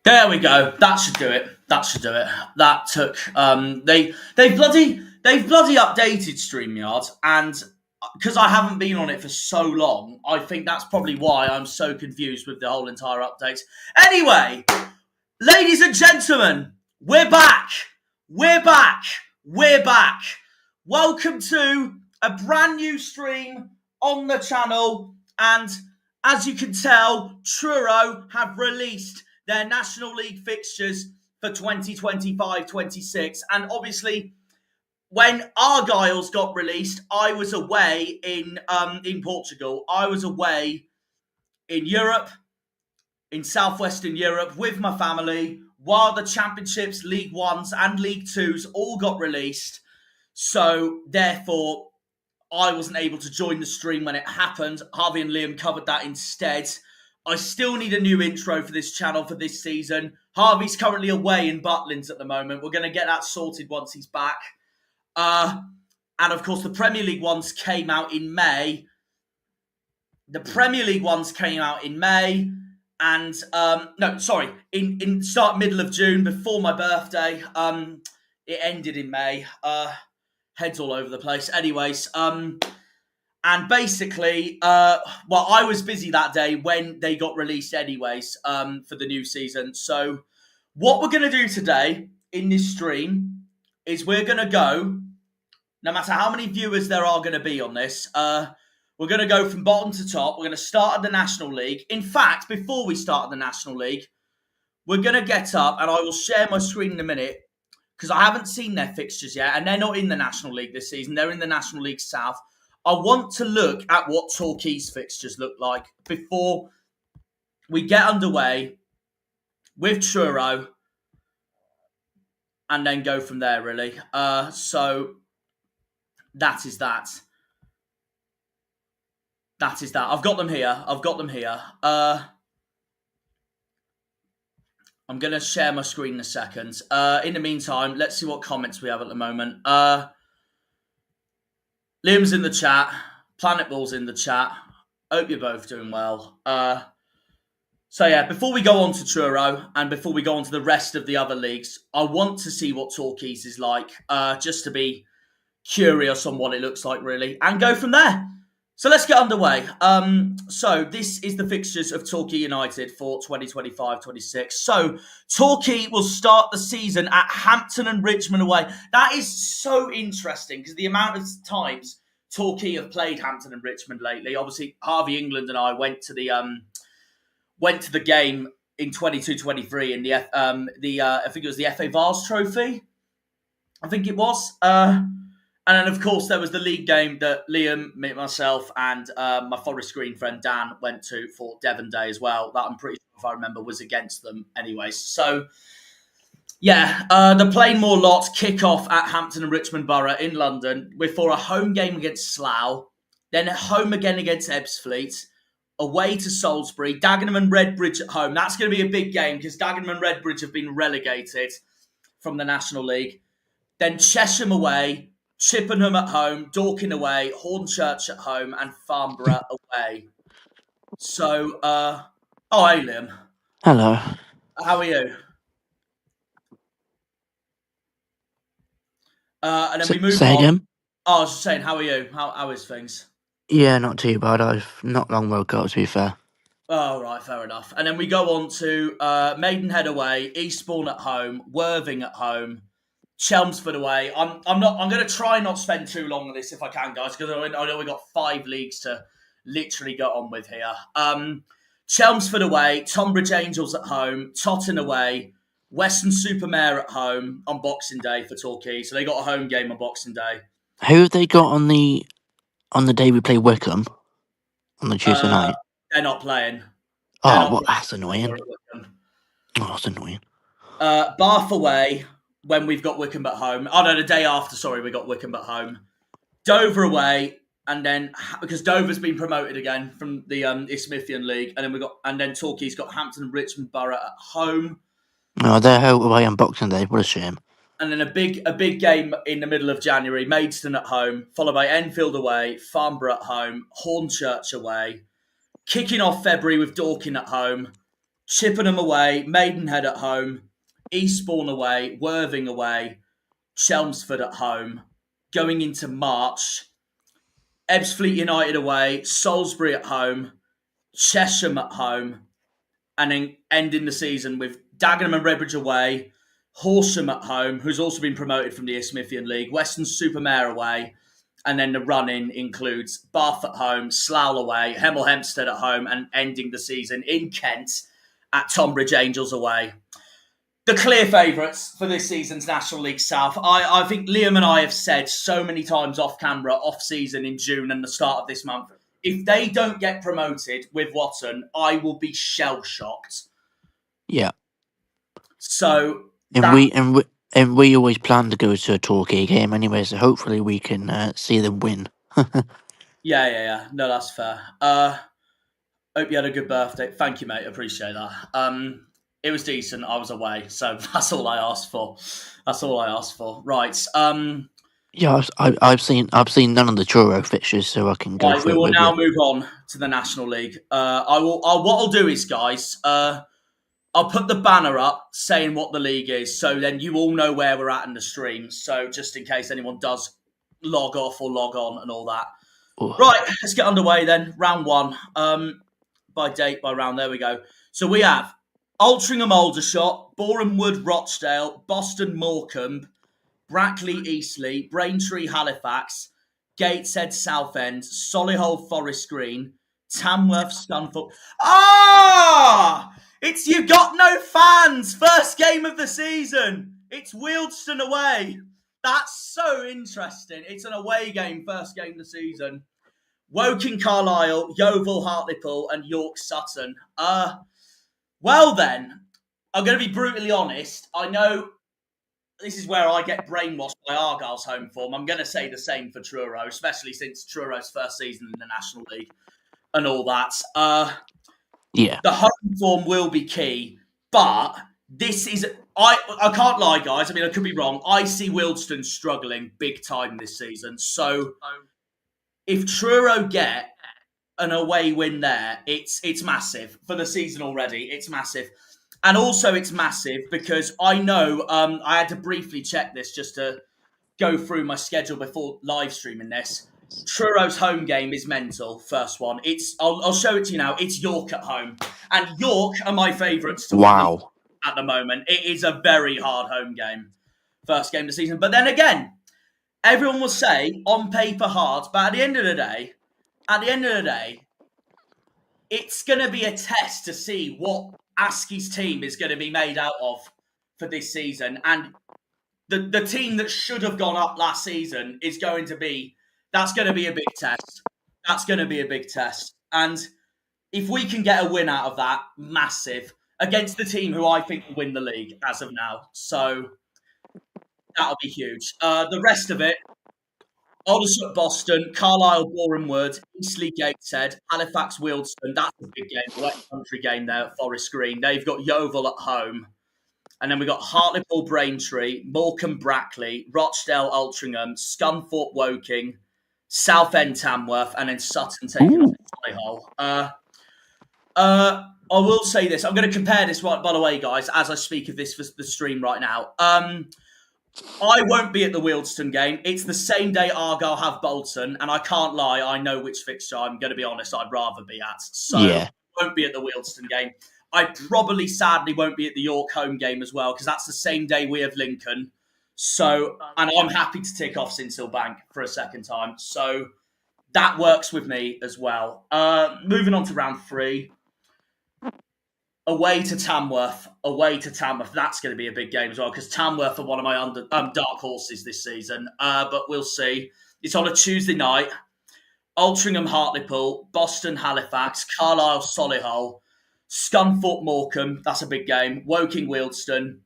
There we go. That should do it. That should do it. That took they've bloody updated StreamYard, and because I haven't been on it for so long, I think that's probably why I'm so confused with the whole entire update. Anyway, ladies and gentlemen, we're back. We're back. We're back. Welcome to a brand new stream on the channel, and as you can tell, Truro have released their National League fixtures for 2025-26. And obviously, when Argyle's got released, I was away in Portugal. I was away in Europe, in southwestern Europe, with my family, while the Championships, League Ones and League Twos all got released. So, therefore, I wasn't able to join the stream when it happened. Harvey and Liam covered that instead. I still need a new intro for this channel for this season. Harvey's currently away in Butlins at the moment. We're going to get that sorted once he's back. And of course, the Premier League ones came out in May. The Premier League ones came out in May. And, in middle of June, before my birthday. It ended in May. heads all over the place. Anyways, and basically, well, I was busy that day when they got released anyways, for the new season. So what we're going to do today in this stream is we're going to go, no matter how many viewers there are going to be on this, we're going to go from bottom to top. We're going to start at the National League. In fact, before we start at the National League, we're going to get up, and I will share my screen in a minute, because I haven't seen their fixtures yet, and they're not in the National League this season. They're in the National League South. I want to look at what Torquay's fixtures look like before we get underway with Truro, and then go from there, really. So that is that. That is that. I've got them here. I'm going to share my screen in a second. In the meantime, let's see what comments we have at the moment. Liam's in the chat. Planet Ball's in the chat. Hope you're both doing well. So yeah, before we go on to Truro and before we go on to the rest of the other leagues, I want to see what Torquay's is like, just to be curious on what it looks like, really, and go from there. So let's get underway. So this is the fixtures of Torquay United for 2025-26. So Torquay will start the season at Hampton and Richmond away. That is so interesting because the amount of times Torquay have played Hampton and Richmond lately. Obviously, Harvey England and I went to the game in 22-23 in the I think it was the FA Vase Trophy. I think it was. And then, of course, there was the league game that Liam, myself, and my Forest Green friend Dan went to for Devon Day as well. That I'm pretty sure, if I remember, was against them anyways. So, yeah, the Plainmoor lot kick off at Hampton and Richmond Borough in London before a home game against Slough, then at home again against Ebbsfleet, away to Salisbury, Dagenham and Redbridge at home. That's going to be a big game because Dagenham and Redbridge have been relegated from the National League. Then Chesham away, Chippenham at home, Dorking away, Hornchurch at home, and Farnborough away. So, hey Liam. Hello. How are you? And then we move on. Again? Oh, I was just saying, how are you? How is things? Yeah, not too bad. I've not long woke up, to be fair. Oh, right, fair enough. And then we go on to Maidenhead away, Eastbourne at home, Worthing at home, Chelmsford away. I'm going to try not spend too long on this if I can, guys, because I know we've got 5 leagues to literally get on with here. Chelmsford away, Tonbridge Angels at home, Totton away, Weston-super-Mare at home on Boxing Day for Torquay. So they got a home game on Boxing Day. Who have they got on the day we play Wickham on the Tuesday night? They're not playing. That's annoying. Oh, that's annoying. Bath away when we've got Wickham at home. Oh no, the day after. Sorry, we got Wickham at home. Dover away, and then because Dover's been promoted again from the Isthmian League, and then Torquay's got Hampton and Richmond Borough at home. No, they're away on Boxing Day. What a shame. And then a big game in the middle of January, Maidstone at home, followed by Enfield away, Farnborough at home, Hornchurch away. Kicking off February with Dorking at home, Chippenham away, Maidenhead at home, Eastbourne away, Worthing away, Chelmsford at home. Going into March, Ebbsfleet United away, Salisbury at home, Chesham at home, and then ending the season with Dagenham and Redbridge away, Horsham at home, who's also been promoted from the Isthmian League, Weston-super-Mare away, and then the run-in includes Bath at home, Slough away, Hemel Hempstead at home, and ending the season in Kent at Tonbridge Angels away. The clear favourites for this season's National League South. I think Liam and I have said so many times off camera, off season in June and the start of this month, if they don't get promoted with Watton, I will be shell-shocked. Yeah. So... And we always plan to go to a Torquay game anyway, so hopefully we can see them win. Yeah. No, that's fair. Hope you had a good birthday. Thank you, mate. Appreciate that. It was decent. I was away, so that's all I asked for. Right. Yeah, I've seen none of the Truro fixtures, so I can go. Right, we will now move on to the National League. What I'll do is, guys, I'll put the banner up saying what the league is, so then you all know where we're at in the stream. So just in case anyone does log off or log on and all that. Oh. Right, let's get underway then. Round 1. By round, there we go. So we have Altrincham Aldershot, Boreham Wood Rochdale, Boston Morecambe, Brackley Eastleigh, Braintree Halifax, Gateshead Southend, Solihull Forest Green, Tamworth Scunthorpe. It's You Got No Fans! First game of the season! It's Wealdstone away! That's so interesting. It's an away game, first game of the season. Woking Carlisle, Yeovil Hartlepool, and York Sutton. Well then, I'm going to be brutally honest. I know this is where I get brainwashed by Argyle's home form. I'm going to say the same for Truro, especially since Truro's first season in the National League and all that. Yeah. The home form will be key, but this is... I can't lie, guys. I mean, I could be wrong. I see Wealdstone struggling big time this season. So if Truro get an away win there, it's massive for the season already. It's massive. And also it's massive because I know I had to briefly check this just to go through my schedule before live streaming this. Truro's home game is mental, first one. I'll show it to you now. It's York at home. And York are my favourites to win at the moment. It is a very hard home game. First game of the season. But then again, everyone will say on paper hard, but at the end of the day, it's going to be a test to see what ASCII's team is going to be made out of for this season. And the team that should have gone up last season is going to be... That's going to be a big test. That's going to be a big test. And if we can get a win out of that, massive, against the team who I think will win the league as of now. So that'll be huge. The rest of it, Aldershot Boston, Carlisle Boreham Wood, Eastleigh Gateshead, Halifax Wealdstone. That's a big game. The West Country game there at Forest Green. They've got Yeovil at home. And then we've got Hartlepool Braintree, Morecambe Brackley, Rochdale Altrincham, Scunthorpe Woking, Southend Tamworth, and then Sutton taking on Solihull. I will say this. I'm going to compare this, right, by the way, guys, as I speak of this for the stream right now. I won't be at the Wealdstone game. It's the same day Argyle have Bolton, and I can't lie, I know which fixture, I'm going to be honest, I'd rather be at. So I won't be at the Wealdstone game. I probably, sadly, won't be at the York home game as well, because that's the same day we have Lincoln. So, and I'm happy to tick off Sincil Bank for a second time. So that works with me as well. Moving on to round 3. Away to Tamworth. That's going to be a big game as well, because Tamworth are one of my dark horses this season. But we'll see. It's on a Tuesday night. Altrincham Hartlepool, Boston Halifax, Carlisle Solihull, Scunthorpe Morecambe. That's a big game. Woking Wealdstone.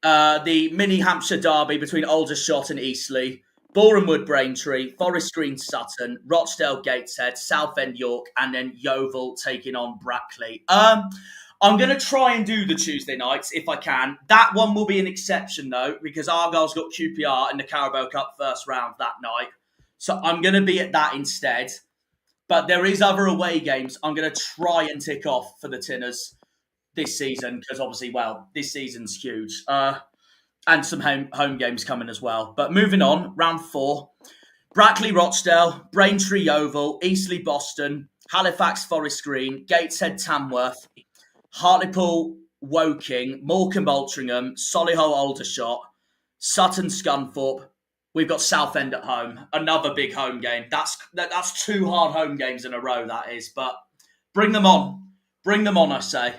The mini Hampshire derby between Aldershot and Eastleigh. Boreham Wood Braintree, Forest Green Sutton, Rochdale Gateshead, Southend York, and then Yeovil taking on Brackley. I'm going to try and do the Tuesday nights if I can. That one will be an exception, though, because Argyle's got QPR in the Carabao Cup first round that night. So I'm going to be at that instead. But there is other away games I'm going to try and tick off for the Tinners this season, because obviously, well, this season's huge. And some home games coming as well. But moving on, round 4. Brackley Rochdale, Braintree Yeovil, Eastleigh Boston, Halifax Forest Green, Gateshead Tamworth, Hartlepool Woking, Morecambe Altrincham, Solihull Aldershot, Sutton Scunthorpe. We've got Southend at home. Another big home game. That's 2 hard home games in a row, that is. But bring them on. Bring them on, I say.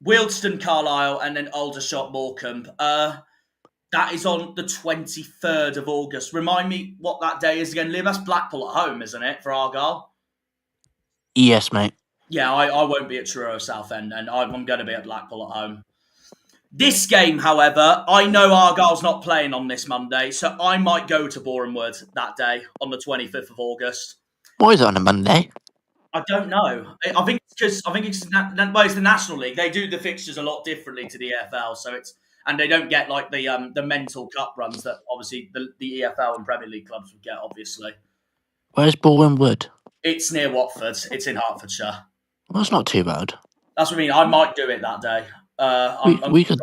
Wealdstone Carlisle and then Aldershot Morecambe. That is on the 23rd of August. Remind me what that day is again, Liam. That's Blackpool at home, isn't it, for Argyle? Yes, mate. Yeah, I won't be at Truro Southend, and I'm going to be at Blackpool at home. This game, however, I know Argyle's not playing on this Monday, so I might go to Boreham Wood that day on the 25th of August. Why is it on a Monday? I don't know. I think it's the National League. They do the fixtures a lot differently to the EFL, so and they don't get like the mental cup runs that obviously the EFL and Premier League clubs would get. Obviously, where's Boreham Wood? It's near Watford. It's in Hertfordshire. Well, that's not too bad. That's what I mean. I might do it that day. We could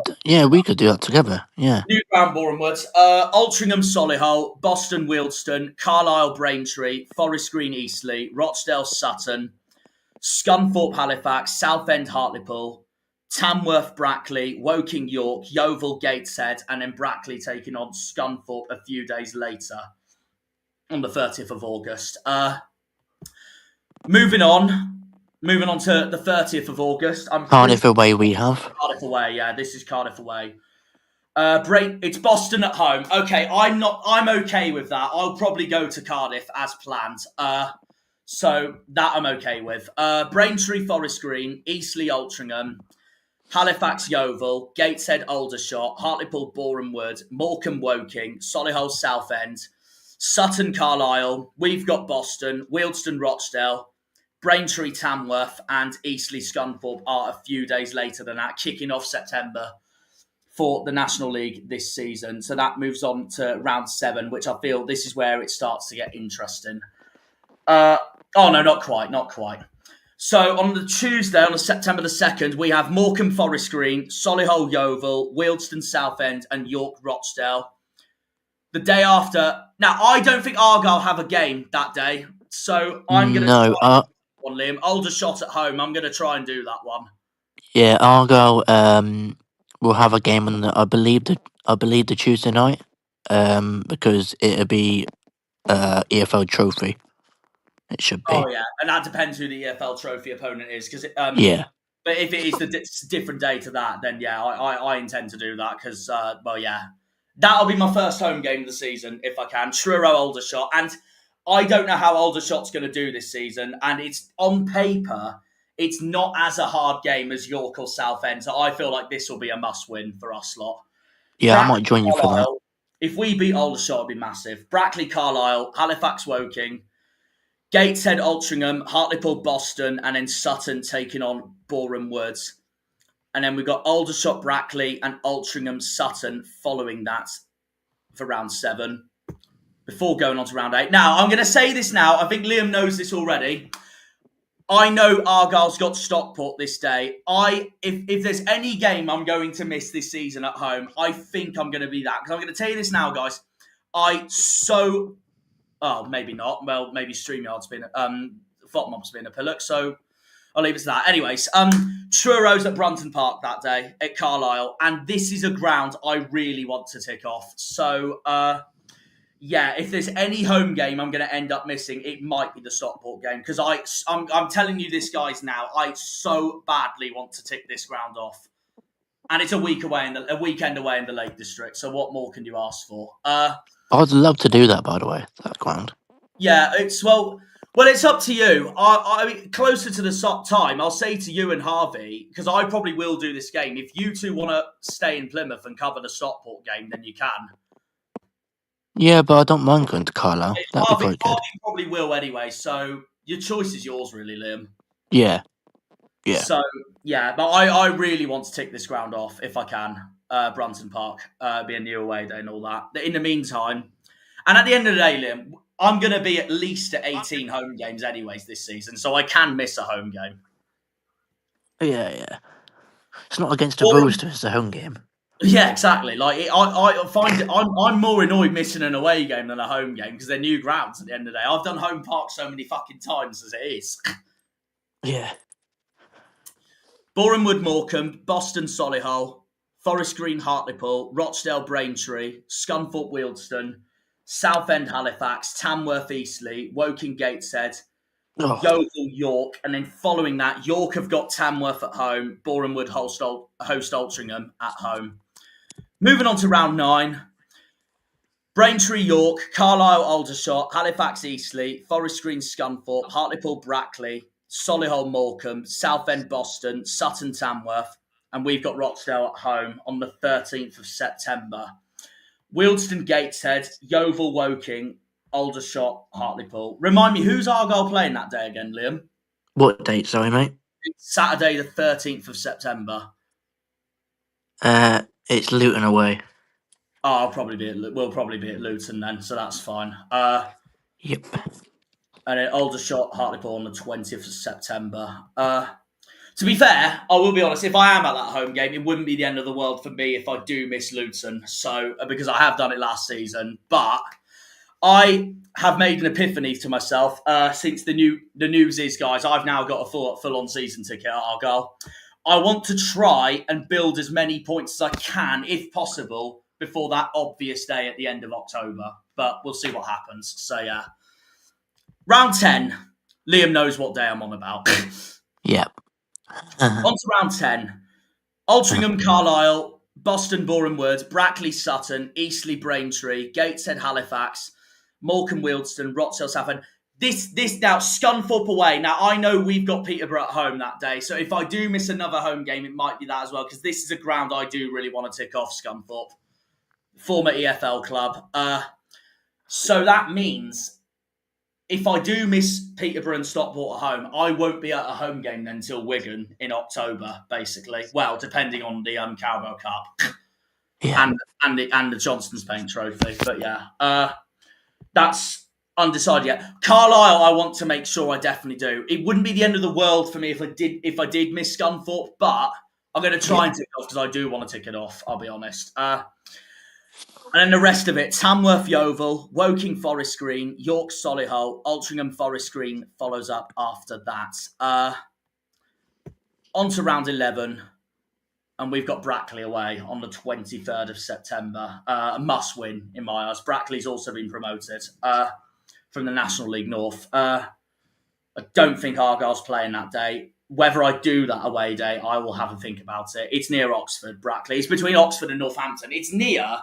do that together. Yeah. New Ground, Boreham Woods, Altrincham, Solihull, Boston, Wealdstone, Carlisle, Braintree, Forest Green, Eastleigh, Rochdale, Sutton, Scunthorpe, Halifax, Southend, Hartlepool, Tamworth, Brackley, Woking, York, Yeovil, Gateshead, and then Brackley taking on Scunthorpe a few days later on the 30th of August. Moving on to the 30th of August. Cardiff away we have. Cardiff away, yeah. This is Cardiff away. It's Boston at home. Okay, I'm okay with that. I'll probably go to Cardiff as planned. So that I'm okay with. Braintree, Forest Green, Eastleigh, Altrincham, Halifax, Yeovil, Gateshead, Aldershot, Hartlepool, Boreham Wood, Morecambe, Woking, Solihull, Southend, Sutton, Carlisle. We've got Boston, Wealdstone, Rochdale, Braintree, Tamworth, and Eastleigh, Scunthorpe are a few days later than that, kicking off September for the National League this season. So that moves on to round 7, which I feel this is where it starts to get interesting. Oh, no, not quite. So on the Tuesday, on September the 2nd, we have Morecambe, Forest Green, Solihull, Yeovil, Wealdstone, Southend, and York, Rochdale. The day after... Now, I don't think Argyle have a game that day, so I'm going to try one, Liam. Aldershot at home, I'm going to try and do that one. Yeah, Argyle will have a game on I believe the Tuesday night, because it'll be EFL Trophy. It should be. Oh yeah, and that depends who the EFL Trophy opponent is, because yeah. But if it is the different day to that, then yeah, I intend to do that because well yeah, that'll be my first home game of the season if I can. Truro Aldershot, and I don't know how Aldershot's going to do this season, and it's on paper. It's not as a hard game as York or Southend, so I feel like this will be a must-win for us lot. Yeah, Brackley, I might join you for that. If we beat Aldershot, it'll be massive. Brackley, Carlisle, Halifax, Woking, Gateshead, Altrincham, Hartlepool, Boston, and then Sutton taking on Boreham Woods. And then we've got Aldershot, Brackley, and Altrincham, Sutton following that for round 7 before going on to round 8. Now, I'm going to say this now. I think Liam knows this already. I know Argyle's got Stockport this day. If there's any game I'm going to miss this season at home, I think I'm going to be that. Because I'm going to tell you this now, guys. Oh, maybe not. Well, maybe StreamYard's been... FOTMob's been a pillock, so I'll leave it to that. Anyways, TRURO'S at Brunton Park that day at Carlisle. And this is a ground I really want to tick off. So... yeah, if there's any home game I'm going to end up missing, it might be the Stockport game. Because I'm telling you this, guys, now. I so badly want to tick this ground off. And it's a weekend away in the Lake District. So what more can you ask for? I'd love to do that, by the way, that ground. Yeah, it's well, it's up to you. I mean, closer to the time, I'll say to you and Harvey, because I probably will do this game. If you two want to stay in Plymouth and cover the Stockport game, then you can. Yeah, but I don't mind going to Carlisle. That'd be quite good. Harvey probably will anyway, so your choice is yours, really, Liam. Yeah. So, yeah, but I really want to tick this ground off, if I can. Brunton Park, be a new away day and all that. In the meantime, and at the end of the day, Liam, I'm going to be at least at 18 home games anyways this season, so I can miss a home game. Yeah. It's not against a Roaster, it's a home game. Yeah, exactly. Like I find it, I'm more annoyed missing an away game than a home game because they're new grounds at the end of the day. I've done home park so many fucking times as it is. Yeah. Boreham Wood, Morecambe, Boston, Solihull, Forest Green, Hartlepool, Rochdale, Braintree, Scunthorpe, Wealdstone, Southend, Halifax, Tamworth, Eastleigh, Woking, Gateshead, Yeovil, York, and then following that, York have got Tamworth at home, Boreham Wood host Altrincham at home. Moving on to round 9. Braintree, York, Carlisle, Aldershot, Halifax, Eastleigh, Forest Green, Scunthorpe, Hartlepool, Brackley, Solihull, Morecambe, Southend, Boston, Sutton, Tamworth, and we've got Rochdale at home on the 13th of September. Wealdstone, Gateshead, Yeovil, Woking, Aldershot, Hartlepool. Remind me, who's Argyle playing that day again, Liam? What date, sorry, mate? It's Saturday the 13th of September. It's Luton away. Oh, we'll probably be at Luton then, so that's fine. Yep. And then Aldershot, Hartlepool on the 20th of September. To be fair, I will be honest, if I am at that home game, it wouldn't be the end of the world for me if I do miss Luton. So, because I have done it last season. But I have made an epiphany to myself since the news is, guys, I've now got a full-on season ticket at Argyle. I want to try and build as many points as I can, if possible, before that obvious day at the end of October. But we'll see what happens. So, yeah. Round 10. Liam knows what day I'm on about. Yep. On to round 10. Altrincham, Carlisle, Boston, Boreham Wood, Brackley, Sutton, Eastleigh, Braintree, Gateshead, Halifax, Morecambe, Wealdstone, Rochdale, Southend. This now, Scunthorpe away. Now, I know we've got Peterborough at home that day, so if I do miss another home game, it might be that as well, because this is a ground I do really want to tick off, Scunthorpe. Former EFL club. So that means if I do miss Peterborough and Stockport at home, I won't be at a home game then until Wigan in October, basically. Well, depending on the Carabao Cup and the Johnston's Paint Trophy. But yeah, that's undecided yet. Carlisle, I want to make sure I definitely do. It wouldn't be the end of the world for me if I did miss Scunthorpe, but I'm going to try and tick it off because I do want to tick it off, I'll be honest. And then the rest of it, Tamworth, Yeovil, Woking, Forest Green, York, Solihull, Altrincham, Forest Green follows up after that. On to round 11, and we've got Brackley away on the 23rd of September. A must win in my eyes. Brackley's also been promoted from the National League North. I don't think Argyle's playing that day. Whether I do that away day, I will have a think about it. It's near Oxford, Brackley. It's between Oxford and Northampton. It's near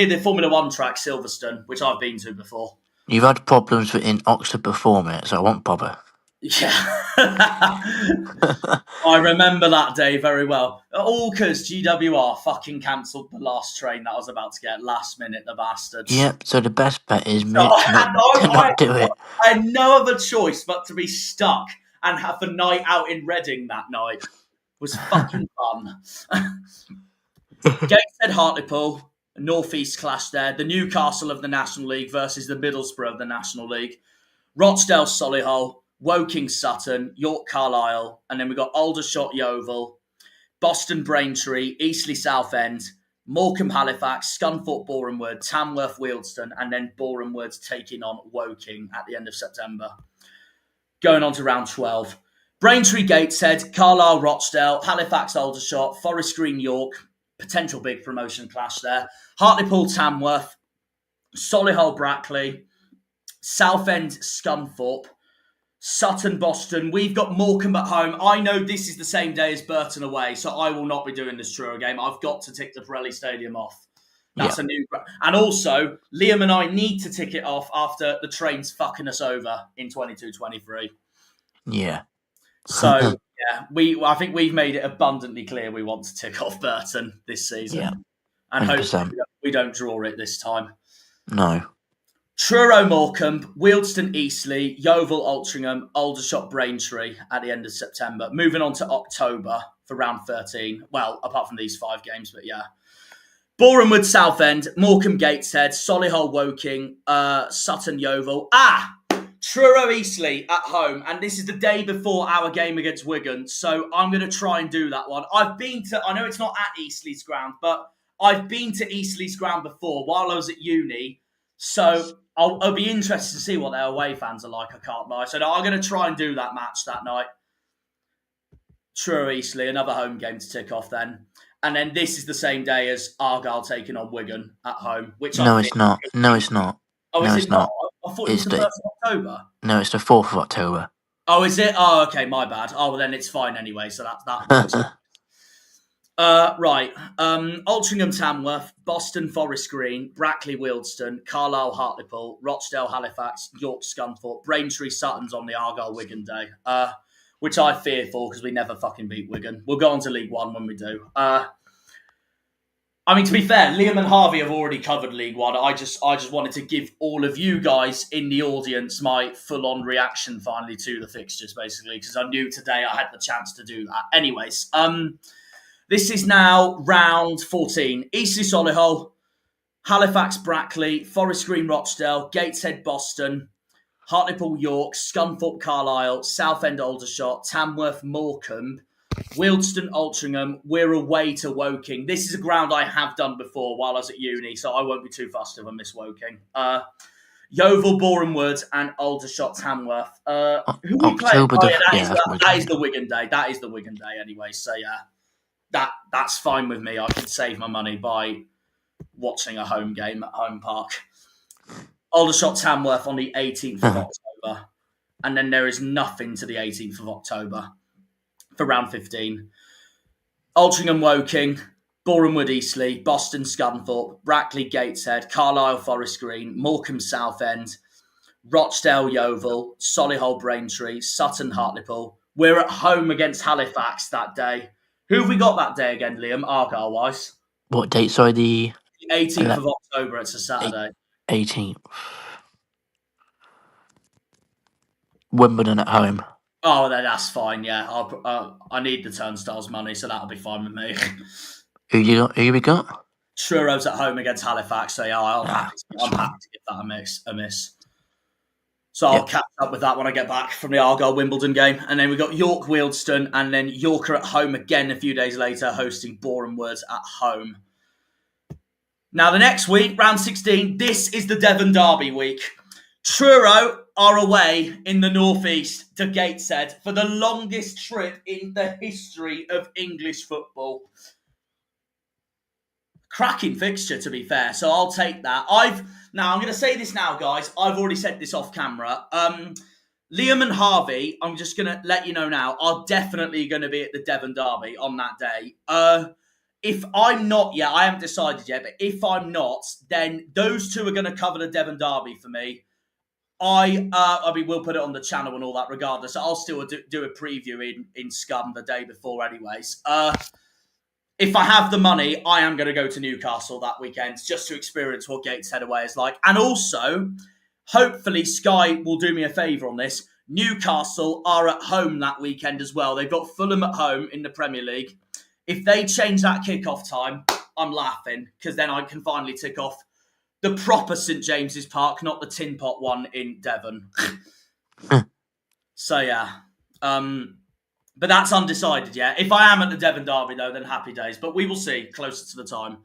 the Formula One track, Silverstone, which I've been to before. You've had problems in Oxford before, mate, so I won't bother. Yeah. I remember that day very well. All because GWR fucking cancelled the last train that I was about to get last minute, the bastards. Yep, so the best bet is to not do it. I had no other choice but to be stuck and have the night out in Reading that night. It was fucking fun. Gateshead, Hartlepool. Northeast clash there. The Newcastle of the National League versus the Middlesbrough of the National League. Rochdale, Solihull, Woking, Sutton, York, Carlisle, and then we've got Aldershot, Yeovil, Boston, Braintree, Eastleigh, Southend, Morecambe, Halifax, Scunthorpe, Boreham Wood, Tamworth, Wealdstone, and then Boreham Wood taking on Woking at the end of September. Going on to round 12. Braintree, Gateshead, Carlisle, Rochdale, Halifax, Aldershot, Forest Green, York. Potential big promotion clash there. Hartlepool, Tamworth, Solihull, Brackley, Southend, Scunthorpe, Sutton, Boston. We've got Morecambe at home. I know this is the same day as Burton away, so I will not be doing this Truro game. I've got to tick the Pirelli Stadium off. That's a new... And also, Liam and I need to tick it off after the train's fucking us over in 22-23. Yeah. So... Yeah, I think we've made it abundantly clear we want to tick off Burton this season. Yeah, and hopefully we don't draw it this time. No. Truro, Morecambe, Wealdstone, Eastleigh, Yeovil, Altrincham, Aldershot, Braintree at the end of September. Moving on to October for round 13. Well, apart from these 5 games, but yeah. Boreham Wood, Southend, Morecambe, Gateshead, Solihull, Woking, Sutton, Yeovil. Truro Eastleigh at home, and this is the day before our game against Wigan, so I'm going to try and do that one. I know it's not at Eastleigh's ground, but I've been to Eastleigh's ground before while I was at uni, so I'll be interested to see what their away fans are like, I can't lie. So I'm going to try and do that match that night. Truro Eastleigh, another home game to tick off then. And then this is the same day as Argyle taking on Wigan at home. It's not. No, it's not. Oh, no, is it not? I thought it was the 1st of October. No, it's the 4th of October. Oh, is it? Oh, okay, my bad. Oh, well, then it's fine anyway, so that right. Altrincham, Tamworth, Boston, Forest Green, Brackley, Wealdstone, Carlisle, Hartlepool, Rochdale, Halifax, York, Scunthorpe, Braintree, Sutton's on the Argyle-Wigan day, which I fear for because we never fucking beat Wigan. We'll go on to League One when we do. I mean, to be fair, Liam and Harvey have already covered League One. I just wanted to give all of you guys in the audience my full-on reaction finally to the fixtures, basically, because I knew today I had the chance to do that. Anyways, this is now round 14. Eastleigh, Solihull, Halifax, Brackley, Forest Green, Rochdale, Gateshead, Boston, Hartlepool, York, Scunthorpe, Carlisle, Southend, Aldershot, Tamworth, Morecambe, Wealdstone, Altrincham. We're away to Woking. This is a ground I have done before while I was at uni, so I won't be too fussed if I miss Woking. Yeovil, Boreham Wood, and Aldershot, Tamworth. Who we playing? October. That is the Wigan day. That is the Wigan day anyway. So yeah, that's fine with me. I can save my money by watching a home game at Home Park. Aldershot, Tamworth on the 18th of October. And then there is nothing to the 18th of October for round 15. Altrincham, Woking, Boreham Wood, Eastleigh, Boston, Scunthorpe, Brackley, Gateshead, Carlisle, Forest Green, Morecambe, Southend, Rochdale, Yeovil, Solihull, Braintree, Sutton, Hartlepool. We're at home against Halifax that day. Who have we got that day again, Liam, Argyle-wise? What date? Sorry, the 18th of October. It's a Saturday. 18th. Wimbledon at home. Oh, that's fine. Yeah, I need the turnstiles money, so that'll be fine with me. Who we got? TRURO'S at home against Halifax. So yeah, I'm happy to give that a miss. So I'll catch up with that when I get back from the Argyle Wimbledon game, and then we got York, Wealdstone, and then York are at home again a few days later, hosting Boreham Wood at home. Now the next week, round 16, this is the Devon Derby week. Truro are away in the northeast to Gateshead for the longest trip in the history of English football. Cracking fixture, to be fair, so I'll take that. I'm going to say this now, guys. I've already said this off camera. Liam and Harvey, I'm just going to let you know now, are definitely going to be at the Devon Derby on that day. If I'm not yet, I haven't decided yet, but if I'm not, then those two are going to cover the Devon Derby for me. I mean, we'll put it on the channel and all that regardless. I'll still do a preview in Scum the day before anyways. If I have the money, I am going to go to Newcastle that weekend just to experience what Gateshead away is like. And also, hopefully Sky will do me a favour on this. Newcastle are at home that weekend as well. They've got Fulham at home in the Premier League. If they change that kick-off time, I'm laughing because then I can finally tick off the proper St James's Park, not the tin pot one in Devon. So, yeah. But that's undecided yet. If I am at the Devon Derby, though, then happy days. But we will see closer to the time.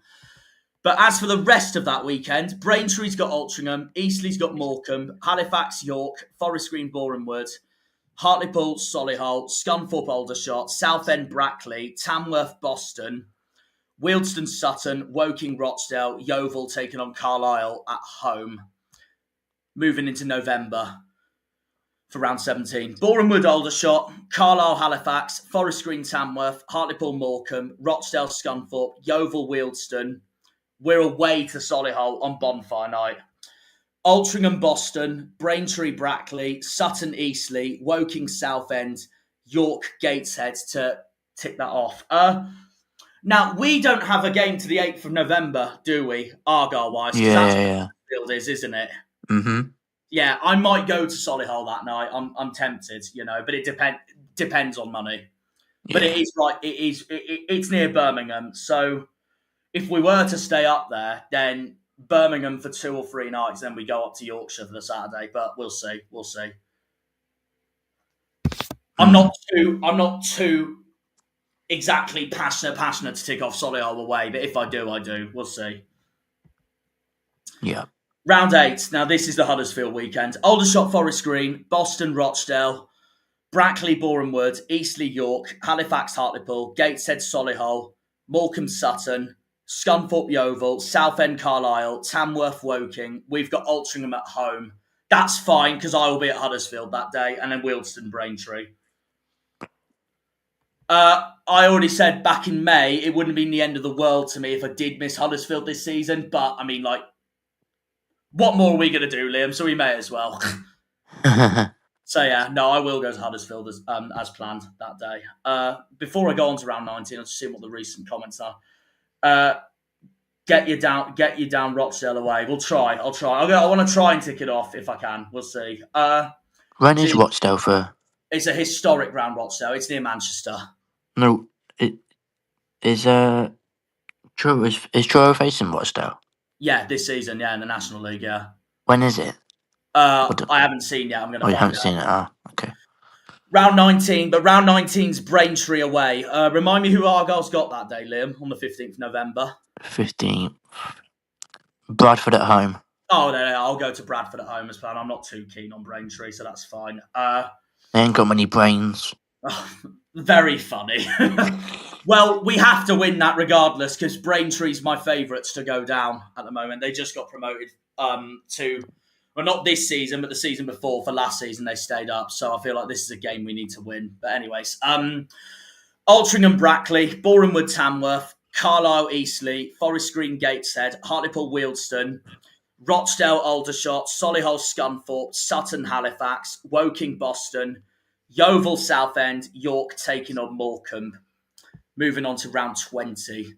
But as for the rest of that weekend, Braintree's got Altrincham, Eastleigh's got Morecambe, Halifax, York, Forest Green, Boreham Wood, Hartlepool, Solihull, Scunthorpe, Aldershot, Southend, Brackley, Tamworth, Boston, Wealdstone, Sutton, Woking, Rochdale, Yeovil taking on Carlisle at home. Moving into November for round 17. Boreham Wood, Aldershot, Carlisle, Halifax, Forest Green, Tamworth, Hartlepool, Morecambe, Rochdale, Scunthorpe, Yeovil, Wealdstone. We're away to Solihull on bonfire night. Altrincham, Boston, Braintree, Brackley, Sutton, Eastleigh, Woking, Southend, York, Gateshead to tick that off. Now, we don't have a game to the 8th of November, do we? Argyle-wise. Yeah. Field isn't it? Mm-hmm. Yeah, I might go to Solihull that night. I'm tempted, but it depends on money. Yeah. But it is right. It's near Birmingham, so if we were to stay up there, then Birmingham for 2 or 3 nights, then we go up to Yorkshire for the Saturday. But we'll see. I'm not too exactly passionate to tick off Solihull away, but if I do, I do. We'll see. Yeah. Round 8. Now, this is the Huddersfield weekend. Aldershot, Forest Green, Boston, Rochdale, Brackley, Boreham Wood, Eastleigh, York, Halifax, Hartlepool, Gateshead, Solihull, Morecambe, Sutton, Scunthorpe, Yeovil, Southend, Carlisle, Tamworth, Woking. We've got Altrincham at home. That's fine because I will be at Huddersfield that day, and then Wealdstone, Braintree. I already said back in May it wouldn't have been the end of the world to me if I did miss Huddersfield this season, but I mean, what more are we going to do, Liam? So we may as well. So yeah, no, I will go to Huddersfield as planned that day. Before I go on to round 19, I'll just see what the recent comments are. Get you down Rochdale away. We'll try. I'll try. I want to try and tick it off if I can. We'll see. When is Rochdale for? It's a historic round, Rochdale. It's near Manchester. No, it is. Truro facing Rochdale? Yeah, this season. Yeah, in the National League. Yeah. When is it? I haven't seen yet. I'm going to Oh, you find haven't out. seen it? Ah, okay. Round 19, but round 19's Braintree away. Remind me who Argyle's got that day, Liam, on the 15th of November. 15th. Bradford at home. Oh, no, I'll go to Bradford at home as well. I'm not too keen on Braintree, so that's fine. They ain't got many brains. Very funny. Well, we have to win that regardless, because Braintree's my favourites to go down at the moment. They just got promoted to... Well, not this season, but the season before. For last season, they stayed up. So I feel like this is a game we need to win. But anyways, Altrincham, Brackley, Borehamwood, Tamworth, Carlisle, Eastleigh, Forest Green, Gateshead, Hartlepool, Wealdstone, Rochdale, Aldershot, Solihull, Scunthorpe, Sutton, Halifax, Woking, Boston, Yeovil, Southend, York taking on Morecambe. Moving on to round 20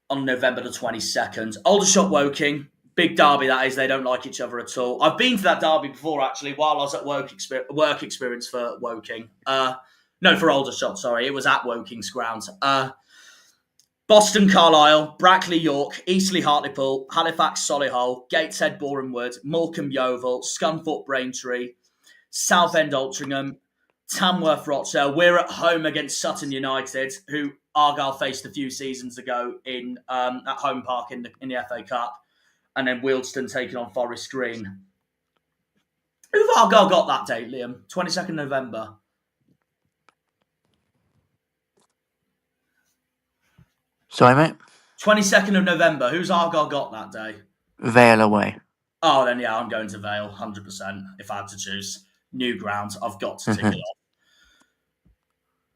on November the 22nd. Aldershot, Woking. Big derby, that is. They don't like each other at all. I've been to that derby before, actually, while I was at work experience for Woking. No, for Aldershot, sorry. It was at Woking's grounds. Boston, Carlisle, Brackley, York, Eastleigh, Hartlepool, Halifax, Solihull, Gateshead, Borehamwood, Morecambe, Yeovil, Scunthorpe, Braintree, Southend, Altrincham, Tamworth, Rochdale. We're at home against Sutton United, who Argyle faced a few seasons ago in at Home Park in the FA Cup. And then Wealdstone taking on Forest Green. Who've Argyle got that date, Liam? 22nd November. Sorry, mate? 22nd of November. Who's Argyle got that day? Vale away. Oh, then yeah, I'm going to Vale, 100%, if I had to choose. New ground. I've got to tick it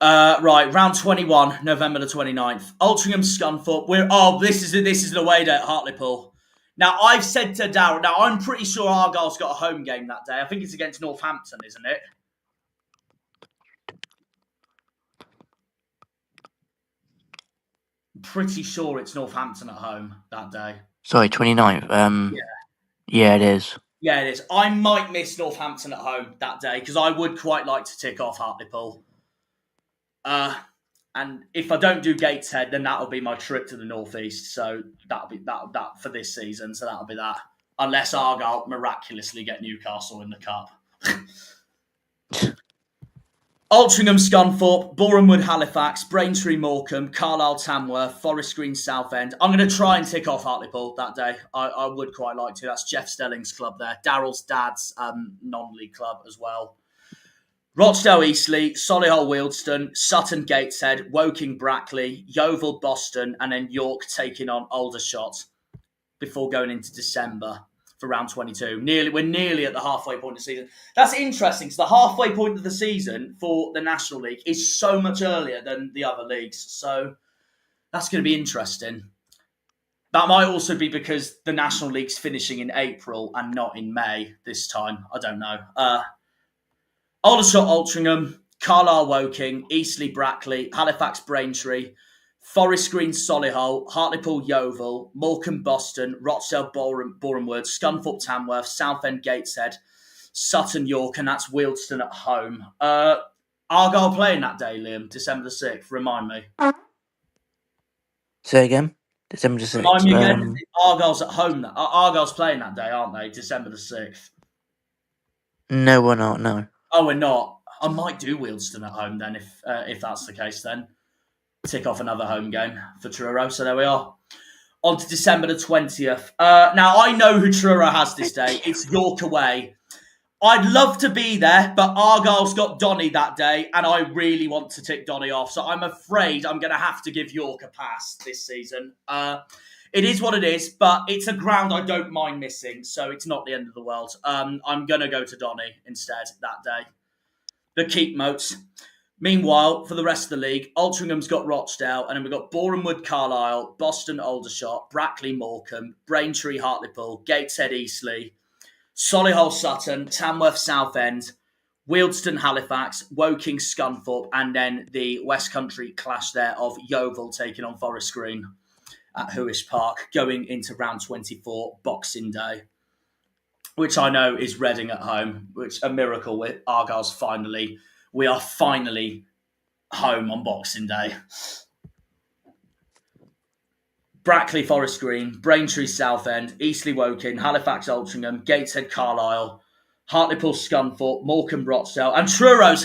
off. Right, round 21, November the 29th. Altrincham, Scunthorpe. This is the away day at Hartlepool. Now, I've said to Darryl, now I'm pretty sure Argyle's got a home game that day. I think it's against Northampton, isn't it? I'm pretty sure it's Northampton at home that day. Sorry, 29th. Yeah, it is. Yeah, it is. I might miss Northampton at home that day, because I would quite like to tick off Hartlepool. And if I don't do Gateshead, then that'll be my trip to the northeast. So that'll be that for this season. So that'll be that. Unless Argyle miraculously get Newcastle in the cup. Altrincham, Scunthorpe, Borehamwood, Halifax, Braintree, Morecambe, Carlisle, Tamworth, Forest Green, Southend. I'm going to try and tick off Hartlepool that day. I would quite like to. That's Jeff Stelling's club there. Daryl's dad's non-league club as well. Rochdale, Eastleigh, Solihull, Wealdstone, Sutton, Gateshead, Woking, Brackley, Yeovil, Boston, and then York taking on Aldershot before going into December for round 22. We're nearly at the halfway point of the season. That's interesting. So the halfway point of the season for the National League is so much earlier than the other leagues. So that's going to be interesting. That might also be because the National League's finishing in April and not in May this time. I don't know. Aldershot, Altrincham, Carlisle, Woking, Eastleigh, Brackley, Halifax, Braintree, Forest Green, Solihull, Hartlepool, Yeovil, Morecambe, Boston, Rochdale, Borehamwood, Scunthorpe, Tamworth, Southend, Gateshead, Sutton, York, and that's Wealdstone at home. Argyle playing that day, Liam, December the 6th. Remind me. Say again? December the 6th. Remind me again. Argyle's at home. Argyle's playing that day, aren't they? December the 6th. No, we're not, no. Oh, we're not. I might do Wealdstone at home then, if that's the case then. Tick off another home game for Truro. So there we are. On to December the 20th. Now, I know who Truro has this day. It's York away. I'd love to be there, but Argyle's got Donny that day, and I really want to tick Donny off. So I'm afraid I'm going to have to give York a pass this season. It is what it is, but it's a ground I don't mind missing, so it's not the end of the world. I'm going to go to Donny instead that day. The keep moats. Meanwhile, for the rest of the league, Altringham's got Rochdale, and then we've got Borehamwood, Carlisle, Boston, Aldershot, Brackley, Morecambe, Braintree, Hartlepool, Gateshead, Eastleigh, Solihull, Sutton, Tamworth, Southend, Wealdstone, Halifax, Woking, Scunthorpe, and then the West Country clash there of Yeovil taking on Forest Green at Huish Park, going into round 24, Boxing Day, which I know is Reading at home, which a miracle with Argyle's we are finally home on Boxing Day. Brackley, Forest Green, Braintree, Southend, Eastleigh, Woking, Halifax, Altrincham, Gateshead, Carlisle, Hartlepool, Scunthorpe, Morecambe, Rochdale, and TRURO'S.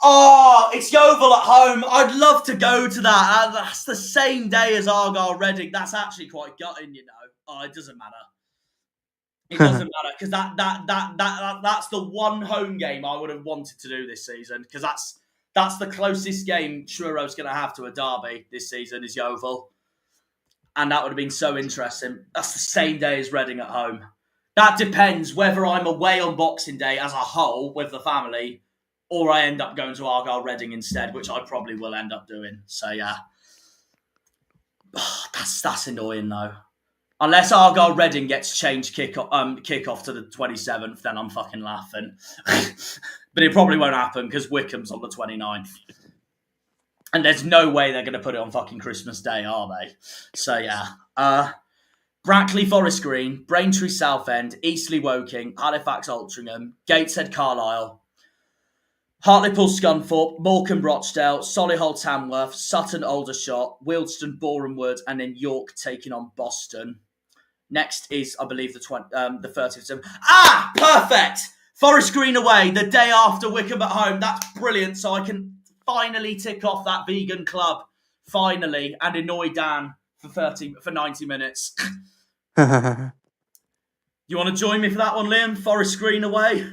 Oh, it's Yeovil at home. I'd love to go to that. That's the same day as Argyle Reading. That's actually quite gutting, you know. Oh, it doesn't matter. It doesn't matter because that's the one home game I would have wanted to do this season because that's the closest game TRURO'S going to have to a derby this season is Yeovil. And that would have been so interesting. That's the same day as Reading at home. That depends whether I'm away on Boxing Day as a whole with the family or I end up going to Argyle Reading instead, which I probably will end up doing. So, yeah. That's annoying, though. Unless Argyle Reading gets changed kickoff to the 27th, then I'm fucking laughing. But it probably won't happen because Wycombe's on the 29th. And there's no way they're going to put it on fucking Christmas Day, are they? So, yeah. Brackley, Forest Green, Braintree, Southend, Eastleigh, Woking, Halifax, Altrincham, Gateshead, Carlisle, Hartlepool, Scunthorpe, Morecambe, Rochdale, Solihull, Tamworth, Sutton, Aldershot, Wealdstone, Boreham Wood, and then York taking on Boston. Next is, I believe, the 30th of December. Ah, perfect! Forest Green away, the day after Wycombe at home. That's brilliant, so I can finally tick off that vegan club, finally, and annoy Dan for 90 minutes. You want to join me for that one, Liam? Forest Green away?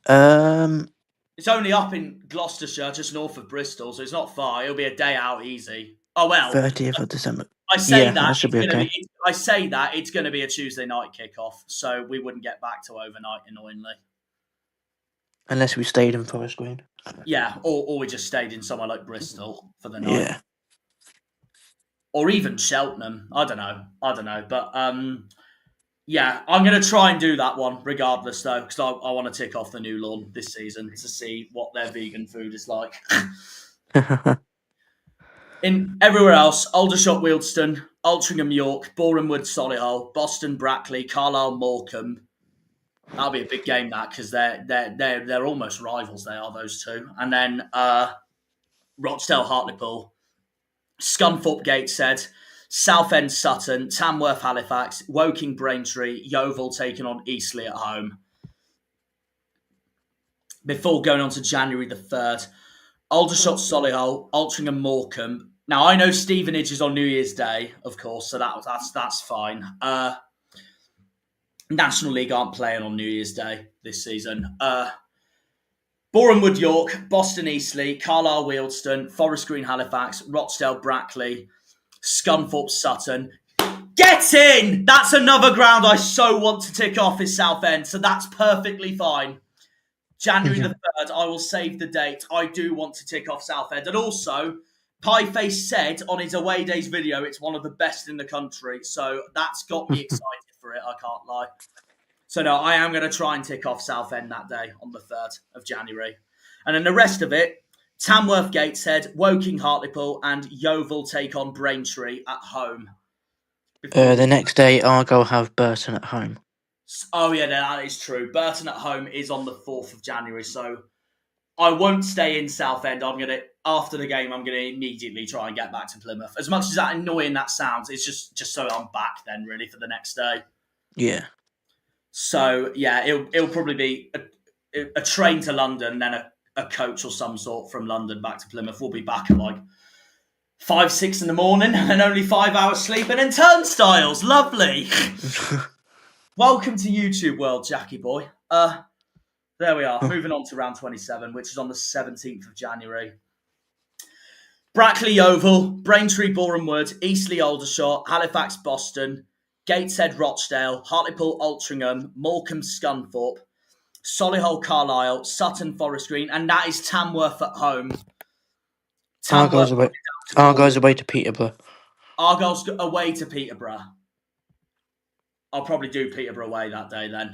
It's only up in Gloucestershire, just north of Bristol, so it's not far. It'll be a day out easy. Oh, well. 30th of December. I say that should be okay. I say that it's going to be a Tuesday night kickoff, so we wouldn't get back to overnight, annoyingly. Unless we stayed in Forest Green. Yeah, or we just stayed in somewhere like Bristol for the night. Yeah. Or even Cheltenham. I don't know. But, yeah, I'm going to try and do that one regardless, though, because I want to tick off the New Lawn this season to see what their vegan food is like. In everywhere else, Aldershot, Wealdstone, Altrincham, York, Boreham Wood, Solihull, Boston, Brackley, Carlisle, Morecambe. That'll be a big game, that, because they're almost rivals. They are, those two. And then Rochdale, Hartlepool, Scunthorpe, Gateshead, Southend, Sutton, Tamworth, Halifax, Woking, Braintree, Yeovil taking on Eastleigh at home. Before going on to January the 3rd, Aldershot, Solihull, Altrincham, Morecambe. Now, I know Stevenage is on New Year's Day, of course, so that's fine. National League aren't playing on New Year's Day this season. Boreham Wood, York, Boston, Eastleigh, Carlisle, Wealdstone, Forest Green, Halifax, Rochdale, Brackley, Scunthorpe, Sutton. Get in! That's another ground I so want to tick off is Southend, so that's perfectly fine. January the 3rd, I will save the date. I do want to tick off Southend. And also, Pieface said on his away days video it's one of the best in the country, so that's got me excited for it, I can't lie. So no, I am going to try and tick off Southend that day on the 3rd of January. And then the rest of it, Tamworth, Gateshead, Woking, Hartlepool, and Yeovil take on Braintree at home. The next day, Argyle have Burton at home. Oh yeah, that is true. Burton at home is on the 4th of January, so I won't stay in Southend. After the game, I'm gonna immediately try and get back to Plymouth. As much as that annoying that sounds, it's just so I'm back then, really, for the next day. Yeah. So yeah, it'll probably be a train to London, then a coach or some sort from London back to Plymouth. We'll be back at like 5, 6 in the morning, and only 5 hours sleep, and then turnstiles. Lovely. Welcome to YouTube world, Jackie boy. There we are. Moving on to round 27, which is on the 17th of January. Brackley, Yeovil, Braintree, Boreham Wood, Eastleigh, Aldershot, Halifax, Boston, Gateshead, Rochdale, Hartlepool, Altrincham, Morecambe, Scunthorpe, Solihull, Carlisle, Sutton, Forest Green, and that is Tamworth at home. Argyle's away to Peterborough. Argyle's away to Peterborough. I'll probably do Peterborough away that day then.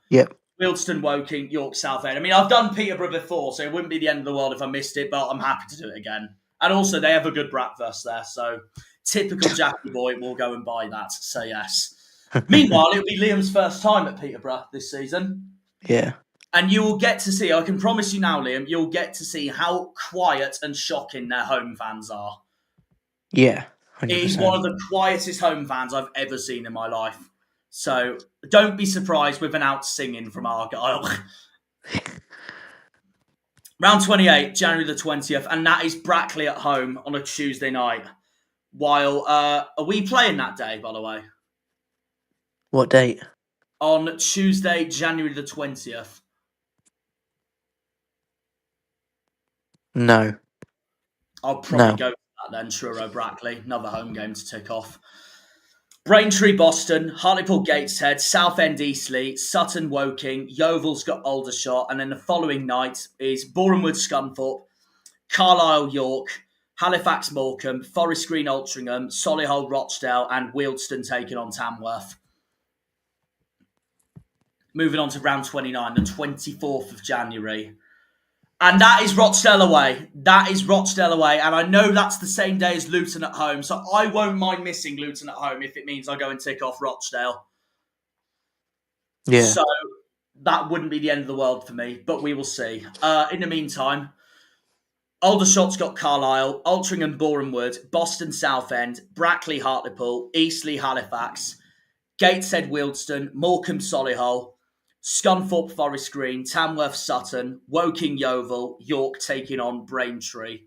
Yep. Wealdstone, Woking, York, Southend. I mean, I've done Peterborough before, so it wouldn't be the end of the world if I missed it, but I'm happy to do it again. And also, they have a good breakfast there, so typical Jackie boy will go and buy that, so yes. Meanwhile, it'll be Liam's first time at Peterborough this season. Yeah. And you will get to see, I can promise you now, Liam, you'll get to see how quiet and shocking their home fans are. Yeah. 100%. It is one of the quietest home fans I've ever seen in my life. So don't be surprised with an out singing from Argyle. Round 28, January the 20th, and that is Brackley at home on a Tuesday night. While, are we playing that day, by the way? What date? On Tuesday, January the 20th. No. I'll probably No. go for that then, Truro Brackley. Another home game to tick off. Braintree, Boston, Hartlepool, Gateshead, Southend, Eastleigh, Sutton, Woking, Yeovil's got Aldershot, and then the following night is Borehamwood, Scunthorpe, Carlisle, York, Halifax, Morecambe, Forest Green, Altrincham, Solihull, Rochdale, and Wealdstone taking on Tamworth. Moving on to round 29, the 24th of January. And that is Rochdale away. That is Rochdale away. And I know that's the same day as Luton at home. So I won't mind missing Luton at home if it means I go and tick off Rochdale. Yeah. So that wouldn't be the end of the world for me. But we will see. In the meantime, Aldershot's got Carlisle, Altrincham, Borehamwood, Boston, Southend, Brackley, Hartlepool, Eastleigh, Halifax, Gateshead, Wealdstone, Morecambe, Solihull, Scunthorpe, Forest Green, Tamworth, Sutton, Woking, Yeovil, York taking on Braintree.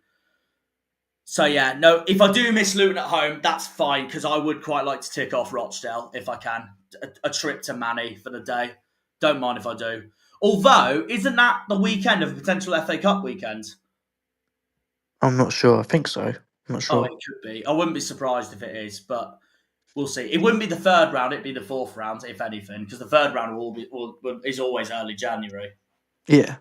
So yeah, no, if I do miss Luton at home, that's fine, because I would quite like to tick off Rochdale if I can. A trip to Manny for the day. Don't mind if I do. Although, isn't that the weekend of a potential FA Cup weekend? I'm not sure. I think so. I'm not sure. Oh, it could be. I wouldn't be surprised if it is, but we'll see. It wouldn't be the third round; it'd be the fourth round, if anything, because the third round is always early January. Yeah.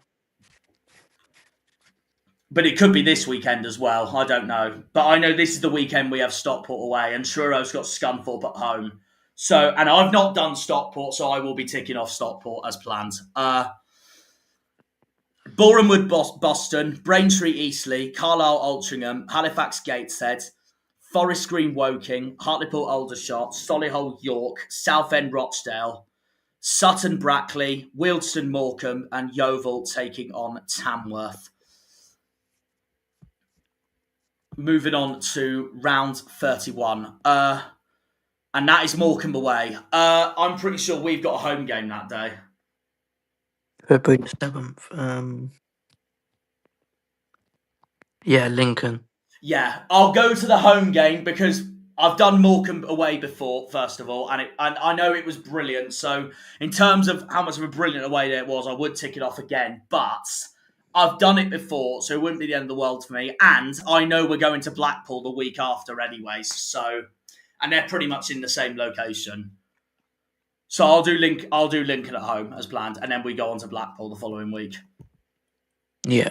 But it could be this weekend as well. I don't know. But I know this is the weekend we have Stockport away, and TRURO'S got Scunthorpe at home. So, and I've not done Stockport, so I will be ticking off Stockport as planned. Borehamwood, Boston, Braintree, Eastleigh, Carlisle, Altrincham, Halifax, Gateshead, Forest Green, Woking, Hartlepool, Aldershot, Solihull, York, Southend, Rochdale, Sutton, Brackley, Wealdstone, Morecambe, and Yeovil taking on Tamworth. Moving on to round 31. And that is Morecambe away. I'm pretty sure we've got a home game that day. February the 7th. Yeah, Lincoln. Yeah, I'll go to the home game because I've done Morecambe away before, first of all, and I know it was brilliant. So in terms of how much of a brilliant away day it was, I would tick it off again. But I've done it before, so it wouldn't be the end of the world for me. And I know we're going to Blackpool the week after anyways. So, and they're pretty much in the same location. So I'll do Lincoln at home as planned, and then we go on to Blackpool the following week. Yeah.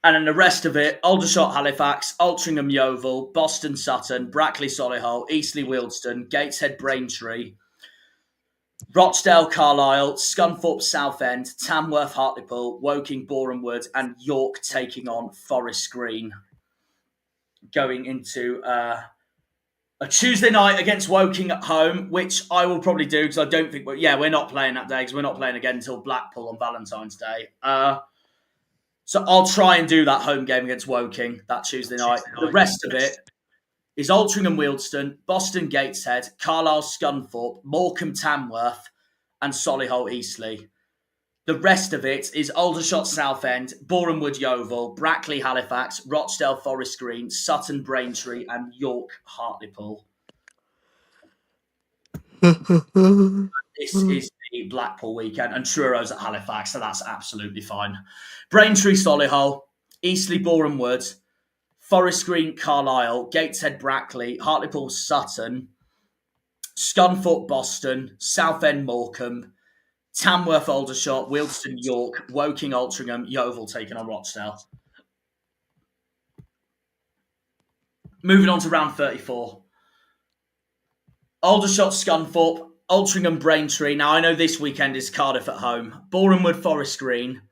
And then the rest of it, Aldershot, Halifax, Altrincham, Yeovil, Boston, Sutton, Brackley, Solihull, Eastleigh, Wealdstone, Gateshead, Braintree, Rochdale, Carlisle, Scunthorpe, Southend, Tamworth, Hartlepool, Woking, Borehamwood, and York taking on Forest Green. Going into a Tuesday night against Woking at home, which I will probably do because I don't think we're not playing that day because we're not playing again until Blackpool on Valentine's Day. So I'll try and do that home game against Woking that Tuesday night. The rest of it is Altrincham, Wealdstone, Boston, Gateshead, Carlisle, Scunthorpe, Morecambe, Tamworth, and Solihull, Eastleigh. The rest of it is Aldershot, Southend, Borehamwood, Yeovil, Brackley, Halifax, Rochdale, Forest Green, Sutton, Braintree, and York, Hartlepool. This is the Blackpool weekend, and TRURO'S at Halifax, so that's absolutely fine. Braintree, Solihull, Eastleigh, Borehamwood, Forest Green, Carlisle, Gateshead, Brackley, Hartlepool, Sutton, Scunthorpe, Boston, Southend, Morecambe, Tamworth, Aldershot, Wealdstone, York, Woking, Altrincham, Yeovil taking on Rochdale. Moving on to round 34. Aldershot, Scunthorpe, Altrincham, Braintree. Now, I know this weekend is Cardiff at home. Borehamwood, Forest Green,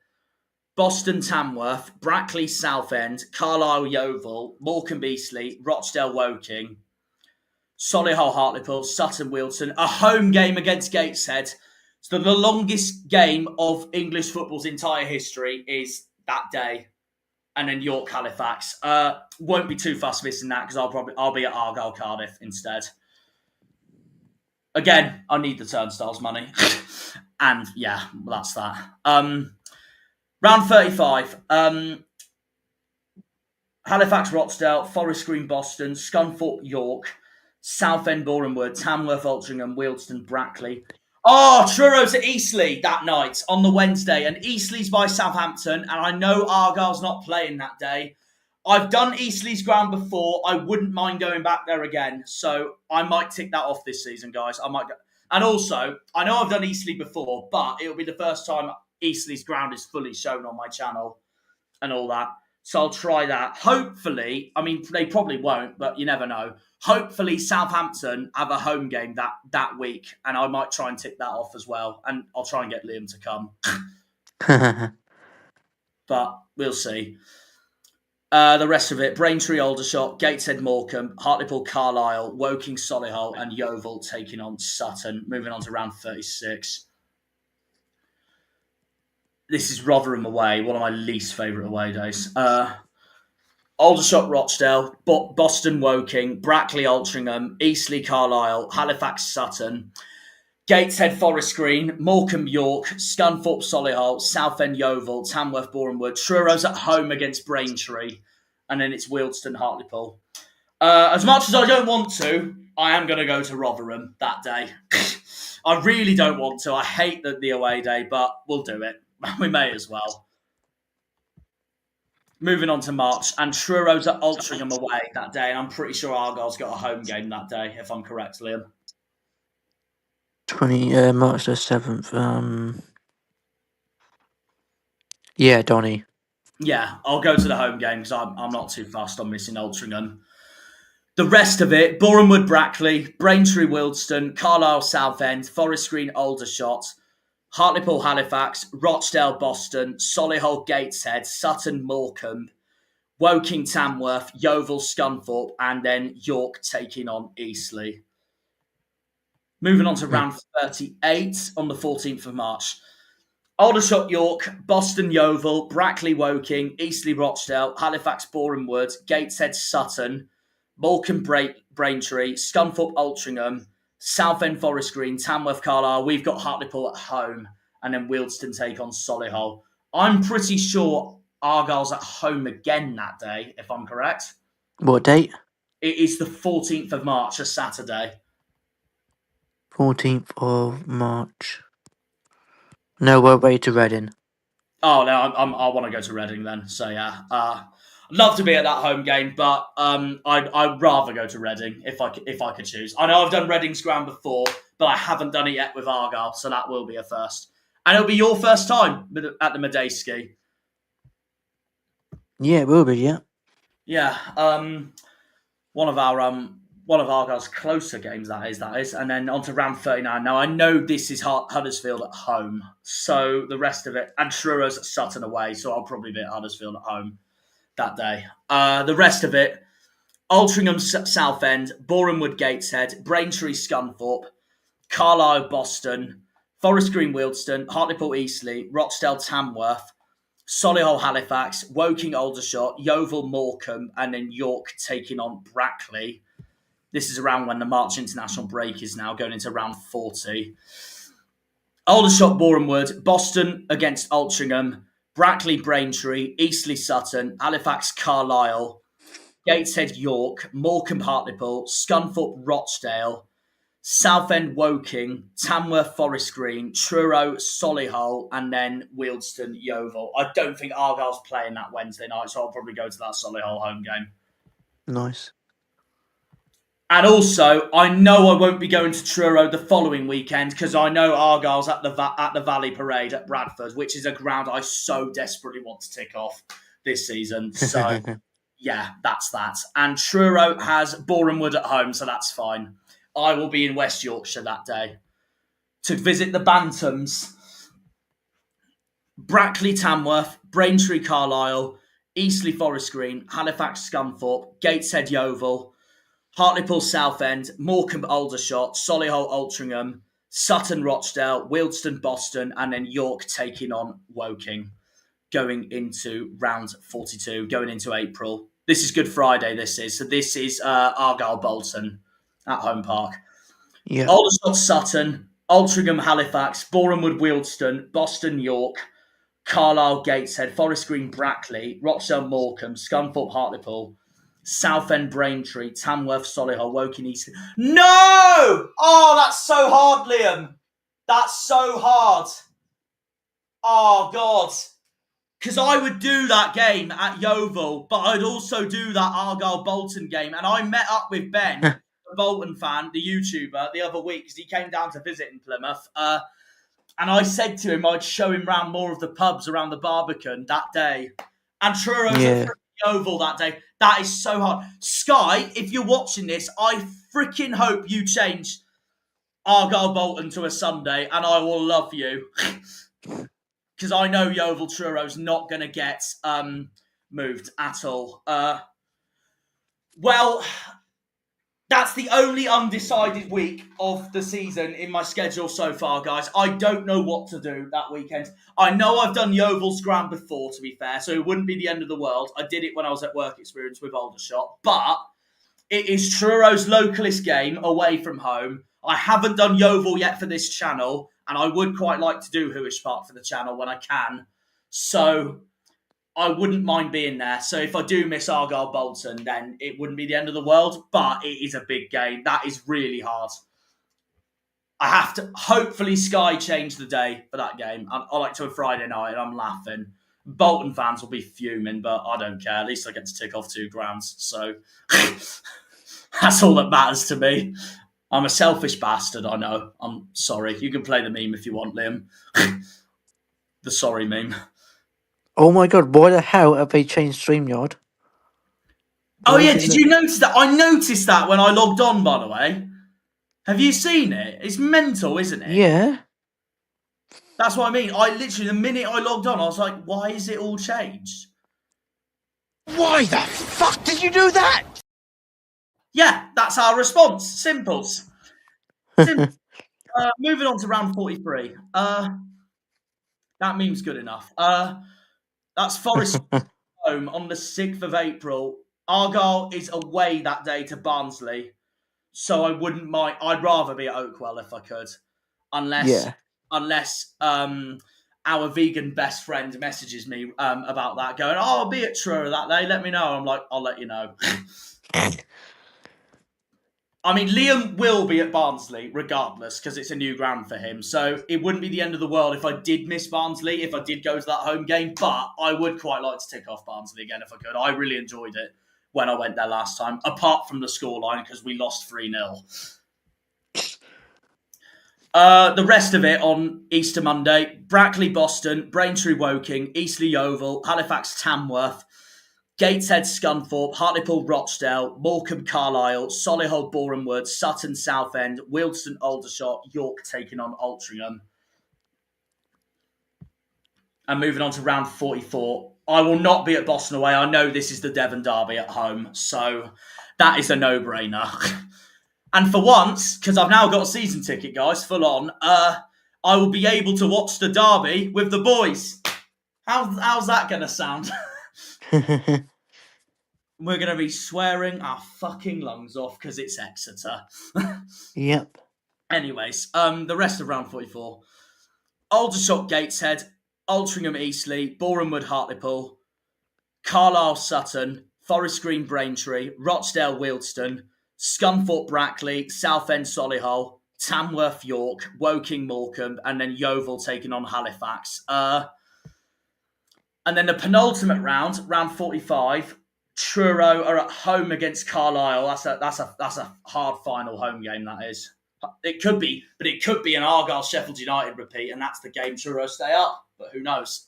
Boston, Tamworth, Brackley, Southend, Carlisle, Yeovil, Morecambe, Eastleigh, Rochdale, Woking, Solihull, Hartlepool, Sutton, Wealdstone. A home game against Gateshead. So the longest game of English football's entire history is that day. And then York, Halifax. Won't be too fussed missing that because I'll be at Argyle, Cardiff instead. Again, I need the turnstiles money. And yeah, that's that. Round 35. Halifax, Rochdale, Forest Green, Boston, Scunthorpe, York, Southend, Borehamwood, Tamworth, Altrincham, Wealdstone, Brackley. Oh, TRURO'S at Eastleigh that night on the Wednesday, and Eastleigh's by Southampton, and I know Argyle's not playing that day. I've done Eastleigh's ground before. I wouldn't mind going back there again, so I might tick that off this season, guys. I might go. And also, I know I've done Eastleigh before, but it'll be the first time Eastleigh's ground is fully shown on my channel and all that. So I'll try that. Hopefully, I mean, they probably won't, but you never know. Hopefully, Southampton have a home game that week, and I might try and tick that off as well. And I'll try and get Liam to come. But we'll see. The rest of it, Braintree, Aldershot, Gateshead, Morecambe, Hartlepool, Carlisle, Woking, Solihull, and Yeovil taking on Sutton. Moving on to round 36. This is Rotherham away, one of my least favourite away days. Aldershot, Rochdale, Boston, Woking, Brackley, Altrincham, Eastleigh, Carlisle, Halifax, Sutton, Gateshead, Forest Green, Morecambe, York, Scunthorpe, Solihull, Southend, Yeovil, Tamworth, Borehamwood, TRURO'S at home against Braintree, and then it's Wealdstone, Hartlepool. As much as I don't want to, I am going to go to Rotherham that day. I really don't want to. I hate the away day, but we'll do it. We may as well. Moving on to March, and TRURO'S at Altrincham away that day, and I'm pretty sure Argyle's got a home game that day, if I'm correct, Liam. March the 7th. Yeah, Donny. Yeah, I'll go to the home game because I'm not too fast on missing Altrincham. The rest of it, Borehamwood, Brackley, Braintree, Wealdstone, Carlisle, Southend, Forest Green, Aldershot, Hartlepool, Halifax, Rochdale, Boston, Solihull, Gateshead, Sutton, Morecambe, Woking, Tamworth, Yeovil, Scunthorpe, and then York taking on Eastleigh. Moving on to round 38 on the 14th of March. Aldershot, York, Boston, Yeovil, Brackley, Woking, Eastleigh, Rochdale, Halifax, Borehamwood, Gateshead, Sutton, Morecambe, Braintree, Scunthorpe, Altrincham, Southend, Forest Green, Tamworth, Carlisle. We've got Hartlepool at home, and then Wealdstone take on Solihull. I'm pretty sure Argyle's at home again that day, if I'm correct. What date? It is the 14th of March, a Saturday. 14th of March. No, we're away to Reading. Oh, no, I want to go to Reading then. So, yeah. I'd love to be at that home game, but I'd rather go to Reading if I could choose. I know I've done Reading's ground before, but I haven't done it yet with Argyle, so that will be a first. And it'll be your first time at the Medeski. Yeah, it will be, yeah. Yeah. One of Argyle's closer games, that is. And then on to round 39. Now, I know this is Huddersfield at home, so the rest of it, and TRURO'S at Sutton away, so I'll probably be at Huddersfield at home that day. The rest of it, Altrincham, Southend, Borehamwood, Gateshead, Braintree, Scunthorpe, Carlisle, Boston, Forest Green, Wealdstone, Hartlepool, Eastleigh, Rochdale, Tamworth, Solihull, Halifax, Woking, Aldershot, Yeovil, Morecambe, and then York taking on Brackley. This is around when the March international break is now, going into round 40. Aldershot, Borehamwood, Boston against Altrincham, Brackley, Braintree, Eastleigh, Sutton, Halifax, Carlisle, Gateshead, York, Morecambe, Hartlepool, Scunthorpe, Rochdale, Southend, Woking, Tamworth, Forest Green, Truro, Solihull, and then Wealdstone, Yeovil. I don't think Argyle's playing that Wednesday night, so I'll probably go to that Solihull home game. Nice. And also, I know I won't be going to Truro the following weekend because I know Argyle's at the Valley Parade at Bradford, which is a ground I so desperately want to tick off this season. So, yeah, that's that. And Truro has Borehamwood at home, so that's fine. I will be in West Yorkshire that day to visit the Bantams. Brackley, Tamworth, Braintree, Carlisle, Eastleigh, Forest Green, Halifax, Scunthorpe, Gateshead, Yeovil, Hartlepool, Southend, Morecambe, Aldershot, Solihull, Altrincham, Sutton, Rochdale, Wealdstone, Boston, and then York taking on Woking, going into round 42, going into April. This is Good Friday, this is. So this is Argyle Bolton at Home Park. Yeah. Aldershot Sutton, Altrincham Halifax, Borehamwood Wealdstone, Boston York, Carlisle Gateshead, Forest Green Brackley, Rochdale Morecambe, Scunthorpe Hartlepool, Southend Braintree, Tamworth Solihull, Woking East. No! Oh, that's so hard, Liam. That's so hard. Oh, God. Because I would do that game at Yeovil, but I'd also do that Argyle-Bolton game. And I met up with Ben, the Bolton fan, the YouTuber, the other week, because he came down to visit in Plymouth. And I said to him I'd show him around more of the pubs around the Barbican that day. And Truro at Yeovil that day. That is so hard. Sky, if you're watching this, I freaking hope you change Argyle-Bolton to a Sunday, and I will love you. Because I know Yeovil Truro's not going to get moved at all. Well, that's the only undecided week of the season in my schedule so far, guys. I don't know what to do that weekend. I know I've done Yeovil's Grand before, to be fair, so it wouldn't be the end of the world. I did it when I was at work experience with Aldershot, but it is Truro's localist game away from home. I haven't done Yeovil yet for this channel, and I would quite like to do Huish Park for the channel when I can. So I wouldn't mind being there. So if I do miss Argyle Bolton, then it wouldn't be the end of the world, but it is a big game. That is really hard. I have to hopefully Sky change the day for that game. I like to a Friday night, and I'm laughing. Bolton fans will be fuming, but I don't care. At least I get to tick off 2 grounds. So that's all that matters to me. I'm a selfish bastard, I know. I'm sorry. You can play the meme if you want, Liam. The sorry meme. Oh my god, why the hell have they changed StreamYard? Oh yeah, did you notice that? I noticed that when I logged on, by the way. Have you seen it? It's mental, isn't it? Yeah. That's what I mean. I literally, the minute I logged on, I was like, why is it all changed? Why the fuck did you do that? Yeah, that's our response. Simples. Moving on to round 43. That meme's good enough. That's Forest home on the 6th of April. Argyle is away that day to Barnsley. So I wouldn't mind. I'd rather be at Oakwell if I could. Unless our vegan best friend messages me about that, going, "Oh, I'll be at Truro that day. Let me know." I'm like, "I'll let you know." I mean, Liam will be at Barnsley regardless because it's a new ground for him. So it wouldn't be the end of the world if I did miss Barnsley, if I did go to that home game. But I would quite like to tick off Barnsley again if I could. I really enjoyed it when I went there last time, apart from the scoreline because we lost 3-0. The rest of it on Easter Monday: Brackley Boston, Braintree Woking, Eastleigh Yeovil, Halifax Tamworth, Gateshead Scunthorpe, Hartlepool Rochdale, Morecambe Carlisle, Solihull Borehamwood, Sutton Southend, Wealdstone Aldershot, York taking on Altrincham. And moving on to round 44. I will not be at Boston away. I know this is the Devon Derby at home, so that is a no-brainer. And for once, because I've now got a season ticket, guys, full on, I will be able to watch the derby with the boys. How's that going to sound? We're going to be swearing our fucking lungs off because it's Exeter. Yep. Anyways, the rest of round 44. Aldershot Gateshead, Altrincham Eastleigh, Borehamwood Hartlepool, Carlisle Sutton, Forest Green Braintree, Rochdale Wealdstone, Scunthorpe Brackley, Southend Solihull, Tamworth York, Woking Morecambe, and then Yeovil taking on Halifax. And then the penultimate round, round 45, Truro are at home against Carlisle. That's a hard final home game, that is. It could be, but it could be an Argyle-Sheffield United repeat, and that's the game Truro stay up. But who knows?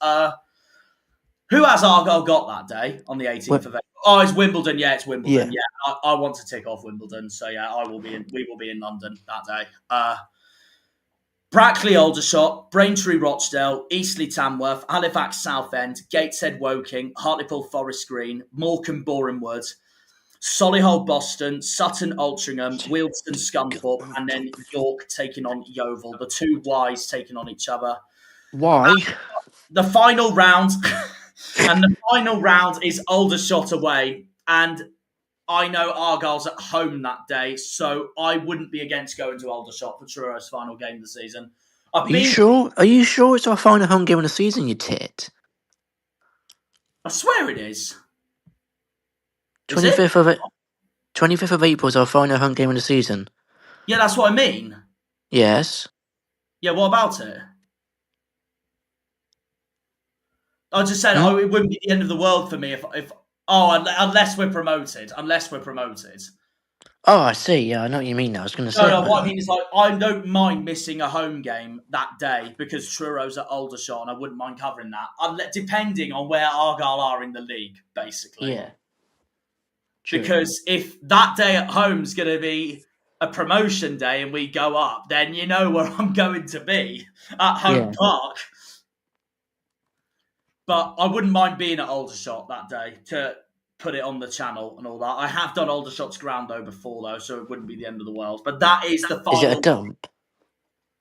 Who has Argyle got that day on the 18th of April? Oh, it's Wimbledon. Yeah, it's Wimbledon. Yeah, I want to tick off Wimbledon. So yeah, we will be in London that day. Brackley Aldershot, Braintree Rochdale, Eastleigh Tamworth, Halifax Southend, Gateshead Woking, Hartlepool Forest Green, Morecambe Borehamwood, Solihull Boston, Sutton Altrincham, Wealdstone Scunthorpe, and then York taking on Yeovil. The two Ys taking on each other. Why? The final round, and the final round is Aldershot away. And I know Argyle's at home that day, so I wouldn't be against going to Aldershot for TRURO'S final game of the season. Are you sure? Are you sure it's our final home game of the season, you tit? I swear it is. 25th of April is our final home game of the season. Yeah, that's what I mean. Yes. Yeah, what about it? I just said, it wouldn't be the end of the world for me if unless we're promoted. Unless we're promoted. Oh, I see. Yeah, I know what you mean now. I was going to say. No, what I mean is, like, I don't mind missing a home game that day because TRURO'S at Aldershot, and I wouldn't mind covering that, depending on where Argyle are in the league, basically. Yeah. True. Because if that day at home is going to be a promotion day and we go up, then you know where I'm going to be at Home Park. But I wouldn't mind being at Aldershot that day to put it on the channel and all that. I have done Aldershot's ground though before though, so it wouldn't be the end of the world. But that is the final. Is it a dump?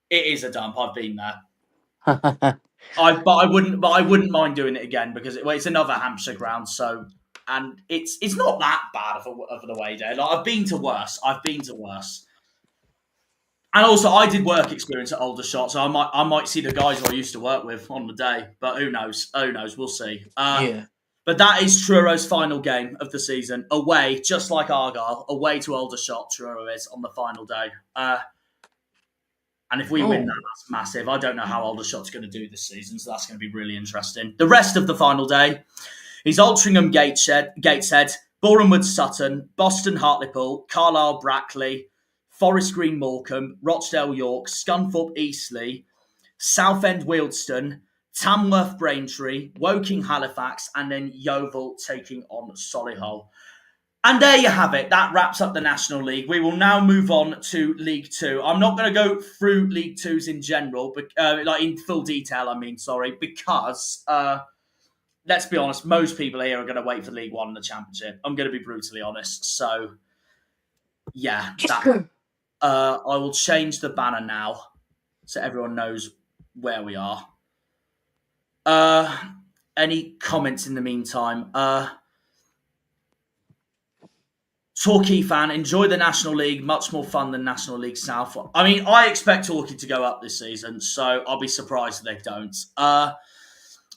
It is a dump. I've been there. I wouldn't mind doing it again because it's another Hampshire ground. So, and it's not that bad of an away day. Like, I've been to worse. And also, I did work experience at Aldershot, so I might see the guys who I used to work with on the day. But who knows? We'll see. But that is TRURO'S final game of the season. Away, just like Argyle, away to Aldershot, TRURO is on the final day. And if we win that, that's massive. I don't know how Aldershot's going to do this season, so that's going to be really interesting. The rest of the final day is Altrincham Gateshead, Borehamwood Sutton, Boston Hartlepool, Carlisle Brackley, Forest Green Morecambe, Rochdale York, Scunthorpe Eastleigh, Southend Wealdstone, Tamworth Braintree, Woking Halifax, and then Yeovil taking on Solihull. And there you have it. That wraps up the National League. We will now move on to League Two. I'm not going to go through League Twos in general, but like in full detail, because let's be honest, most people here are going to wait for League One and the Championship. I'm going to be brutally honest. So, yeah, I will change the banner now so everyone knows where we are. Any comments in the meantime? Torquay fan, enjoy the National League. Much more fun than National League South. I mean, I expect Torquay to go up this season, so I'll be surprised if they don't.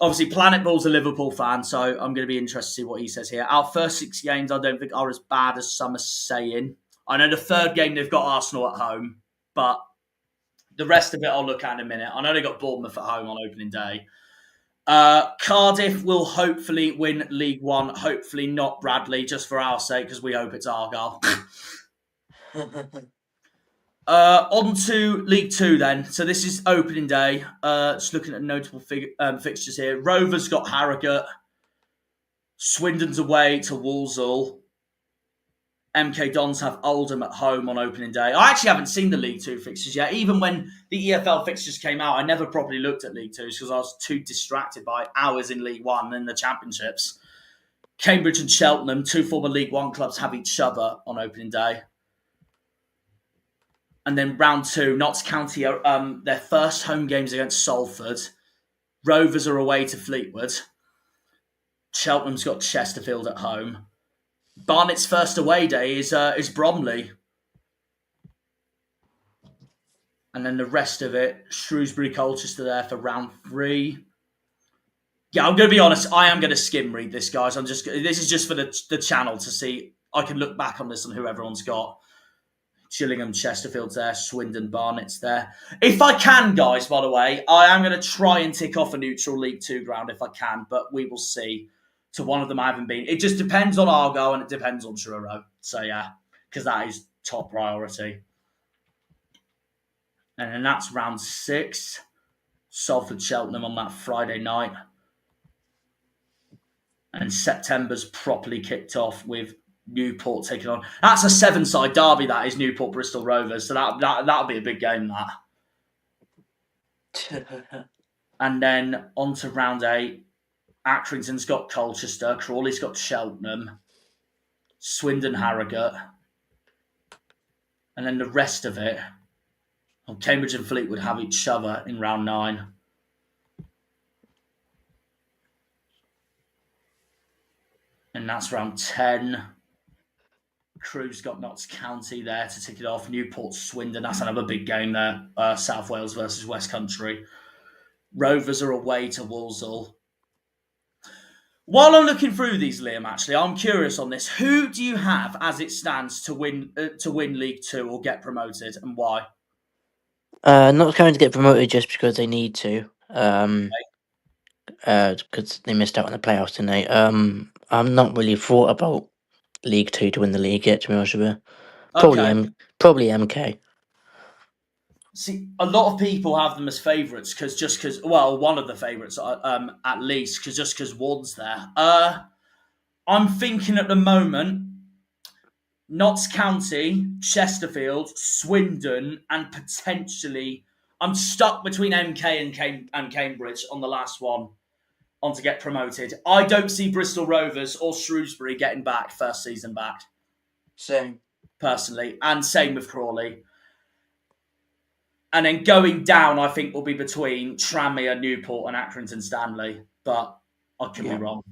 Obviously, Planet Ball's a Liverpool fan, so I'm going to be interested to see what he says here. Our first 6 games, I don't think are as bad as some are saying. I know the third game they've got Arsenal at home, but the rest of it I'll look at in a minute. I know they got Bournemouth at home on opening day. Cardiff will hopefully win League One. Hopefully not Bradley, just for our sake, because we hope it's Argyle. On to League Two then. So this is opening day. Just looking at notable fixtures here. Rovers got Harrogate. Swindon's away to Walsall. MK Dons have Oldham at home on opening day. I actually haven't seen the League Two fixtures yet. Even when the EFL fixtures came out, I never properly looked at League Twos because I was too distracted by hours in League One and the Championships. Cambridge and Cheltenham, 2 former League One clubs, have each other on opening day. And then round 2, Notts County are their first home games against Salford. Rovers are away to Fleetwood. Cheltenham's got Chesterfield at home. Barnet's first away day is Bromley. And then the rest of it, Shrewsbury, Colchester there for round 3. Yeah, I'm going to be honest, I am going to skim read this, guys. This is just for the channel to see. I can look back on this and who everyone's got. Gillingham, Chesterfield's there, Swindon, Barnet's there. If I can, guys, by the way, I am going to try and tick off a neutral League 2 ground if I can, but we will see. To one of them I haven't been. It just depends on Argo and it depends on Truro. So yeah, because that is top priority. And then that's round 6. Salford Cheltenham on that Friday night. And September's properly kicked off with Newport taking on. That's a 7-side derby, that is Newport Bristol Rovers. So that'll be a big game, that. And then on to round 8. Accrington's got Colchester, Crawley's got Cheltenham, Swindon, Harrogate, and then the rest of it, Cambridge and Fleetwood have each other in round 9. And that's round 10. Crewe's got Notts County there to tick it off. Newport Swindon, that's another big game there. South Wales versus West Country. Rovers are away to Walsall. While I'm looking through these, Liam, actually, I'm curious on this. Who do you have as it stands to win League Two or get promoted, and why? Not going to get promoted just because they need to. Because they missed out on the playoffs tonight. I'm not really thought about League Two to win the league yet. To be honest with you, Okay. Probably MK. See, a lot of people have them as favourites because one of the favourites at least because Ward's there. I'm thinking at the moment, Notts County, Chesterfield, Swindon, and potentially I'm stuck between MK and Cambridge on the last one to get promoted. I don't see Bristol Rovers or Shrewsbury getting back first season back. Same. Personally, and same with Crawley. And then going down, I think will be between Tranmere, Newport, and Accrington Stanley. But I could be wrong.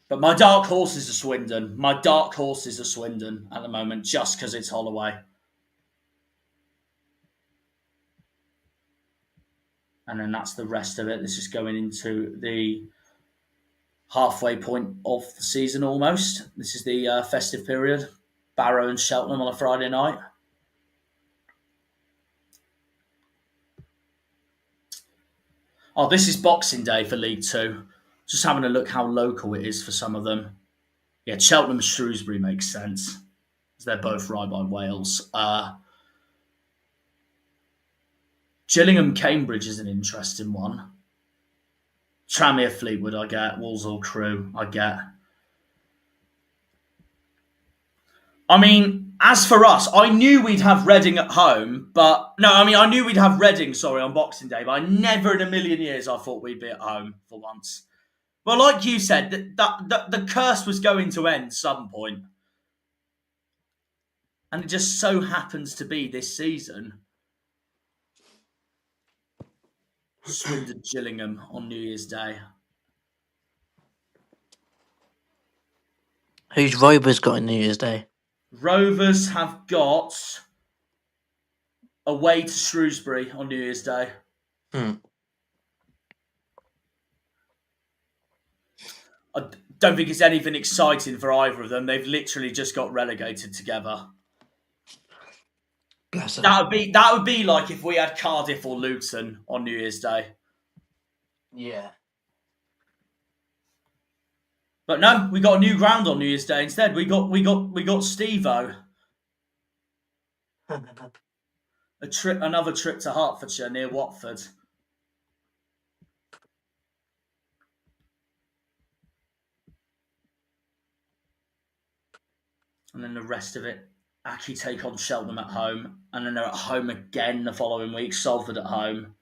But my dark horse is a Swindon. My dark horse is a Swindon at the moment, just because it's Holloway. And then that's the rest of it. This is going into the halfway point of the season almost. This is the festive period. Barrow and Cheltenham on a Friday night. Oh, this is Boxing Day for League Two. Just having a look how local it is for some of them. Yeah, Cheltenham Shrewsbury makes sense. They're both right by Wales. Gillingham Cambridge is an interesting one. Tranmere Fleetwood, I get. Walsall Crewe, I get. I mean, as for us, I knew we'd have Reading at home, I knew we'd have Reading, on Boxing Day, but I never in a million years I thought we'd be at home for once. But like you said, the curse was going to end some point. And it just so happens to be this season. Swindon Gillingham on New Year's Day. Who's Rovers got on New Year's Day? Rovers have got away to Shrewsbury on New Year's Day. I don't think it's anything exciting for either of them. They've literally just got relegated together. Bless them. That would be like if we had Cardiff or Luton on New Year's Day. Yeah. But no, we got a new ground on New Year's Day instead. We got Steve-O. Another trip to Hertfordshire near Watford. And then the rest of it, Aki take on Cheltenham at home. And then they're at home again the following week. Salford at home.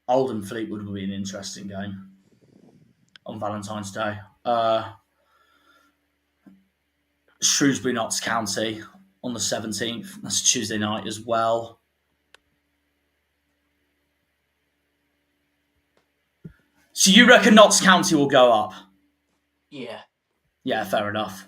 Oldham Fleetwood will be an interesting game on Valentine's Day. Shrewsbury Notts County on the 17th. That's Tuesday night as well. So you reckon Notts County will go up? Yeah. Yeah, fair enough.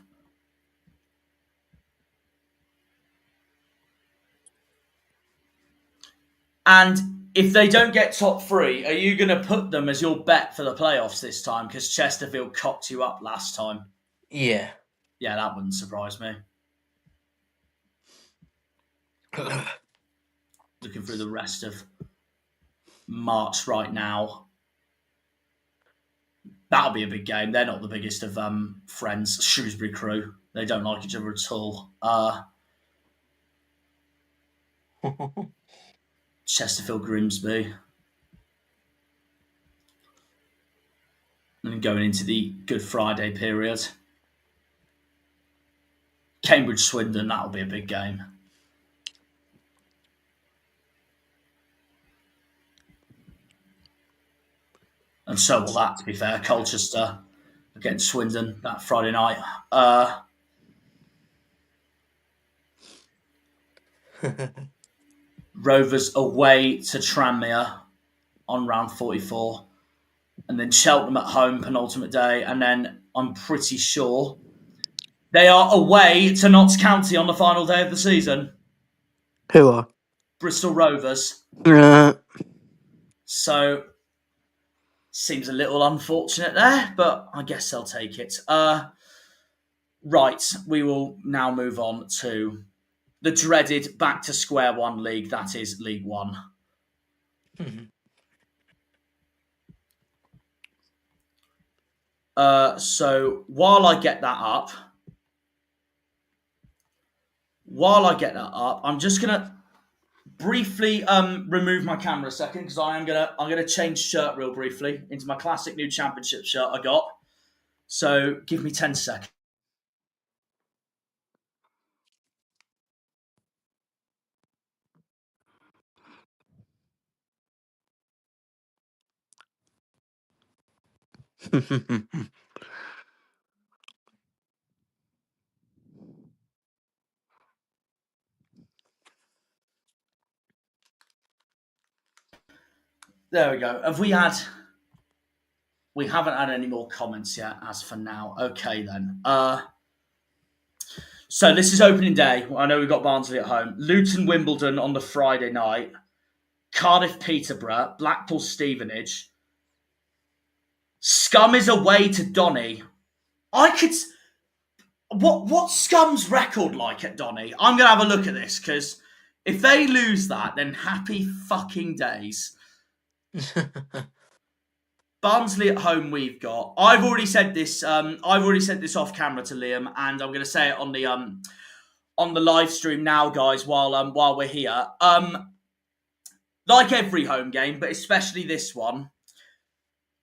And if they don't get top three, are you going to put them as your bet for the playoffs this time? Because Chesterfield cocked you up last time. Yeah. Yeah, that wouldn't surprise me. Looking through the rest of March right now. That'll be a big game. They're not the biggest of friends. Shrewsbury Crew. They don't like each other at all. Chesterfield Grimsby. And going into the Good Friday period. Cambridge Swindon, that'll be a big game. And so will that, to be fair. Colchester against Swindon that Friday night. Rovers away to Tranmere on round 44. And then Cheltenham at home, penultimate day. And then I'm pretty sure they are away to Notts County on the final day of the season. Who are? Bristol Rovers. So, seems a little unfortunate there, but I guess they'll take it. Right, we will now move on to the dreaded back to square one league, that is League One. So while I get that up, I'm just gonna briefly remove my camera a second because I'm gonna change shirt real briefly into my classic new championship shirt I got. So give me 10 seconds. There we go. We haven't had any more comments yet as for now. Okay then. So this is opening day. I know we've got Barnsley at home. Luton Wimbledon on the Friday night. Cardiff Peterborough. Blackpool Stevenage. Scum is away to Donny. What's Scum's record like at Donny? I'm gonna have a look at this because if they lose that, then happy fucking days. Barnsley at home we've got. I've already said this off camera to Liam, and I'm going to say it on the live stream now, guys, while we're here. Like every home game, but especially this one,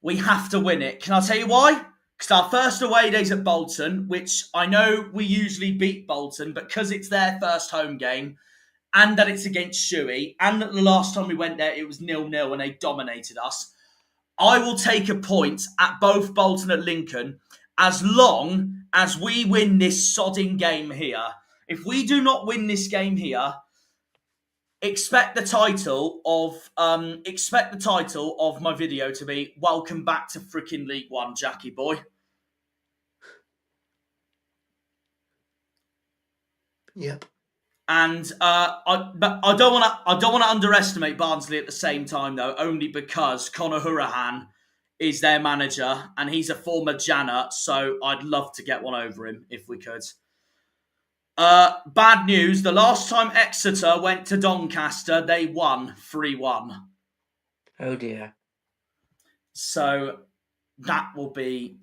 we have to win it. Can I tell you why? Because our first away day's at Bolton, which I know we usually beat Bolton, but because it's their first home game, and that it's against Shuey, and that the last time we went there it was 0-0 and they dominated us, I will take a point at both Bolton and Lincoln as long as we win this sodding game here. If we do not win this game here, expect the title of my video to be "Welcome back to freaking League One, Jackie boy." Yep. And I don't want to underestimate Barnsley at the same time though, only because Conor Hourihane is their manager and he's a former Janner, so I'd love to get one over him if we could. Bad news: the last time Exeter went to Doncaster, they won 3-1. Oh dear. So that will be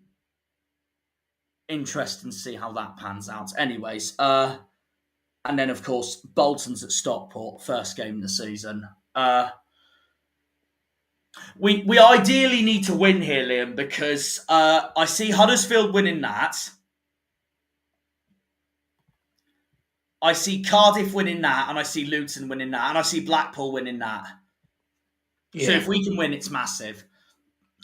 interesting to see how that pans out. Anyways, and then, of course, Bolton's at Stockport, first game of the season. We ideally need to win here, Liam, because I see Huddersfield winning that. I see Cardiff winning that, and I see Luton winning that, and I see Blackpool winning that. Yeah. So if we can win, it's massive.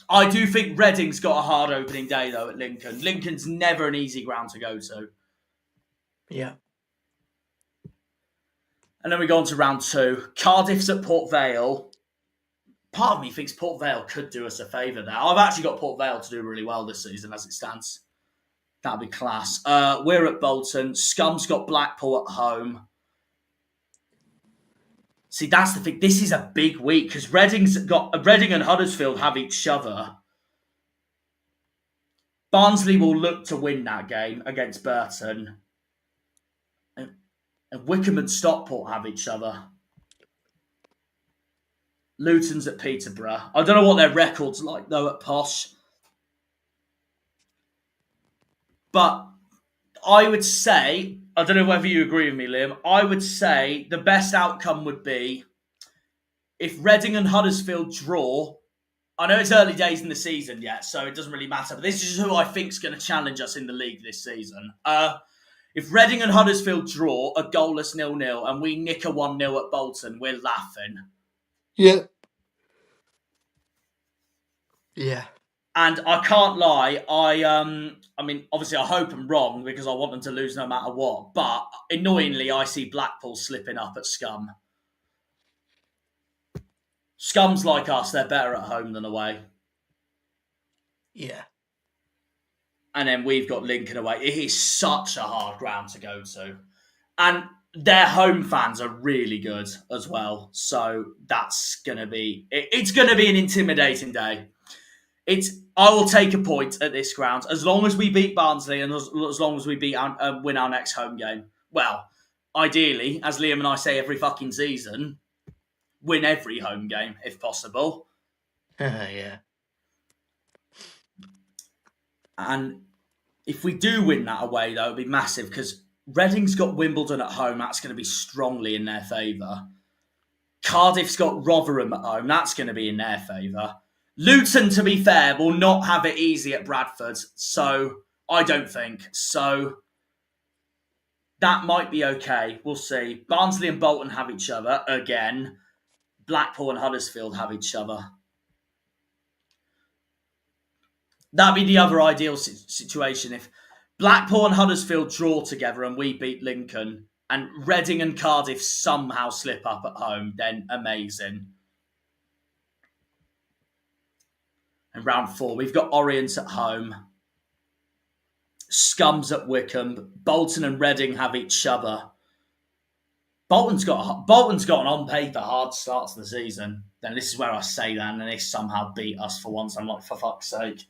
I do think Reading's got a hard opening day, though, at Lincoln. Lincoln's never an easy ground to go to. Yeah. And then we go on to round 2. Cardiff's at Port Vale. Part of me thinks Port Vale could do us a favour there. I've actually got Port Vale to do really well this season as it stands. That'd be class. We're at Bolton. Scum's got Blackpool at home. See, that's the thing. This is a big week because Reading and Huddersfield have each other. Barnsley will look to win that game against Burton. And Wycombe and Stockport have each other. Luton's at Peterborough. I don't know what their record's like, though, at Posh. But I would say, I don't know whether you agree with me, Liam, I would say the best outcome would be if Reading and Huddersfield draw. I know it's early days in the season yet, so it doesn't really matter. But this is who I think's going to challenge us in the league this season. If Reading and Huddersfield draw a goalless 0-0 and we nick a 1-0 at Bolton, we're laughing. Yeah. Yeah. And I can't lie, I mean, obviously I hope I'm wrong because I want them to lose no matter what. But annoyingly, I see Blackpool slipping up at Scum. Scum's like us; they're better at home than away. Yeah. And then we've got Lincoln away. It is such a hard ground to go to, and their home fans are really good as well. So that's gonna be it's gonna be an intimidating day. I will take a point at this ground as long as we beat Barnsley and as long as we win our next home game. Well, ideally, as Liam and I say every fucking season, win every home game if possible. Yeah. And if we do win that away, though, it'll be massive because Reading's got Wimbledon at home. That's going to be strongly in their favour. Cardiff's got Rotherham at home. That's going to be in their favour. Luton, to be fair, will not have it easy at Bradford. So, I don't think. So, that might be okay. We'll see. Barnsley and Bolton have each other again. Blackpool and Huddersfield have each other. That'd be the other ideal situation if Blackpool and Huddersfield draw together and we beat Lincoln and Reading and Cardiff somehow slip up at home, then amazing. And round 4, we've got Orient at home. Scum's at Wickham. Bolton and Reading have each other. Bolton's got an on paper hard start to the season. Then this is where I say that, and then they somehow beat us for once. I'm like, for fuck's sake.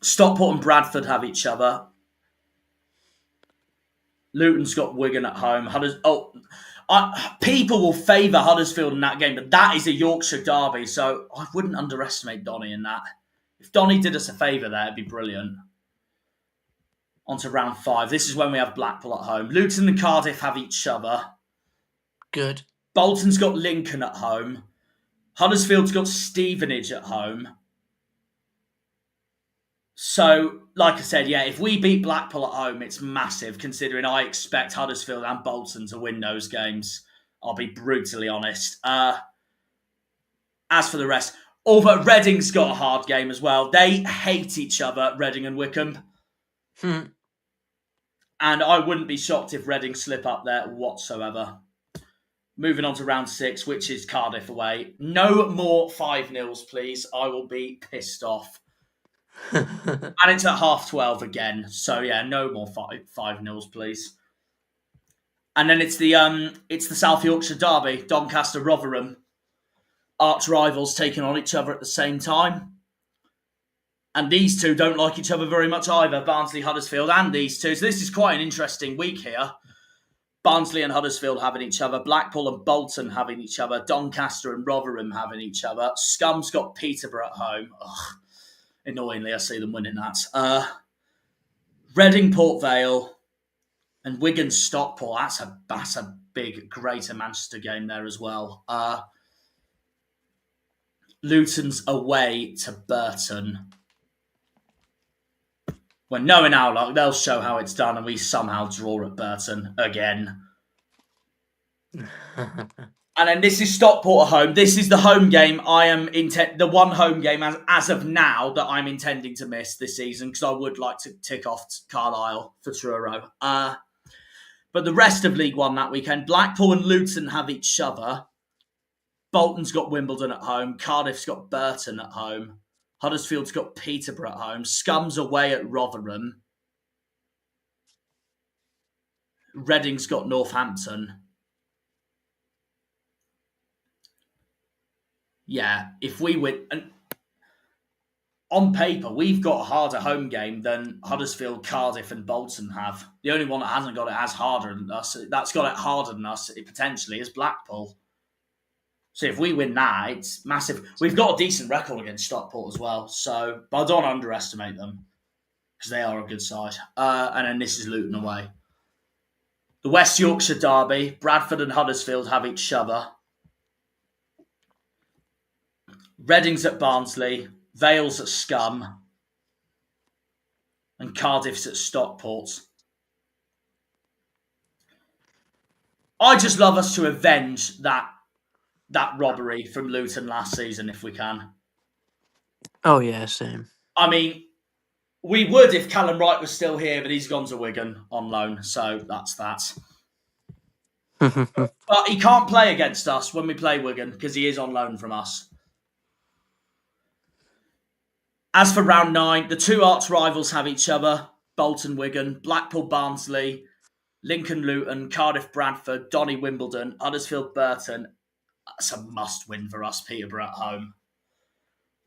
Stockport and Bradford have each other. Luton's got Wigan at home. People will favour Huddersfield in that game, but that is a Yorkshire derby, so I wouldn't underestimate Donny in that. If Donny did us a favour there, it'd be brilliant. On to round 5. This is when we have Blackpool at home. Luton and Cardiff have each other. Good. Bolton's got Lincoln at home. Huddersfield's got Stevenage at home. So, like I said, yeah, if we beat Blackpool at home, it's massive, considering I expect Huddersfield and Bolton to win those games. I'll be brutally honest. As for the rest, although Reading's got a hard game as well. They hate each other, Reading and Wickham. And I wouldn't be shocked if Reading slip up there whatsoever. Moving on to round 6, which is Cardiff away. No more 5-0s, please. I will be pissed off. And it's at 12:30 again. So yeah, no more 5-0s, please. And then it's the South Yorkshire derby, Doncaster Rotherham. Arch rivals taking on each other at the same time. And these two don't like each other very much either, Barnsley, Huddersfield, and these two. So this is quite an interesting week here. Barnsley and Huddersfield having each other, Blackpool and Bolton having each other, Doncaster and Rotherham having each other. Scum's got Peterborough at home. Ugh. Annoyingly, I see them winning that. Reading, Port Vale, and Wigan, Stockport. That's a big Greater Manchester game there as well. Luton's away to Burton. When knowing our luck, they'll show how it's done, and we somehow draw at Burton again. And then this is Stockport at home. This is the home game the one home game as of now that I'm intending to miss this season because I would like to tick off Carlisle for Truro. But the rest of League One that weekend, Blackpool and Luton have each other. Bolton's got Wimbledon at home. Cardiff's got Burton at home. Huddersfield's got Peterborough at home. Scum's away at Rotherham. Reading's got Northampton. Yeah, if we win... And on paper, we've got a harder home game than Huddersfield, Cardiff and Bolton have. The only one that hasn't got it as harder than us, that's got it harder than us, potentially, is Blackpool. So if we win that, it's massive. We've got a decent record against Stockport as well, but I don't underestimate them because they are a good side. And then this is Luton away. The West Yorkshire derby, Bradford and Huddersfield have each other. Reading's at Barnsley, Vale's at Scum, and Cardiff's at Stockport. I just love us to avenge that robbery from Luton last season if we can. Oh yeah, same. I mean, we would if Callum Wright was still here, but he's gone to Wigan on loan, so that's that. But he can't play against us when we play Wigan because he is on loan from us. As for round 9, the two arch rivals have each other: Bolton Wigan, Blackpool Barnsley, Lincoln Luton, Cardiff Bradford, Donny Wimbledon, Huddersfield Burton. That's a must win for us, Peterborough at home.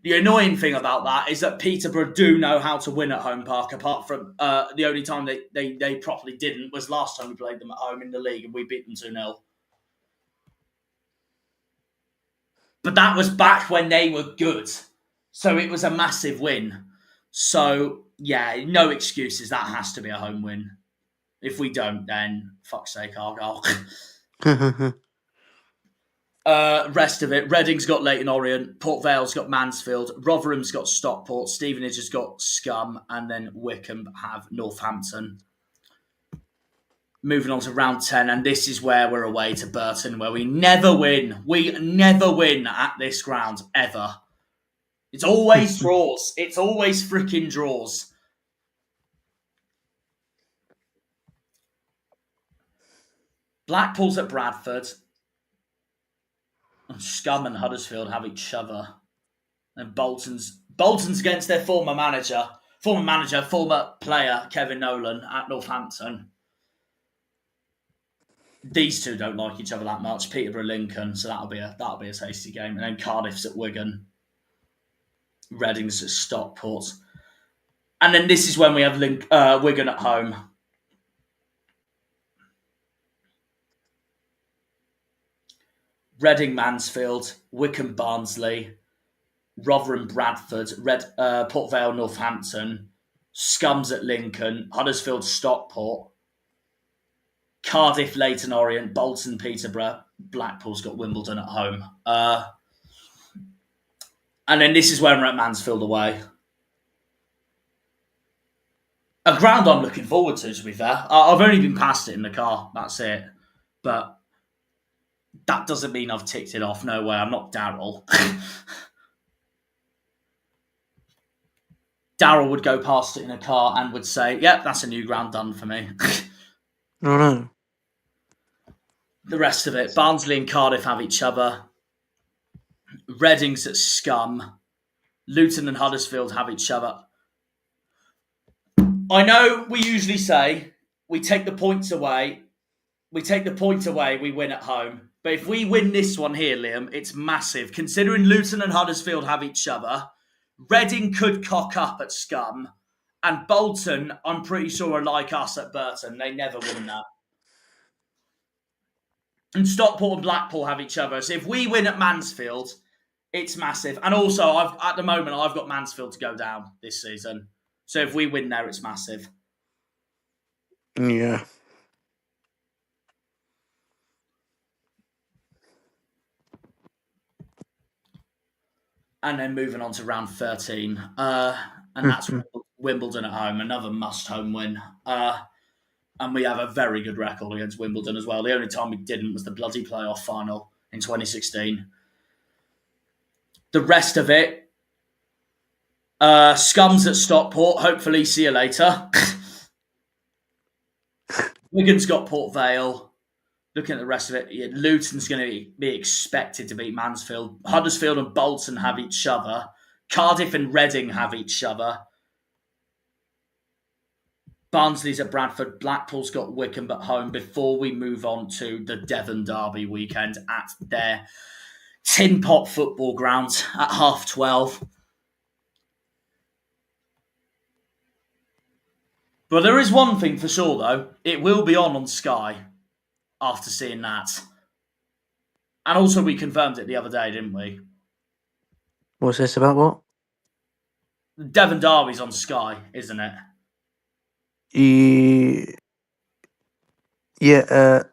The annoying thing about that is that Peterborough do know how to win at home park, apart from the only time they properly didn't was last time we played them at home in the league and we beat them 2-0. But that was back when they were good. So it was a massive win. So, yeah, no excuses. That has to be a home win. If we don't, then fuck's sake, Argyle. Rest of it, Reading's got Leyton Orient, Port Vale's got Mansfield, Rotherham's got Stockport, Stevenage has got Scum, and then Wickham have Northampton. Moving on to round 10, and this is where we're away to Burton, where we never win. We never win at this ground, ever. It's always draws. It's always freaking draws. Blackpool's at Bradford. And Scum and Huddersfield have each other. And Bolton's against their former player, Kevin Nolan at Northampton. These two don't like each other that much. Peterborough, Lincoln, so that'll be a tasty game. And then Cardiff's at Wigan. Reading's at Stockport. And then this is when we have Wigan at home. Reading, Mansfield, Wickham, Barnsley, Rotherham, Bradford, Port Vale, Northampton, Scums at Lincoln, Huddersfield, Stockport, Cardiff, Leyton Orient, Bolton, Peterborough, Blackpool's got Wimbledon at home. And then this is when we're at Mansfield away. A ground I'm looking forward to be fair. I've only been past it in the car, that's it. But that doesn't mean I've ticked it off. No way, I'm not Daryl. Daryl would go past it in a car and would say, yep, that's a new ground done for me. Oh no. The rest of it, Barnsley and Cardiff have each other. Reading's at Scum. Luton and Huddersfield have each other. I know we usually say we take the points away. We win at home. But if we win this one here, Liam, it's massive. Considering Luton and Huddersfield have each other, Reading could cock up at Scum, and Bolton, I'm pretty sure, are like us at Burton. They never win that. And Stockport and Blackpool have each other. So if we win at Mansfield, it's massive. And also, at the moment, I've got Mansfield to go down this season. So if we win there, it's massive. Yeah. And then moving on to round 13. And that's Wimbledon at home, another must-home win. And we have a very good record against Wimbledon as well. The only time we didn't was the bloody playoff final in 2016. The rest of it, Scums at Stockport. Hopefully, see you later. Wigan's got Port Vale. Looking at the rest of it, Luton's going to be expected to beat Mansfield. Huddersfield and Bolton have each other. Cardiff and Reading have each other. Barnsley's at Bradford. Blackpool's got Wickham at home before we move on to the Devon Derby weekend at their Tin Pot football ground at 12:30. But there is one thing for sure, though. It will be on Sky after seeing that. And also we confirmed it the other day, didn't we? What's this about? What? Devon Derby's on Sky, isn't it? Yeah,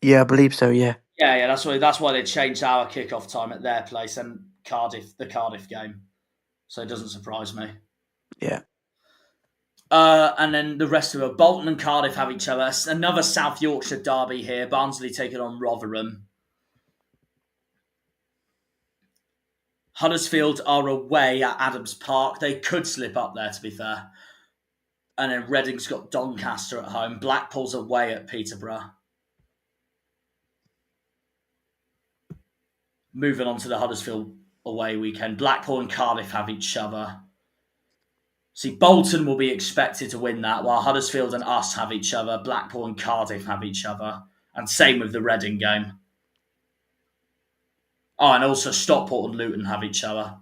I believe so, yeah. Yeah, that's why they changed our kickoff time at their place and the Cardiff game. So it doesn't surprise me. Yeah. And then the rest of it, Bolton and Cardiff have each other. Another South Yorkshire derby here. Barnsley taking on Rotherham. Huddersfield are away at Adams Park. They could slip up there, to be fair. And then Reading's got Doncaster at home. Blackpool's away at Peterborough. Moving on to the Huddersfield away weekend. Blackpool and Cardiff have each other. See, Bolton will be expected to win that, while Huddersfield and us have each other. Blackpool and Cardiff have each other. And same with the Reading game. Oh, and also Stockport and Luton have each other.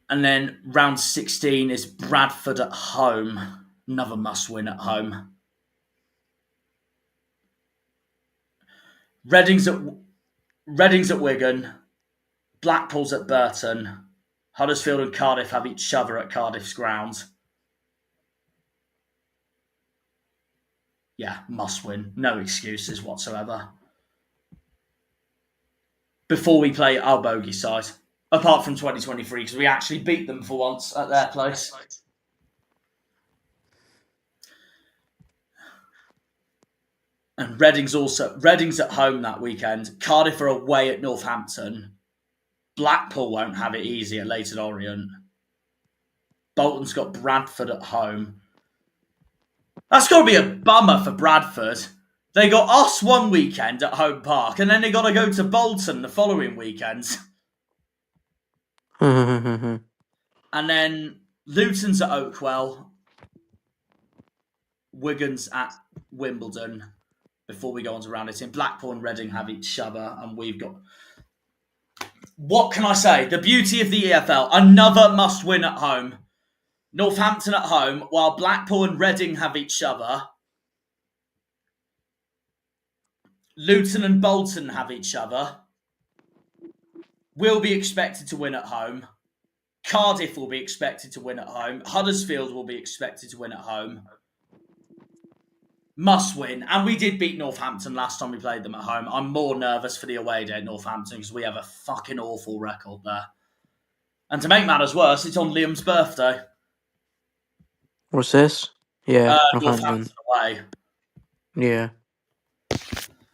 And then round 16 is Bradford at home. Another must-win at home. Reading's at Wigan. Blackpool's at Burton. Huddersfield and Cardiff have each other at Cardiff's grounds. Yeah, must-win. No excuses whatsoever. Before we play our bogey side. Apart from 2023, because we actually beat them for once at their place. And Reading's at home that weekend. Cardiff are away at Northampton. Blackpool won't have it easy at Leyton Orient. Bolton's got Bradford at home. That's got to be a bummer for Bradford. They got us one weekend at Home Park, and then they got to go to Bolton the following weekend. And then Luton's at Oakwell. Wigan's at Wimbledon. Before we go on to round 18, Blackpool and Reading have each other, and we've got... What can I say? The beauty of the EFL. Another must-win at home. Northampton at home, while Blackpool and Reading have each other. Luton and Bolton have each other. Will be expected to win at home. Cardiff will be expected to win at home. Huddersfield will be expected to win at home. Must win. And we did beat Northampton last time we played them at home. I'm more nervous for the away day at Northampton because we have a fucking awful record there. And to make matters worse, it's on Liam's birthday. What's this? Yeah, Northampton away. Yeah.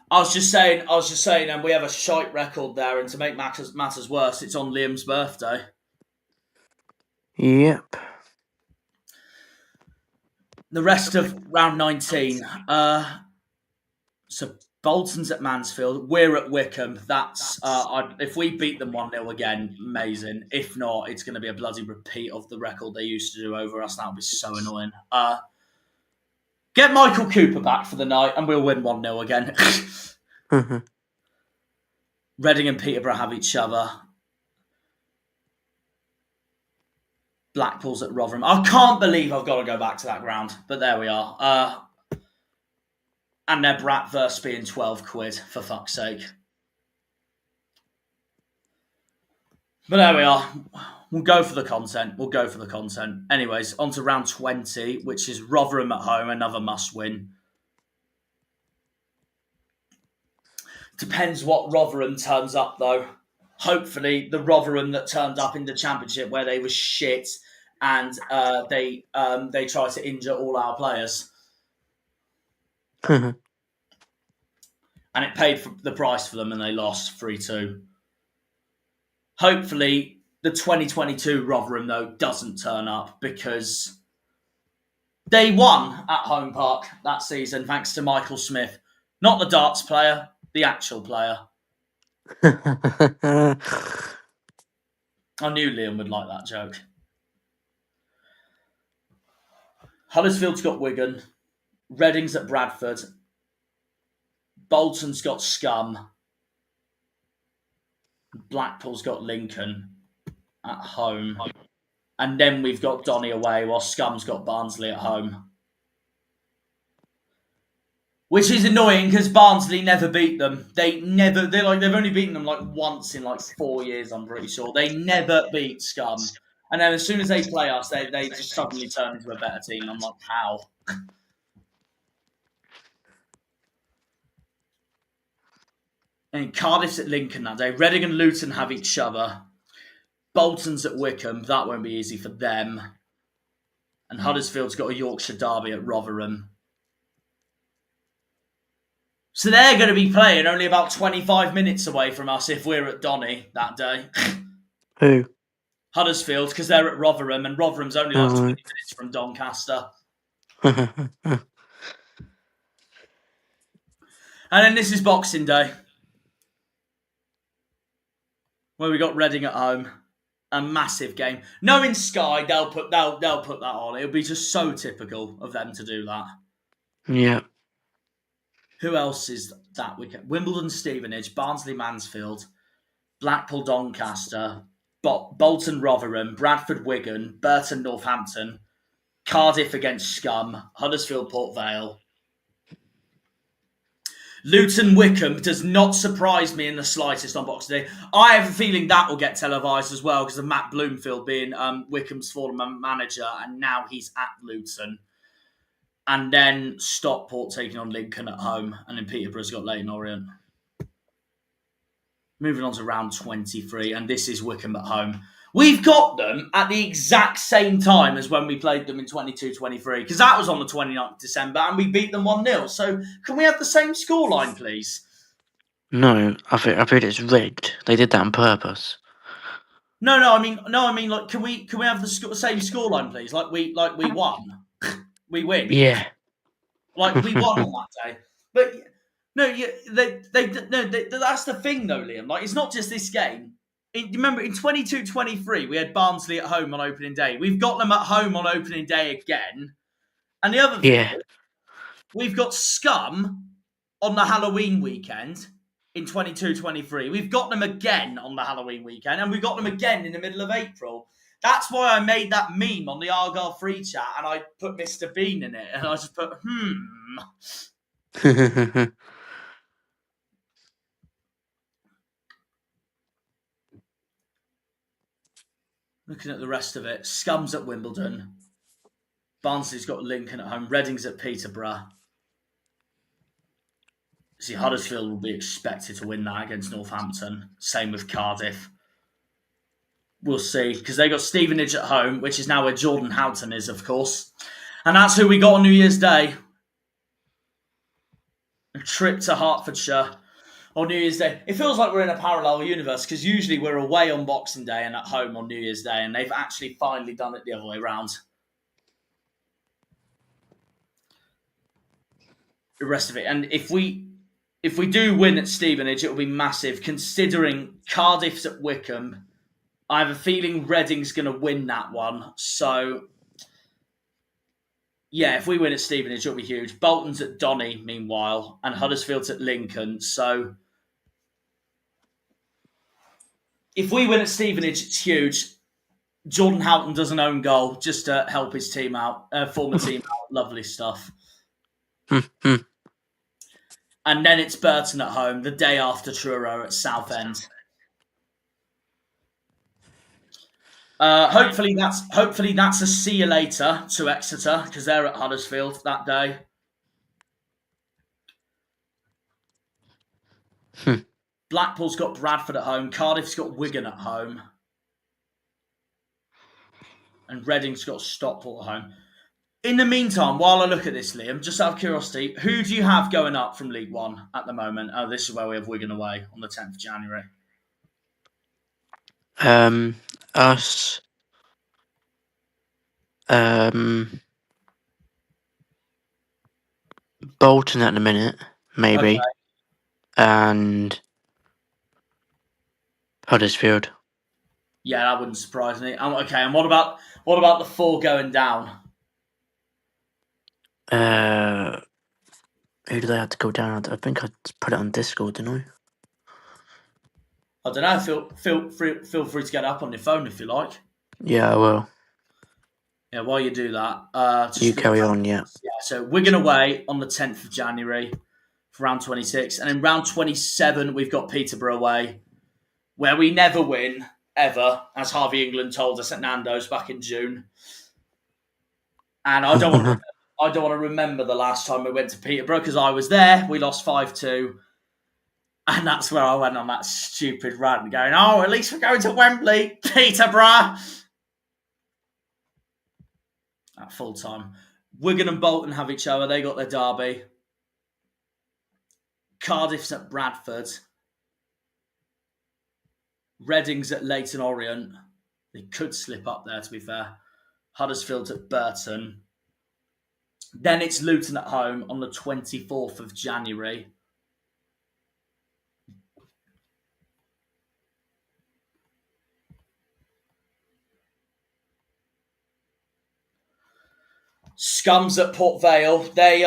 I was just saying, and we have a shite record there, and to make matters worse, it's on Liam's birthday. Yep. The rest of round 19. So Bolton's at Mansfield. We're at Wickham. That's if we beat them 1-0 again, amazing. If not, it's going to be a bloody repeat of the record they used to do over us. That would be so annoying. Get Michael Cooper back for the night, and we'll win 1-0 again. Reading and Peterborough have each other. Blackpool's at Rotherham. I can't believe I've got to go back to that ground, but there we are. And their Bratwurst being 12 quid, for fuck's sake. But there we are. We'll go for the content. Anyways, on to round 20, which is Rotherham at home, another must-win. Depends what Rotherham turns up, though. Hopefully, the Rotherham that turned up in the Championship where they were shit and they tried to injure all our players. And it paid for the price for them and they lost 3-2. Hopefully, the 2022 Rotherham, though, doesn't turn up because they won at Home Park that season thanks to Michael Smith. Not the darts player, the actual player. I knew Liam would like that joke. Huddersfield's got Wigan. Reading's at Bradford. Bolton's got Scum. Blackpool's got Lincoln at home. And then we've got Donny away while Scum's got Barnsley at home. Which is annoying because Barnsley never beat them. They've only beaten them like once in like 4 years, I'm pretty sure. They never beat Scum. And then as soon as they play us, they just suddenly turn into a better team. I'm like, how? And Cardiff's at Lincoln that day. Reading and Luton have each other. Bolton's at Wickham. That won't be easy for them. And Huddersfield's got a Yorkshire derby at Rotherham. So they're going to be playing only about 25 minutes away from us if we're at Donny that day. Who? Huddersfield, because they're at Rotherham, and Rotherham's only like 20 minutes from Doncaster. And then this is Boxing Day, where we got Reading at home. A massive game. Knowing Sky, they'll put that on. It'll be just so typical of them to do that. Yeah. Who else is that weekend? Wimbledon, Stevenage, Barnsley, Mansfield, Blackpool, Doncaster, Bolton, Rotherham, Bradford, Wigan, Burton, Northampton, Cardiff against Scum, Huddersfield, Port Vale. Luton, Wickham does not surprise me in the slightest on Boxing Day. I have a feeling that will get televised as well because of Matt Bloomfield being Wickham's former manager, and now he's at Luton. And then Stockport taking on Lincoln at home, and then Peterborough's got Leyton Orient. Moving on to round 23, and this is Wickham at home. We've got them at the exact same time as when we played them in 22-23, because that was on the 29th of December, and we beat them 1-0. So can we have the same scoreline, please? No, I think it's rigged. They did that on purpose. No. I mean, like, can we have the same scoreline, please? Like we won, we win. Yeah. Like we won on that day, but no, that's the thing, though, Liam. Like, it's not just this game. Remember, in 22-23, we had Barnsley at home on opening day. We've got them at home on opening day again. And the other thing, we've got Scum on the Halloween weekend in 22-23. We've got them again on the Halloween weekend, and we've got them again in the middle of April. That's why I made that meme on the Argyle free chat, and I put Mr. Bean in it, and I just put, Looking at the rest of it, Scum's at Wimbledon. Barnsley's got Lincoln at home. Reading's at Peterborough. See, Huddersfield will be expected to win that against Northampton. Same with Cardiff. We'll see, because they got Stevenage at home, which is now where Jordan Houghton is, of course. And that's who we got on New Year's Day. A trip to Hertfordshire on New Year's Day. It feels like we're in a parallel universe, because usually we're away on Boxing Day and at home on New Year's Day, and they've actually finally done it the other way around. The rest of it. And if we do win at Stevenage, it will be massive, considering Cardiff's at Wickham. I have a feeling Reading's going to win that one. So, yeah, if we win at Stevenage, it'll be huge. Bolton's at Donny, meanwhile, and Huddersfield's at Lincoln. So, if we win at Stevenage, it's huge. Jordan Houghton does an own goal just to help his team out, former team out. Lovely stuff. And then it's Burton at home, the day after Truro at Southend. Hopefully that's a see you later to Exeter, because they're at Huddersfield that day. Blackpool's got Bradford at home. Cardiff's got Wigan at home. And Reading's got Stockport at home. In the meantime, while I look at this, Liam, just out of curiosity, who do you have going up from League One at the moment? Oh, this is where we have Wigan away on the 10th of January. Us. Bolton at the minute, maybe. Okay. And Huddersfield. Yeah, that wouldn't surprise me. Okay, and what about the 4 going down? Who do they have to go down? I think I put it on Discord, didn't I? I don't know. Feel free to get up on your phone if you like. Yeah, I will. Yeah, while you do that, you carry on, yeah. Yeah, so Wigan away on the 10th of January for round 26. And in round 27, we've got Peterborough away, where we never win, ever, as Harvey England told us at Nando's back in June. And I don't want to remember the last time we went to Peterborough, because I was there. We lost 5-2. And that's where I went on that stupid rant going, at least we're going to Wembley, Peterborough. At full time. Wigan and Bolton have each other. They got their derby. Cardiff's at Bradford. Reading's at Leyton Orient. They could slip up there, to be fair. Huddersfield at Burton. Then it's Luton at home on the 24th of January. Scums at Port Vale. They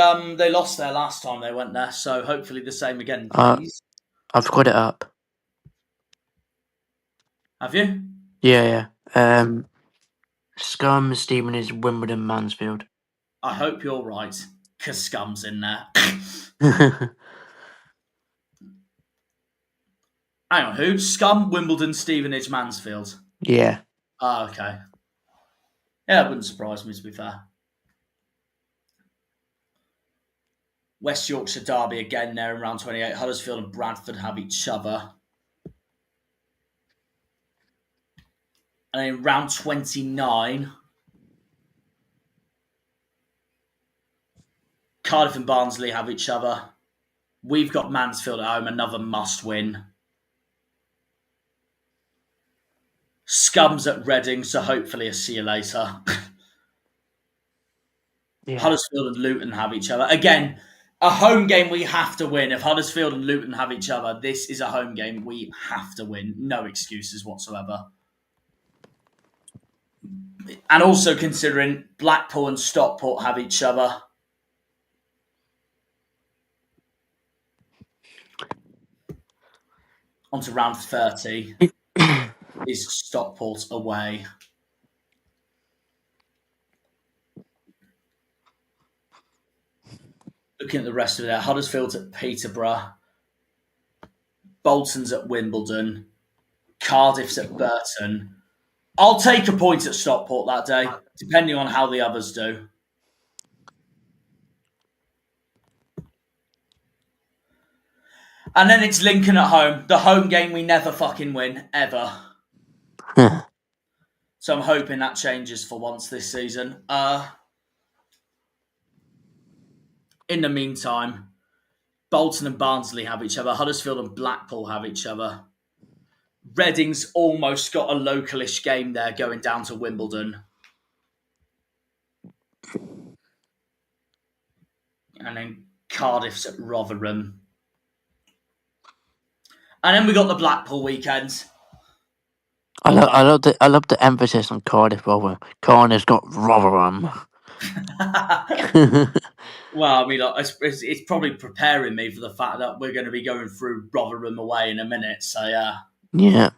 lost there last time they went there, so hopefully the same again, please. I've got it up. Have you? Yeah. Scum, Stevenage, Wimbledon, Mansfield. I hope you're right, because Scum's in there. Hang on, who? Scum, Wimbledon, Stevenage, Mansfield. Yeah. Oh, okay. Yeah, it wouldn't surprise me, to be fair. West Yorkshire Derby again there in round 28. Huddersfield and Bradford have each other. And in round 29, Cardiff and Barnsley have each other. We've got Mansfield at home, another must-win. Scum's at Reading, so hopefully a see you later. Yeah. Huddersfield and Luton have each other. Again, a home game we have to win. If Huddersfield and Luton have each other, this is a home game we have to win. No excuses whatsoever. And also considering Blackpool and Stockport have each other. On to round 30 is Stockport away. Looking at the rest of it, Huddersfield's at Peterborough. Bolton's at Wimbledon. Cardiff's at Burton. I'll take a point at Stockport that day, depending on how the others do. And then it's Lincoln at home. The home game we never fucking win, ever. So I'm hoping that changes for once this season. In the meantime, Bolton and Barnsley have each other. Huddersfield and Blackpool have each other. Reading's almost got a localish game there going down to Wimbledon. And then Cardiff's at Rotherham. And then we got the Blackpool weekend. I love the emphasis on Cardiff Rotherham. Cardiff's got Rotherham. Well, I mean, it's probably preparing me for the fact that we're going to be going through Rotherham away in a minute. So, yeah. Yeah.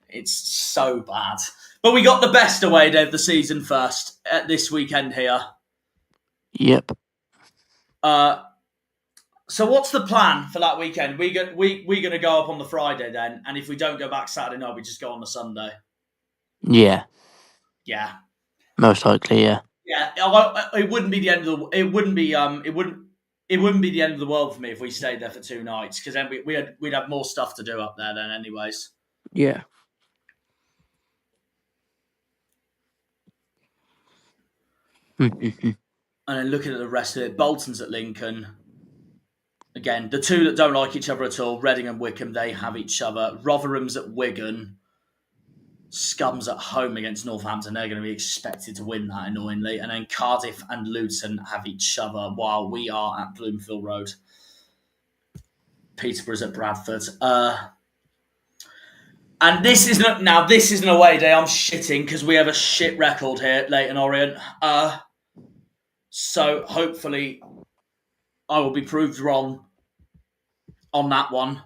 It's so bad. But we got the best away day of the season first at this weekend here. Yep. So what's the plan for that weekend? We're going to go up on the Friday then, and if we don't go back Saturday night, we just go on the Sunday. Yeah. Yeah. Most likely, yeah. Yeah, it wouldn't be the end of the. It wouldn't be the end of the world for me if we stayed there for 2 nights, because then we'd have more stuff to do up there then, anyways. Yeah. And then looking at the rest of it, Bolton's at Lincoln. Again, the two that don't like each other at all, Reading and Wickham, they have each other. Rotherham's at Wigan. Scum's at home against Northampton. They're going to be expected to win that, annoyingly. And then Cardiff and Luton have each other while we are at Bloomfield Road. Peterborough's at Bradford. And this isn't an away day. I'm shitting because we have a shit record here at Leyton Orient. So hopefully I will be proved wrong on that one.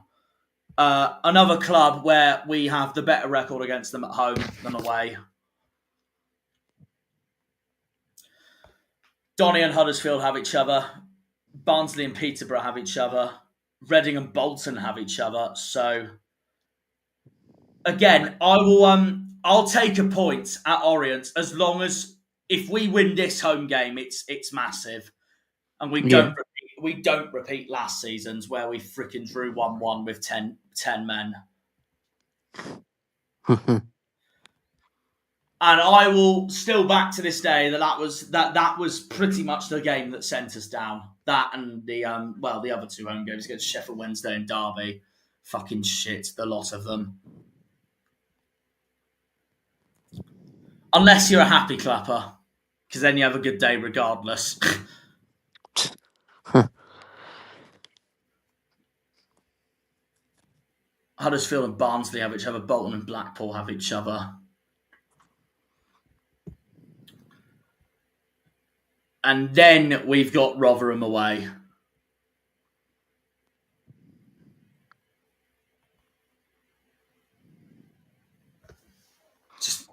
Another club where we have the better record against them at home than away. Donny and Huddersfield have each other. Barnsley and Peterborough have each other. Reading and Bolton have each other. So again, I'll take a point at Orient as long as if we win this home game, it's massive. And we don't repeat last season's where we freaking drew 1-1 with 10 men. And I will still back to this day that was pretty much the game that sent us down. That and the other 2 home games against Sheffield Wednesday and Derby. Fucking shit, the lot of them. Unless you're a happy clapper, because then you have a good day regardless. Huddersfield and Barnsley have each other. Bolton and Blackpool have each other. And then we've got Rotherham away. Just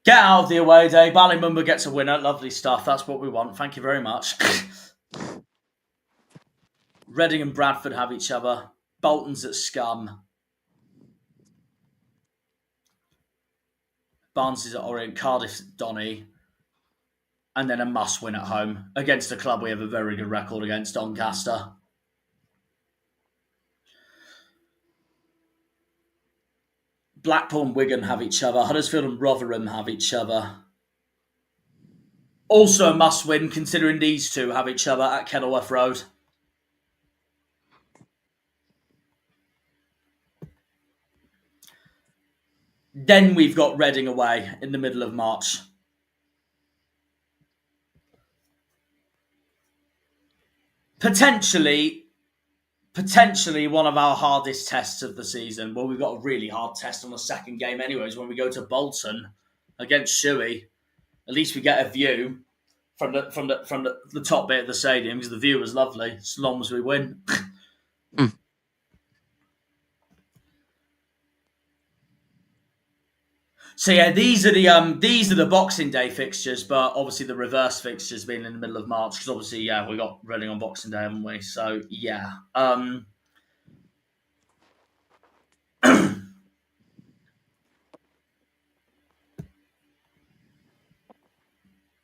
get out of the away day. Ballymumba gets a winner. Lovely stuff. That's what we want. Thank you very much. Reading and Bradford have each other. Bolton's at Scum. Barnsley's at Orient. Cardiff's at Donny. And then a must win at home against a club we have a very good record against, Doncaster. Blackpool and Wigan have each other. Huddersfield and Rotherham have each other. Also a must win, considering these 2 have each other at Kenilworth Road. Then we've got Reading away in the middle of March. Potentially one of our hardest tests of the season. Well, we've got a really hard test on the second game anyways when we go to Bolton against Shuey. At least we get a view from the top bit of the stadium because the view was lovely as long as we win. So yeah, these are the Boxing Day fixtures, but obviously the reverse fixtures being in the middle of March because obviously we got Reading on Boxing Day, haven't we? So yeah.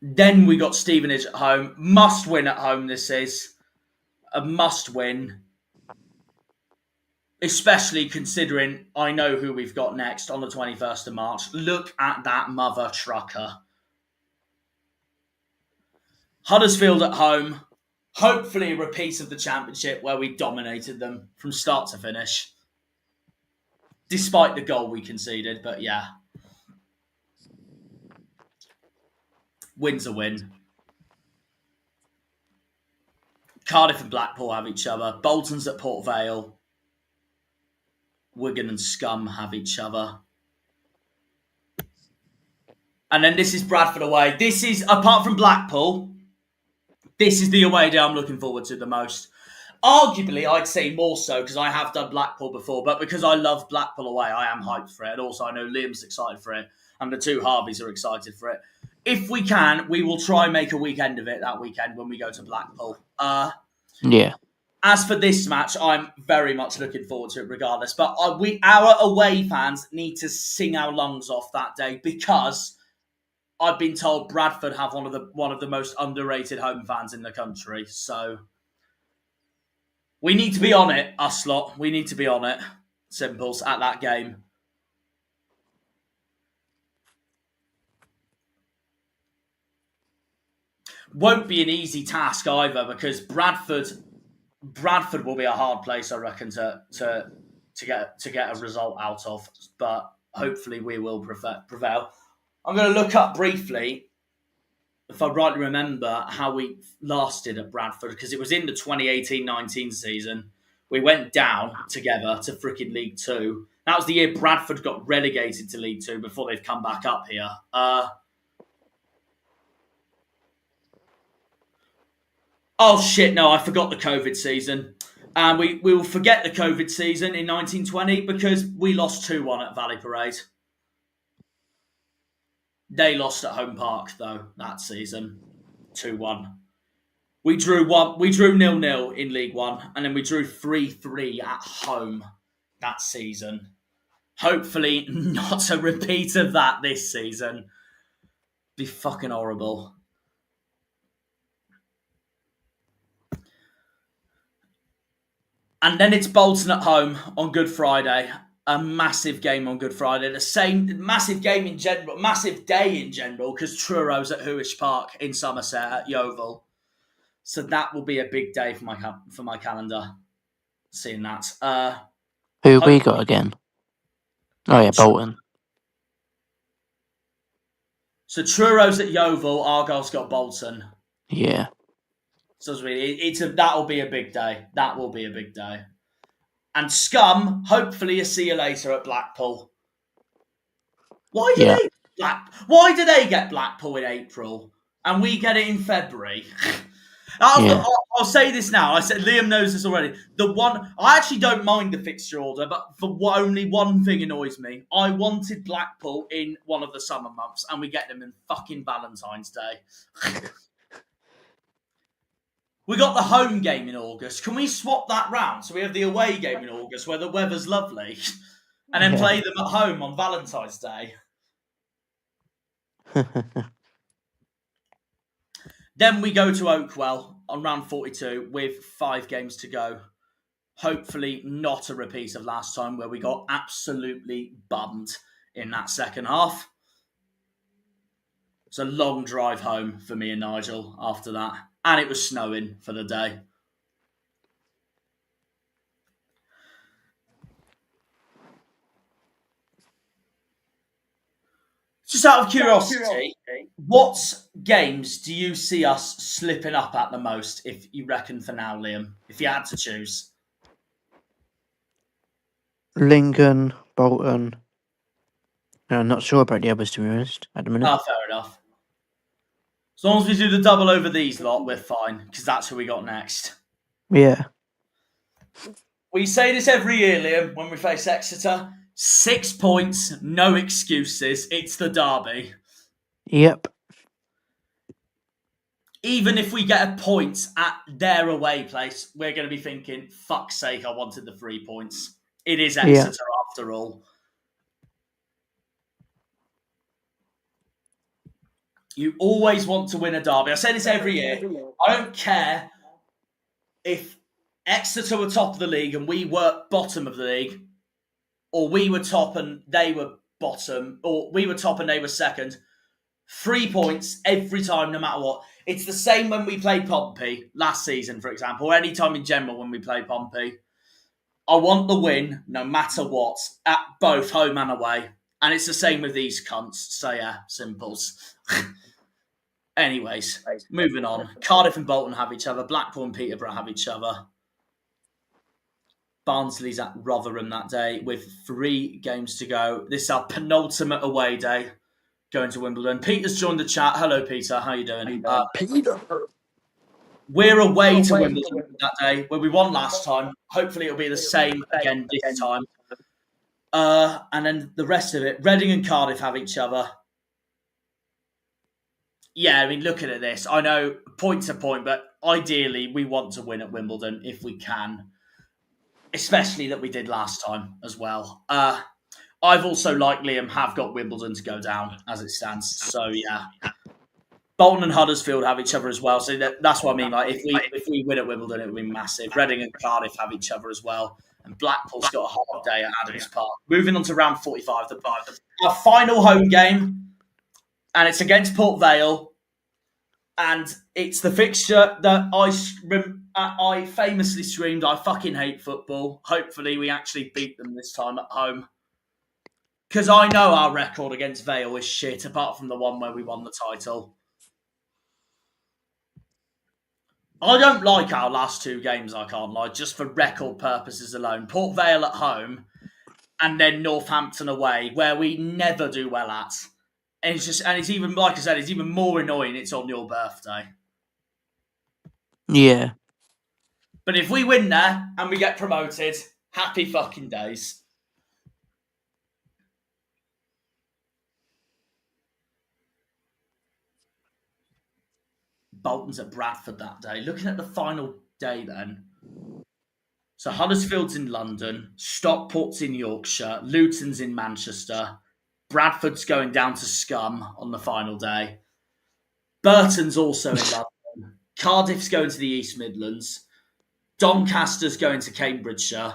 Then we got Stevenage at home. Must win at home. This is a must win. Especially considering I know who we've got next on the 21st of March. Look at that mother trucker. Huddersfield at home. Hopefully a repeat of the Championship where we dominated them from start to finish. Despite the goal we conceded, but yeah. Win's a win. Cardiff and Blackpool have each other. Bolton's at Port Vale. Wigan and Scum have each other. And then this is Bradford away. This is, apart from Blackpool, this is the away day I'm looking forward to the most. Arguably, I'd say more so because I have done Blackpool before, but because I love Blackpool away, I am hyped for it. And also, I know Liam's excited for it, and the 2 Harveys are excited for it. If we can, we will try and make a weekend of it that weekend when we go to Blackpool. Yeah. As for this match, I'm very much looking forward to it regardless. But our away fans need to sing our lungs off that day because I've been told Bradford have one of the most underrated home fans in the country. So we need to be on it, us lot. We need to be on it, Simples, at that game. Won't be an easy task either because Bradford will be a hard place, I reckon, to get a result out of. But hopefully we will prevail. I'm going to look up briefly, if I rightly remember, how we lasted at Bradford because it was in the 2018-19 season. We went down together to freaking League Two. That was the year Bradford got relegated to League Two before they've come back up here. Oh shit, no, I forgot the COVID season. And we will forget the COVID season in 1920 because we lost 2-1 at Valley Parade. They lost at Home Park, though, that season. 2-1. We drew 0-0 in League One, and then we drew 3-3 at home that season. Hopefully not a repeat of that this season. Be fucking horrible. And then it's Bolton at home on Good Friday. a massive game on Good Friday. The same massive game in general, massive day in general, because TRURO'S at Huish Park in Somerset at Yeovil. So that will be a big day for my calendar. Seeing that. Who we got again? Oh yeah, Bolton. So TRURO'S at Yeovil, Argyle's got Bolton. Yeah. So that'll be a big day. That will be a big day. And Scum, hopefully, see you later at Blackpool. Why do they get Blackpool in April and we get it in February? I'll say this now. I said Liam knows this already. I actually don't mind the fixture order, but only one thing annoys me. I wanted Blackpool in one of the summer months, and we get them in fucking Valentine's Day. We got the home game in August. Can we swap that round so we have the away game in August where the weather's lovely, and then play them at home on Valentine's Day? Then we go to Oakwell on round 42 with 5 games to go. Hopefully not a repeat of last time where we got absolutely bummed in that second half. It's a long drive home for me and Nigel after that. And it was snowing for the day. Just out of curiosity, what games do you see us slipping up at the most, if you reckon, for now, Liam? If you had to choose. Lincoln, Bolton. No, I'm not sure about the others, to be honest, at the minute. Fair enough. As long as we do the double over these lot, we're fine, because that's who we got next. Yeah. We say this every year, Liam, when we face Exeter. 6 points, no excuses. It's the derby. Yep. Even if we get a point at their away place, we're going to be thinking, fuck's sake, I wanted the 3 points. It is Exeter after all. You always want to win a derby. I say this every year. I don't care if Exeter were top of the league and we were bottom of the league, or we were top and they were bottom, or we were top and they were second. 3 points every time, no matter what. It's the same when we played Pompey last season, for example, or any time in general when we play Pompey. I want the win, no matter what, at both home and away. And it's the same with these cunts. So yeah, simples. Anyways, moving on. Cardiff and Bolton have each other. Blackpool and Peterborough have each other. Barnsley's at Rotherham that day with 3 games to go. This is our penultimate away day going to Wimbledon. Peter's joined the chat. Hello, Peter. How are you doing? Peter. We're away to Wimbledon that day where we won last time. Hopefully it'll be the same again this time. And then the rest of it, Reading and Cardiff have each other. Yeah, I mean, looking at this, I know point to point, but ideally we want to win at Wimbledon if we can. Especially that we did last time as well. I've also, like Liam, have got Wimbledon to go down as it stands. So, yeah. Bolton and Huddersfield have each other as well. So that's what I mean. Like, if we win at Wimbledon, it would be massive. Reading and Cardiff have each other as well. And Blackpool's got a hard day at Adams Park. Moving on to round 45. Our final home game. And it's against Port Vale. And it's the fixture that I famously screamed, I fucking hate football. Hopefully we actually beat them this time at home. Because I know our record against Vale is shit, apart from the one where we won the title. I don't like our last 2 games, I can't lie, just for record purposes alone. Port Vale at home, and then Northampton away, where we never do well at. And it's even, like I said, it's even more annoying it's on your birthday. Yeah. But if we win there and we get promoted, happy fucking days. Bolton's at Bradford that day. Looking at the final day then. So Huddersfield's in London, Stockport's in Yorkshire, Luton's in Manchester, Bradford's going down to Scum on the final day. Burton's also in London. Cardiff's going to the East Midlands. Doncaster's going to Cambridgeshire.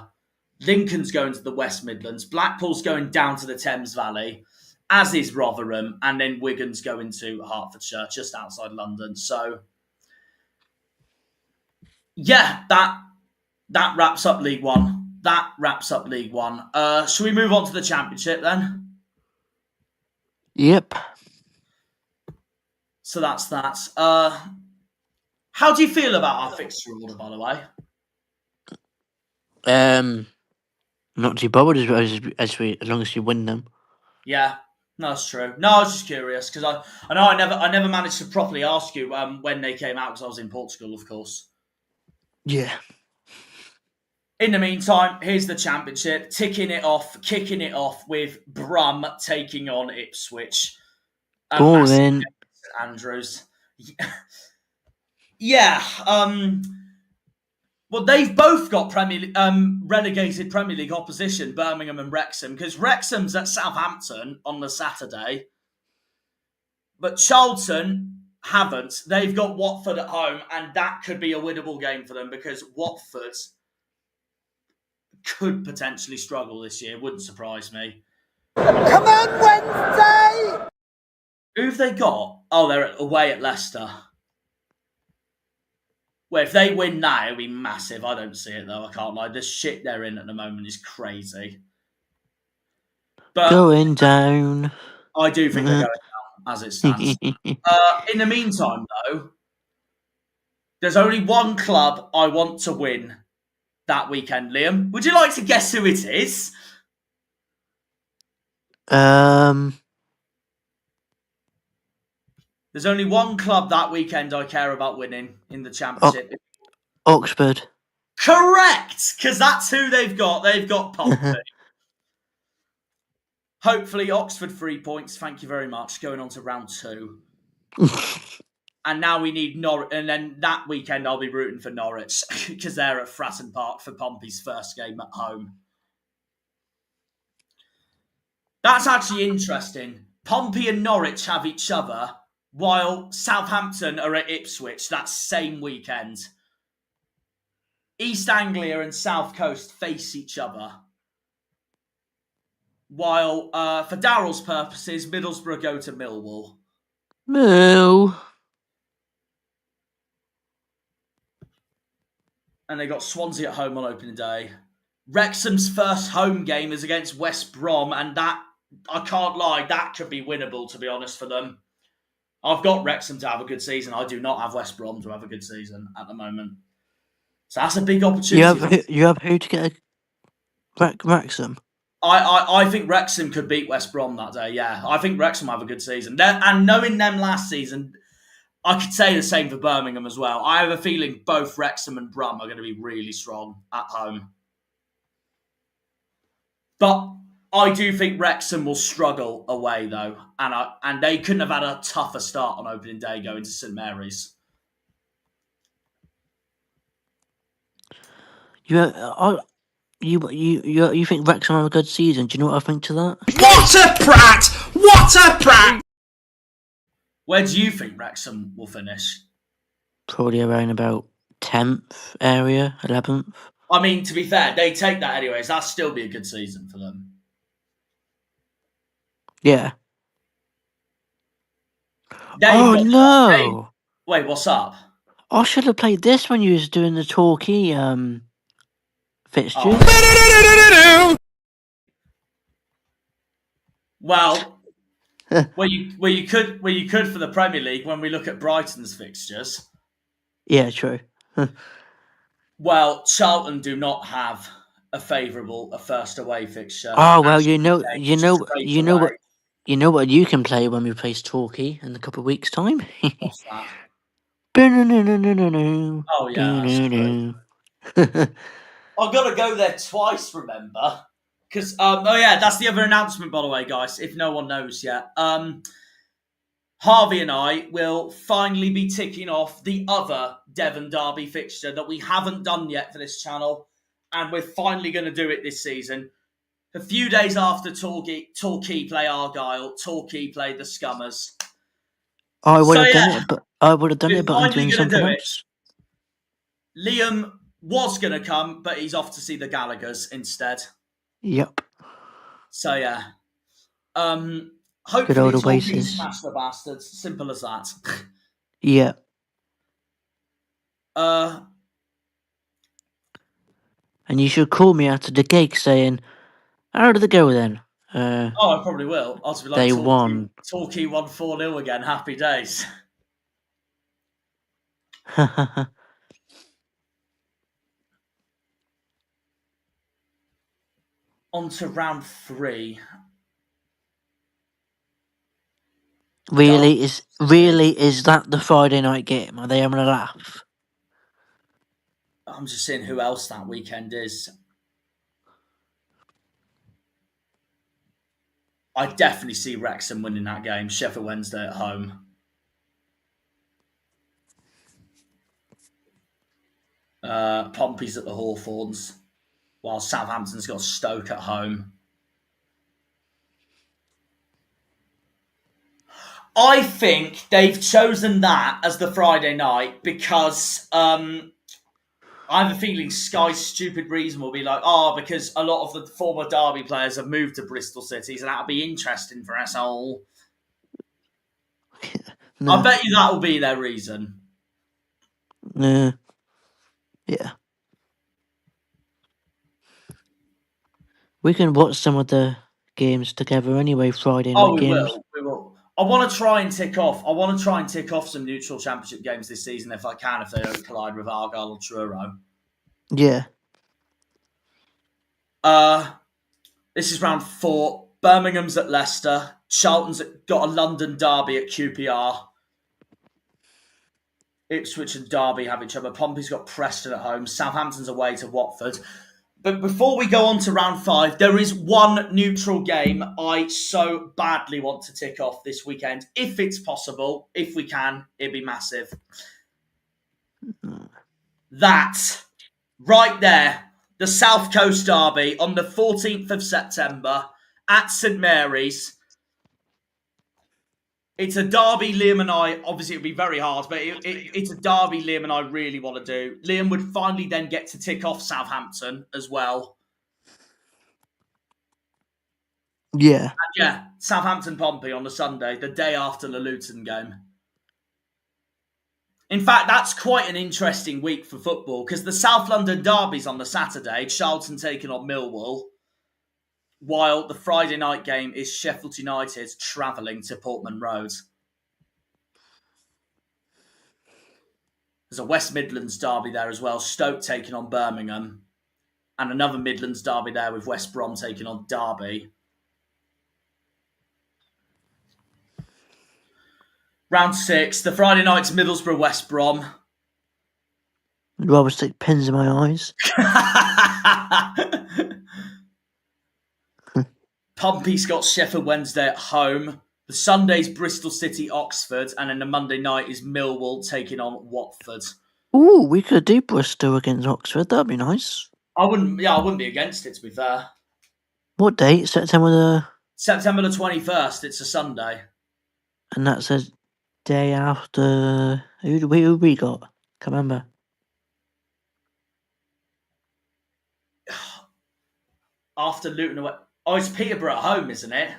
Lincoln's going to the West Midlands. Blackpool's going down to the Thames Valley, as is Rotherham, and then Wigan's going to Hertfordshire, just outside London. So, yeah, that wraps up League One. Should we move on to the Championship then? Yep. So that's that. How do you feel about our fixture order, by the way? Not too bothered as long as you win them. Yeah, no, that's true. No, I was just curious because I know I never managed to properly ask you when they came out because I was in Portugal, of course. Yeah. In the meantime, here's the Championship, kicking it off with Brum taking on Ipswich. Boring. Andrews. Yeah. Well, they've both got relegated Premier League opposition, Birmingham and Wrexham, because Wrexham's at Southampton on the Saturday, but Charlton haven't. They've got Watford at home, and that could be a winnable game for them because Watford could potentially struggle this year. Wouldn't surprise me. Come on, Wednesday! Who have they got? Oh, they're away at Leicester. Well, if they win now, it'll be massive. I don't see it, though. I can't lie. The shit they're in at the moment is crazy. But Going down. I do think they're going down, as it stands. In the meantime, though, there's only one club I want to win that weekend, Liam. Would you like to guess who it is? There's only one club that weekend I care about winning in the Championship. Oxford. Correct! Because that's who they've got. They've got Pompey. Hopefully, Oxford 3 points. Thank you very much. Going on to round 2. And now we need Norwich. And then that weekend, I'll be rooting for Norwich because they're at Fratton Park for Pompey's first game at home. That's actually interesting. Pompey and Norwich have each other, while Southampton are at Ipswich that same weekend. East Anglia and South Coast face each other. While, for Daryl's purposes, Middlesbrough go to Millwall. Mill. And they got Swansea at home on opening day. Wrexham's first home game is against West Brom, and that, I can't lie, that could be winnable, to be honest, for them. I've got Wrexham to have a good season. I do not have West Brom to have a good season at the moment. So that's a big opportunity. You have who to get a Wrexham? I think Wrexham could beat West Brom that day, yeah. I think Wrexham have a good season. And knowing them last season, I could say the same for Birmingham as well. I have a feeling both Wrexham and Brum are going to be really strong at home. But I do think Wrexham will struggle away, though. And they couldn't have had a tougher start on opening day going to St Mary's. You think Wrexham have a good season? Do you know what I think to that? What a prat! What a prat! Where do you think Wrexham will finish? Probably around about 10th area, 11th. I mean, to be fair, they take that anyways. That'll still be a good season for them. Yeah. No! Wait, what's up? I should have played this when you was doing the Torquay fixtures. Oh. Well, you could for the Premier League when we look at Brighton's fixtures. Yeah, true. Well, Charlton do not have a first away fixture. Oh well, you know what you can play when we play Torquay in a couple of weeks' time. What's that? Oh yeah, I've got to go there twice. Remember, because that's the other announcement, by the way, guys. If no one knows yet, Harvey and I will finally be ticking off the other Devon Derby fixture that we haven't done yet for this channel, and we're finally going to do it this season. A few days after Torquay play Argyle, Torquay play the Scummers. I would have done it, but I'm doing something else. Liam was going to come, but he's off to see the Gallagher's instead. Yep. So, yeah. Good Hopefully old Torquay Oasis. smash the bastards. Simple as that. Yeah. Uh, And you should call me after the gig saying, how did it go then? I probably will. I'll just be like, They won. Torquay won 4-0 again. Happy days. On to round 3. Really is that the Friday night game? Are they having a laugh? I'm just seeing who else that weekend is. I definitely see Wrexham winning that game. Sheffield Wednesday at home. Pompey's at the Hawthorns, while Southampton's got Stoke at home. I think they've chosen that as the Friday night because I have a feeling Sky's stupid reason will be like, because a lot of the former Derby players have moved to Bristol City, so that'll be interesting for us all. No. I bet you that will be their reason. Yeah. We can watch some of the games together anyway, Friday night games. We will. I want to try and tick off some neutral championship games this season if I can, if they don't collide with Argyle or Truro. Yeah. This is round 4. Birmingham's at Leicester. Charlton's got a London derby at QPR. Ipswich and Derby have each other. Pompey's got Preston at home. Southampton's away to Watford. But before we go on to round 5, there is one neutral game I so badly want to tick off this weekend. If it's possible, if we can, it'd be massive. That, right there, the South Coast Derby on the 14th of September at St Mary's. It's a derby Liam and I, obviously it would be very hard, but it's a derby Liam and I really want to do. Liam would finally then get to tick off Southampton as well. Yeah. And yeah, Southampton-Pompey on the Sunday, the day after the Luton game. In fact, that's quite an interesting week for football because the South London derby's on the Saturday, Charlton taking on Millwall, while the Friday night game is Sheffield United travelling to Portman Road. There's a West Midlands derby there as well, Stoke taking on Birmingham, and another Midlands derby there with West Brom taking on Derby. Round 6, the Friday night's Middlesbrough West Brom. I'd rather stick pins in my eyes. Pompey's got Sheffield Wednesday at home. The Sunday's Bristol City Oxford, and then the Monday night is Millwall taking on Watford. Ooh, we could do Bristol against Oxford. That'd be nice. I wouldn't be against it, to be fair. What date? September the 21st. It's a Sunday. And that's a day after. Who we got? Can't remember. After Luton away. Oh, it's Peterborough at home, isn't it?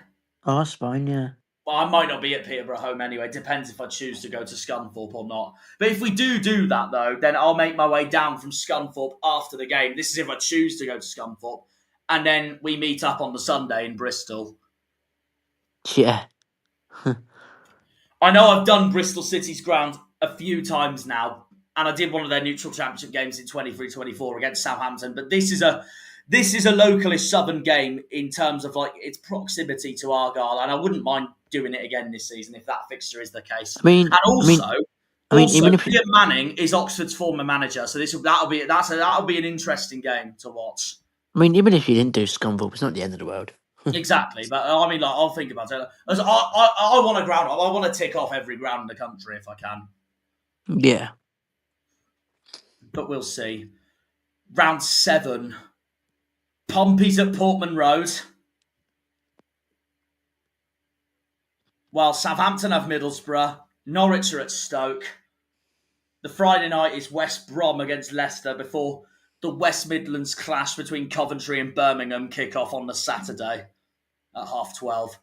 Oh, that's fine, yeah. Well, I might not be at Peterborough home anyway. Depends if I choose to go to Scunthorpe or not. But if we do that, though, then I'll make my way down from Scunthorpe after the game. This is if I choose to go to Scunthorpe. And then we meet up on the Sunday in Bristol. Yeah. I know I've done Bristol City's ground a few times now. And I did one of their neutral championship games in 23-24 against Southampton. But this is a localish southern game in terms of like its proximity to Argyle, and I wouldn't mind doing it again this season if that fixture is the case. Even if Ian Manning is Oxford's former manager, so that'll be an interesting game to watch. I mean, even if you didn't do Scunthorpe, it's not the end of the world. Exactly, but I mean, like, I'll think about it. I want to ground up. I want to tick off every ground in the country if I can. Yeah, but we'll see. Round 7. Pompey's at Portman Road. While Southampton have Middlesbrough. Norwich are at Stoke. The Friday night is West Brom against Leicester before the West Midlands clash between Coventry and Birmingham kick off on the Saturday at 12:30.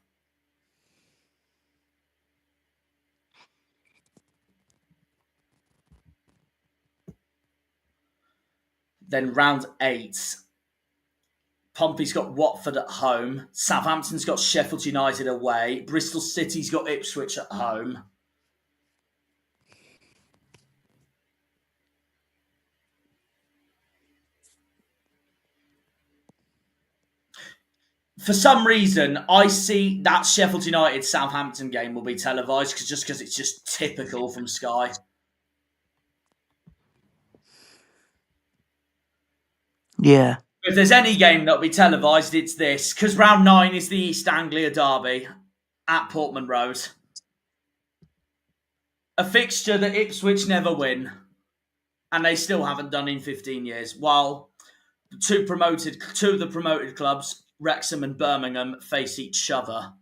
Then round 8. Pompey's got Watford at home. Southampton's got Sheffield United away. Bristol City's got Ipswich at home. For some reason, I see that Sheffield United Southampton game will be televised because it's just typical from Sky. Yeah. If there's any game that'll be televised, it's this, because round 9 is the East Anglia derby at Portman Road. A fixture that Ipswich never win, and they still haven't done in 15 years, while two of the promoted clubs, Wrexham and Birmingham, face each other.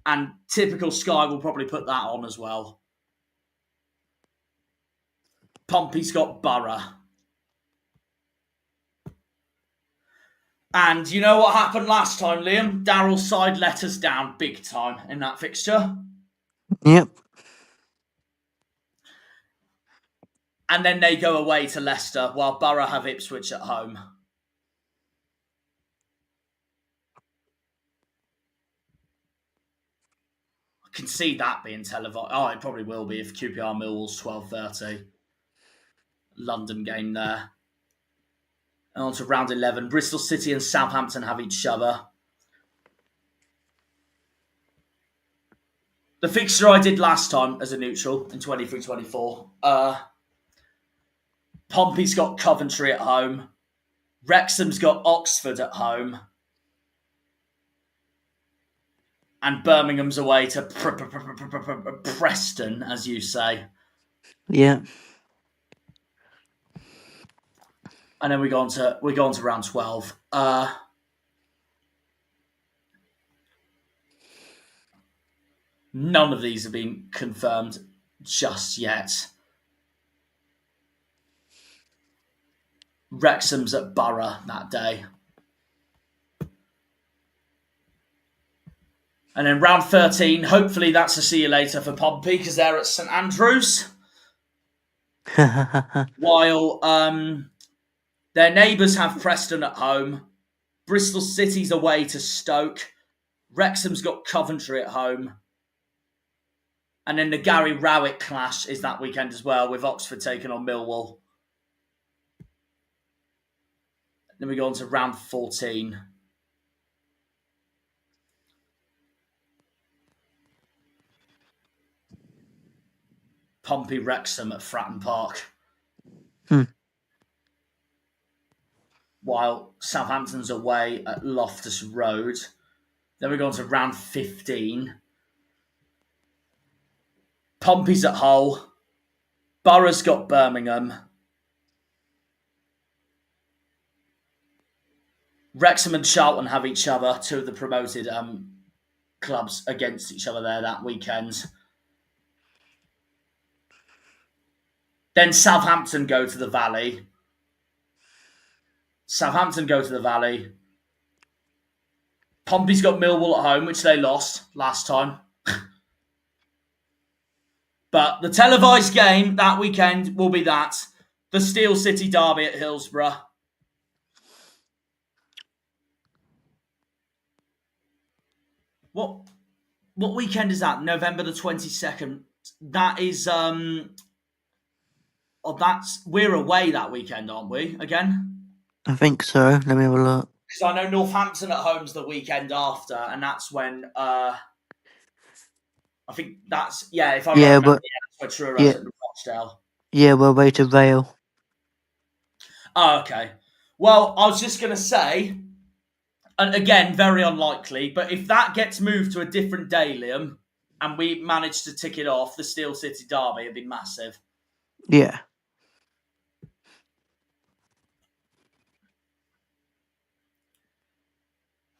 And typical Sky will probably put that on as well. Pompey's got Borough. And you know what happened last time, Liam? Daryl's side let us down big time in that fixture. Yep. And then they go away to Leicester while Borough have Ipswich at home. I can see that being televised. Oh, it probably will be if QPR Millwall's 12:30. London game there. And on to round 11. Bristol City and Southampton have each other. The fixture I did last time as a neutral in 23-24. Pompey's got Coventry at home. Wrexham's got Oxford at home. And Birmingham's away to Preston, as you say. Yeah. And then we go on to round 12. None of these have been confirmed just yet. Wrexham's at Borough that day. And then round 13, hopefully that's a see you later for Pompey because they're at St Andrews. While their neighbours have Preston at home. Bristol City's away to Stoke. Wrexham's got Coventry at home. And then the Gary Rowett clash is that weekend as well, with Oxford taking on Millwall. Then we go on to round 14. Pompey Wrexham at Fratton Park. While Southampton's away at Loftus Road. Then we go on to round 15. Pompey's at Hull. Borough's got Birmingham. Wrexham and Charlton have each other, two of the promoted clubs against each other there that weekend. Then Southampton go to the Valley. Pompey's got Millwall at home, which they lost last time. But the televised game that weekend will be the Steel City derby at Hillsborough. What weekend is that? November the 22nd. That is we're away that weekend, aren't we? Again? I think so. Let me have a look. Because I know Northampton at home's the weekend after, and that's when I think that's if I remember, that's where TRURO'S at Rochdale. Yeah, we're away to Vale. Oh, okay. Well, I was just gonna say, and again, very unlikely, but if that gets moved to a different day, Liam, and we manage to tick it off, the Steel City derby, it'd be massive. Yeah.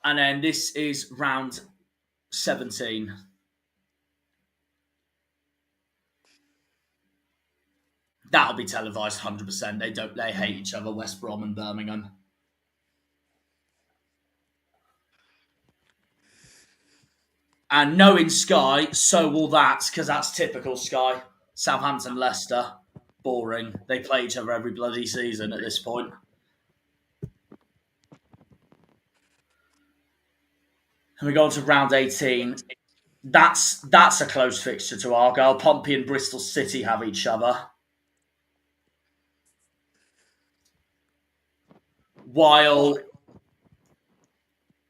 And then this is round 17. That'll be televised 100%. They hate each other, West Brom and Birmingham. And knowing Sky, so will that, because that's typical Sky. Southampton, Leicester, boring. They play each other every bloody season at this point. And we go on to round 18. That's a close fixture to Argyle. Pompey and Bristol City have each other. While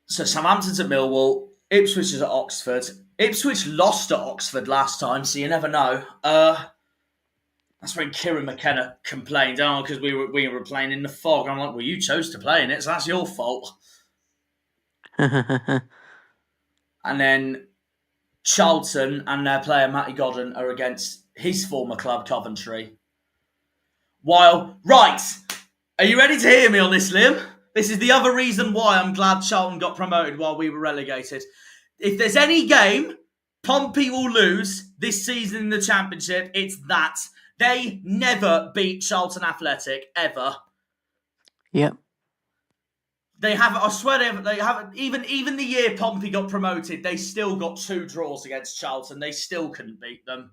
Southampton's at Millwall, Ipswich is at Oxford. Ipswich lost at Oxford last time, so you never know. That's when Kieran McKenna complained, because we were playing in the fog. I'm like, well, you chose to play in it, so that's your fault. And then Charlton and their player Matty Godden are against his former club, Coventry. Right, are you ready to hear me on this, Liam? This is the other reason why I'm glad Charlton got promoted while we were relegated. If there's any game Pompey will lose this season in the Championship, it's that. They never beat Charlton Athletic, ever. Yep. They have, I swear they haven't, even the year Pompey got promoted, they still got 2 draws against Charlton. They still couldn't beat them.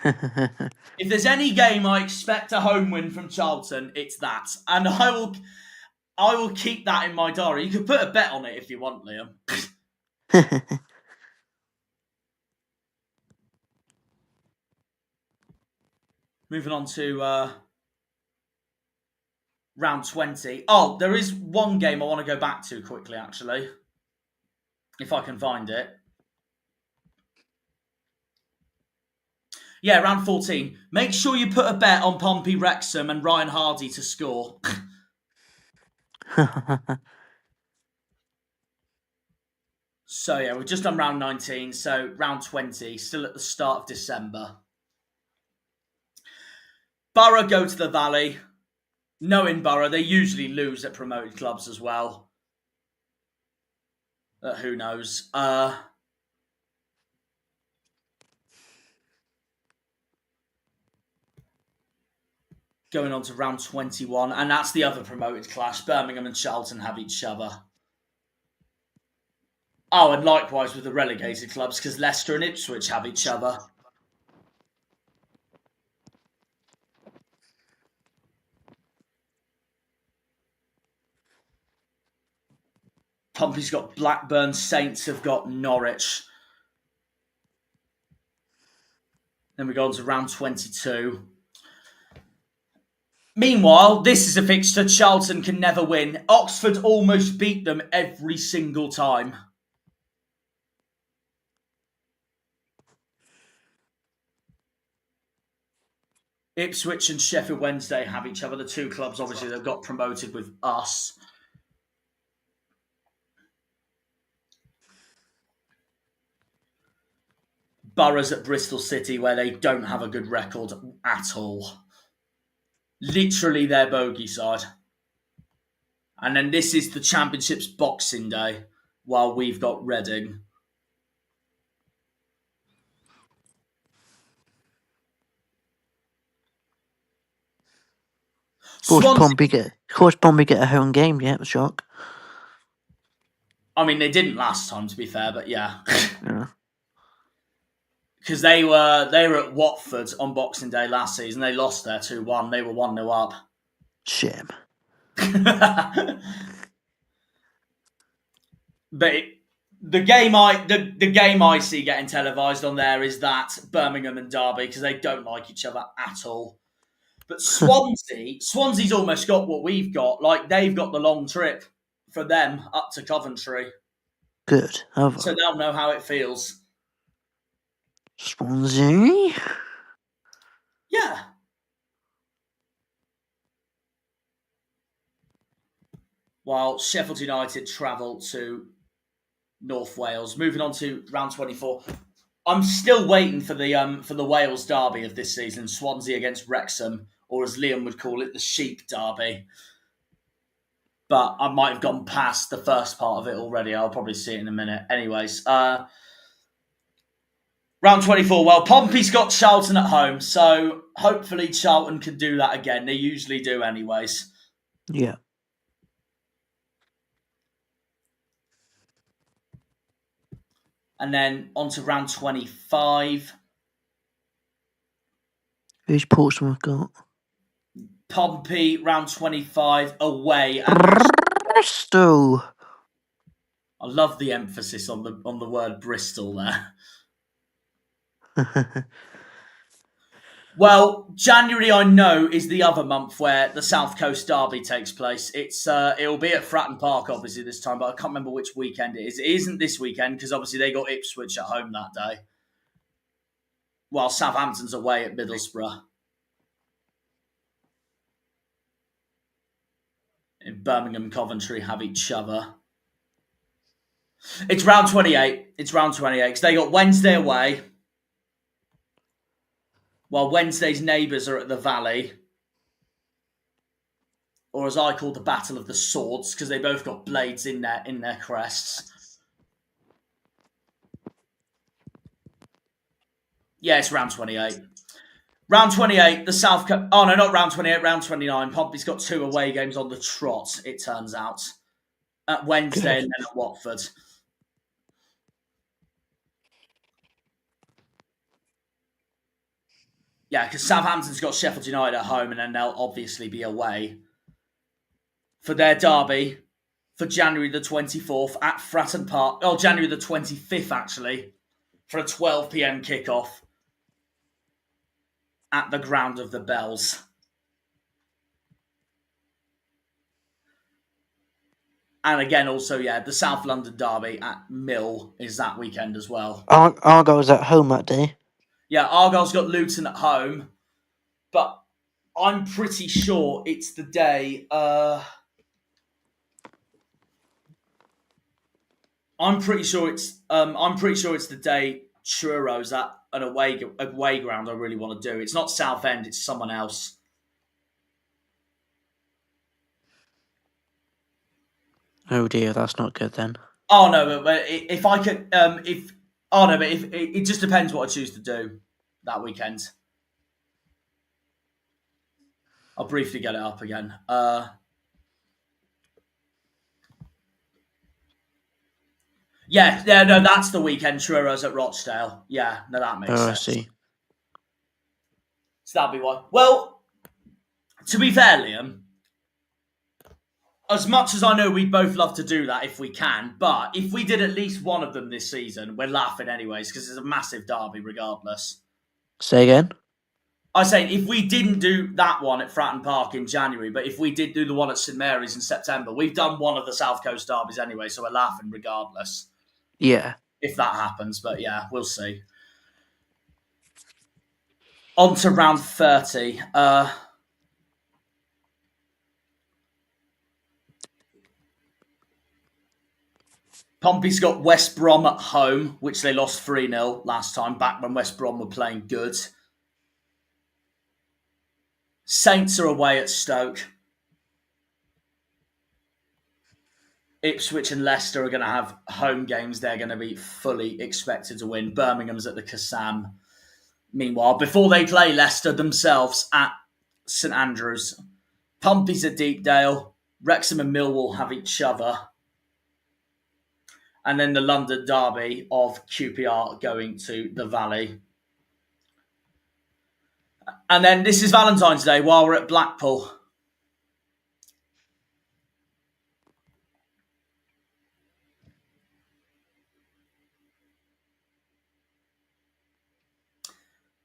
If there's any game I expect a home win from Charlton, it's that. And I will keep that in my diary. You can put a bet on it if you want, Liam. Moving on to round 20. Oh, there is one game I want to go back to quickly, actually. If I can find it. Yeah, round 14. Make sure you put a bet on Pompey Wrexham and Ryan Hardy to score. So, yeah, we've just done round 19. So, round 20, still at the start of December. Borough go to the Valley. Knowing Borough, they usually lose at promoted clubs as well. Who knows? Going on to round 21, and that's the other promoted clash. Birmingham and Charlton have each other. Oh, and likewise with the relegated clubs, because Leicester and Ipswich have each other. Pompey's got Blackburn, Saints have got Norwich. Then we go on to round 22. Meanwhile, this is a fixture Charlton can never win. Oxford almost beat them every single time. Ipswich and Sheffield Wednesday have each other. The 2 clubs, obviously, that got promoted with us. Borough's at Bristol City, where they don't have a good record at all. Literally their bogey side. And then this is the Championship's Boxing Day, while we've got Reading. Of course, Pompey get a home game. Yeah, shock. I mean, they didn't last time, to be fair, but yeah. Yeah. Because they were at Watford on Boxing Day last season. They lost there 2-1. They were 1-0 up. Shame. But the game I see getting televised on there is that Birmingham and Derby, because they don't like each other at all. But Swansea's almost got what we've got. Like, they've got the long trip for them up to Coventry. Good. So they'll know how it feels. Swansea? Yeah. While Sheffield United travel to North Wales. Moving on to round 24. I'm still waiting for the Wales derby of this season. Swansea against Wrexham, or as Liam would call it, the Sheep derby. But I might have gone past the first part of it already. I'll probably see it in a minute. Anyways, Round 24. Well, Pompey's got Charlton at home, so hopefully Charlton can do that again. They usually do anyways. Yeah. And then on to round 25. Who's Portsmouth got? Pompey, round 25, away at Bristol. I love the emphasis on the word Bristol there. Well, January I know is the other month where the South Coast Derby takes place. It'll be at Fratton Park obviously this time, but I can't remember which weekend it is. It isn't this weekend because obviously they got Ipswich at home that day, while Southampton's away at Middlesbrough. In Birmingham, Coventry have each other. It's round 28. It's round 28 because they got Wednesday away, while Wednesday's neighbours are at the Valley, or as I call the Battle of the Swords, because they both got blades in their crests. Yeah, it's round 28. Round 28, the South Coast... Oh, no, not round 28, round 29. Pompey's got 2 away games on the trot, it turns out. At Wednesday and then at Watford. Yeah, because Southampton's got Sheffield United at home and then they'll obviously be away for their derby for January the 24th at Fratton Park. Oh, January the 25th, actually, for a 12 p.m. kickoff at the Ground of the Bells. And again, also, yeah, the South London derby at Mill is that weekend as well. Argyle's at home that day. Yeah, Argyle's got Luton at home, but I'm pretty sure it's the day... I'm pretty sure it's the day TRURO'S at an away ground I really want to do. It's not Southend, it's someone else. Oh dear, that's not good then. Oh no, but if I could, if it just depends what I choose to do that weekend. I'll briefly get it up again. Yeah, no, that's the weekend. TRURO'S at Rochdale. Yeah, no, that makes sense. I see. So that'll be why. Well, to be fair, Liam, as much as I know we'd both love to do that if we can, but if we did at least one of them this season, we're laughing anyways because it's a massive derby regardless. Say again? I was saying, if we didn't do that one at Fratton Park in January, but if we did do the one at St Mary's in September, we've done one of the South Coast derbies anyway, so we're laughing regardless. Yeah. If that happens, but yeah, we'll see. On to round 30. Pompey's got West Brom at home, which they lost 3-0 last time, back when West Brom were playing good. Saints are away at Stoke. Ipswich and Leicester are going to have home games. They're going to be fully expected to win. Birmingham's at the Kassam. Meanwhile, before they play Leicester themselves at St Andrews, Pompey's at Deepdale. Wrexham and Millwall have each other. And then the London derby of QPR going to the Valley. And then this is Valentine's Day while we're at Blackpool.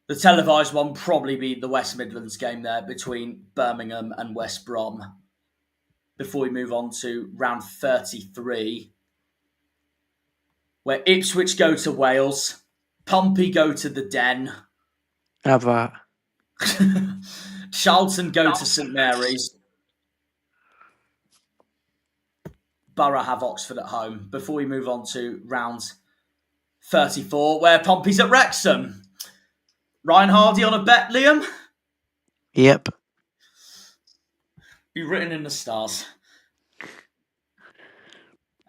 The televised one probably be the West Midlands game there between Birmingham and West Brom. Before we move on to round 33, where Ipswich go to Wales, Pompey go to the Den. Have that. Charlton go to St Mary's. Borough have Oxford at home. Before we move on to round 34, where Pompey's at Wrexham. Ryan Hardy on a bet, Liam? Yep. Be written in the stars.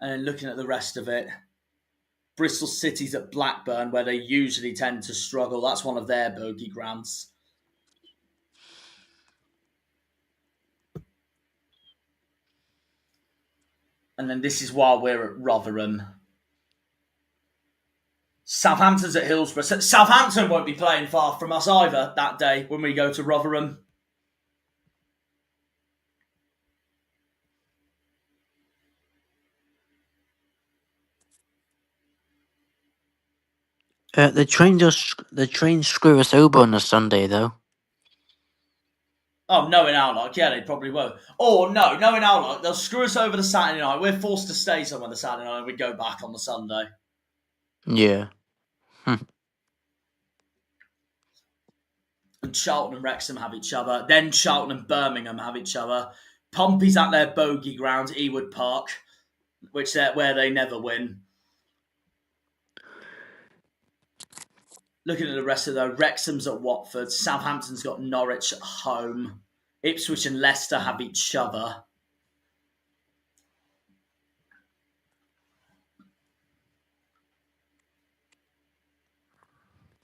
And then looking at the rest of it, Bristol City's at Blackburn, where they usually tend to struggle. That's one of their bogey grounds. And then this is while we're at Rotherham. Southampton's at Hillsborough. Southampton won't be playing far from us either that day when we go to Rotherham. The trains screw us over on a Sunday though. Oh, knowing our luck, yeah, they probably won't. Or no, knowing our luck, they'll screw us over the Saturday night. We're forced to stay somewhere the Saturday night and we go back on the Sunday. Yeah. And Charlton and Wrexham have each other. Then Charlton and Birmingham have each other. Pompey's at their bogey ground, Ewood Park, where they never win. Looking at the rest of those, Wrexham's at Watford. Southampton's got Norwich at home. Ipswich and Leicester have each other.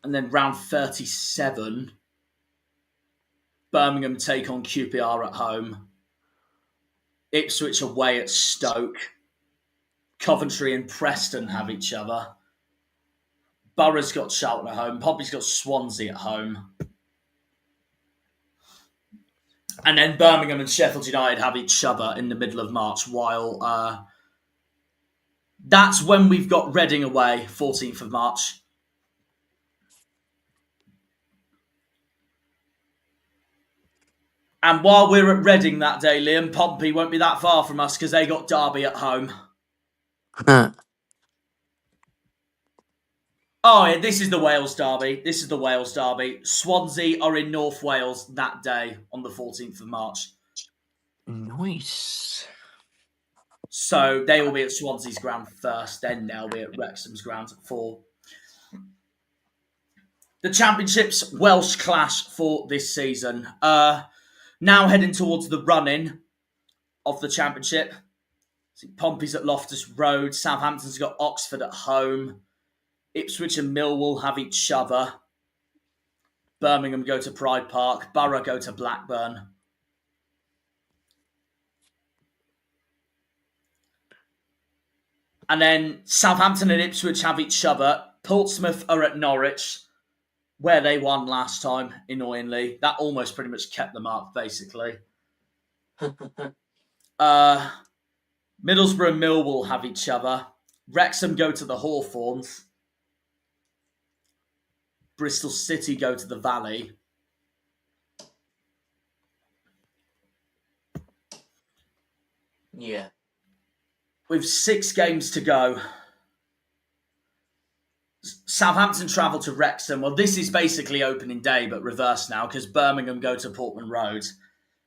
And then round 37, Birmingham take on QPR at home. Ipswich away at Stoke. Coventry and Preston have each other. Borough's got Charlton at home. Pompey's got Swansea at home. And then Birmingham and Sheffield United have each other in the middle of March, while that's when we've got Reading away, 14th of March. And while we're at Reading that day, Liam, Pompey won't be that far from us because they got Derby at home. Oh, yeah, this is the Wales derby. Swansea are in North Wales that day on the 14th of March. Nice. So they will be at Swansea's ground first, then they'll be at Wrexham's ground for the Championship's Welsh clash for this season. Now heading towards the run-in of the Championship. Pompey's at Loftus Road. Southampton's got Oxford at home. Ipswich and Millwall have each other. Birmingham go to Pride Park. Borough go to Blackburn. And then Southampton and Ipswich have each other. Portsmouth are at Norwich, where they won last time, annoyingly. That almost pretty much kept them up, basically. Middlesbrough and Millwall have each other. Wrexham go to the Hawthorns. Bristol City go to the Valley. Yeah. With 6 games to go. Southampton travel to Wrexham. Well, this is basically opening day, but reverse now, because Birmingham go to Portman Road,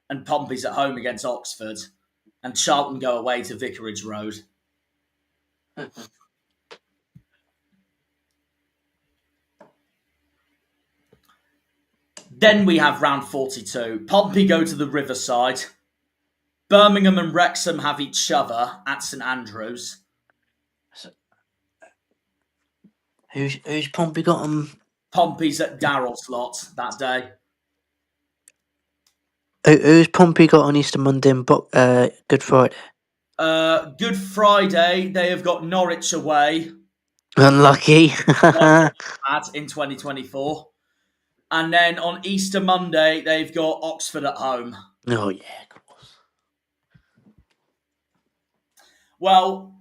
and Pompey's at home against Oxford, and Charlton go away to Vicarage Road. Then we have round 42. Pompey go to the Riverside. Birmingham and Wrexham have each other at St Andrews. Who's Pompey got on? Pompey's at Darrell's lot that day. Who's Pompey got on Easter Monday and Good Friday? Good Friday, they have got Norwich away. Unlucky. In 2024. And then on Easter Monday, they've got Oxford at home. Oh, yeah, of course. Well,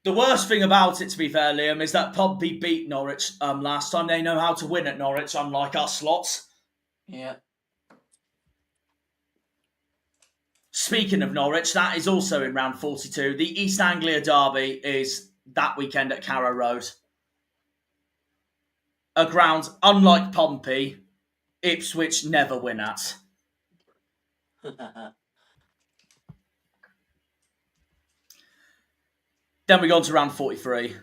the worst thing about it, to be fair, Liam, is that Pompey beat Norwich last time. They know how to win at Norwich, unlike us lots. Yeah. Speaking of Norwich, that is also in round 42. The East Anglia Derby is that weekend at Carrow Road. A ground, unlike Pompey, Ipswich never win at. Then we go on to round 43.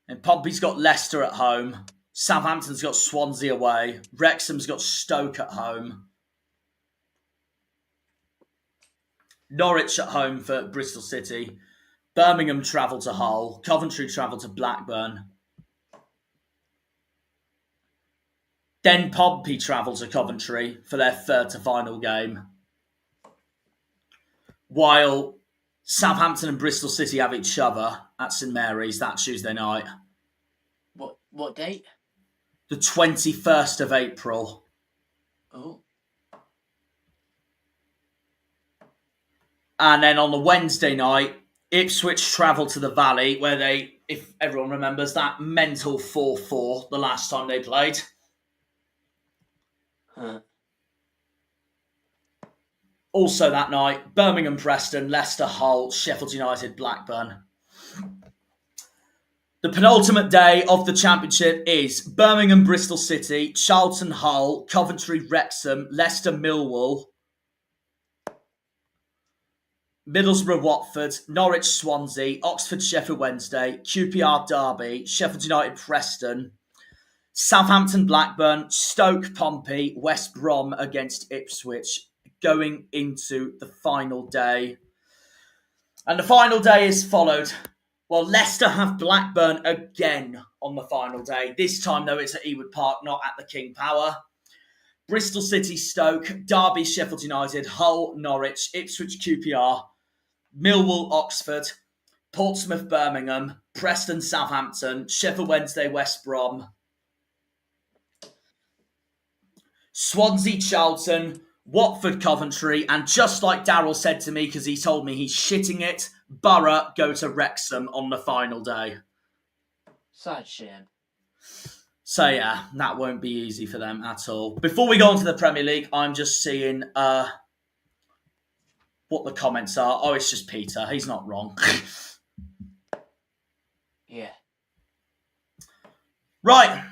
And Pompey's got Leicester at home. Southampton's got Swansea away. Wrexham's got Stoke at home. Norwich at home for Bristol City. Birmingham travel to Hull. Coventry travel to Blackburn. Then Pompey travel to Coventry for their third to final game. While Southampton and Bristol City have each other at St Mary's that Tuesday night. What date? The 21st of April. Oh. And then on the Wednesday night, Ipswich travel to the Valley, where they, if everyone remembers, that mental 4-4 the last time they played. Huh. Also that night, Birmingham Preston, Leicester Hull, Sheffield United Blackburn. The penultimate day of the championship is Birmingham Bristol City, Charlton Hull, Coventry Wrexham, Leicester Millwall, Middlesbrough Watford, Norwich Swansea, Oxford Sheffield Wednesday, QPR Derby, Sheffield United Preston, Southampton Blackburn, Stoke Pompey, West Brom against Ipswich, going into the final day. And the final day is followed. Well, Leicester have Blackburn again on the final day. This time, though, it's at Ewood Park, not at the King Power. Bristol City, Stoke, Derby, Sheffield United, Hull, Norwich, Ipswich, QPR, Millwall, Oxford, Portsmouth, Birmingham, Preston, Southampton, Sheffield Wednesday, West Brom, Swansea, Charlton, Watford, Coventry, and just like Daryl said to me, because he told me he's shitting it, Borough go to Wrexham on the final day. Sad shame. So yeah, that won't be easy for them at all. Before we go on to the Premier League, I'm just seeing what the comments are. Oh, it's just Peter. He's not wrong. Yeah. Right.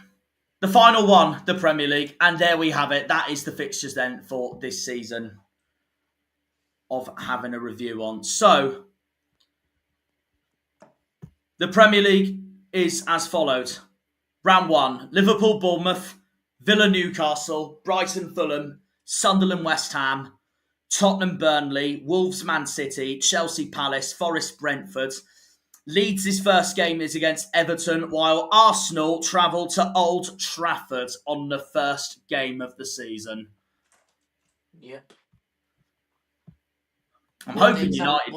The final one, the Premier League. And there we have it. That is the fixtures then for this season of having a review on. So, the Premier League is as follows. Round 1, Liverpool, Bournemouth, Villa, Newcastle, Brighton, Fulham, Sunderland, West Ham, Tottenham, Burnley, Wolves, Man City, Chelsea, Palace, Forest, Brentford. Leeds' first game is against Everton, while Arsenal travel to Old Trafford on the first game of the season. Yep. I'm hoping United...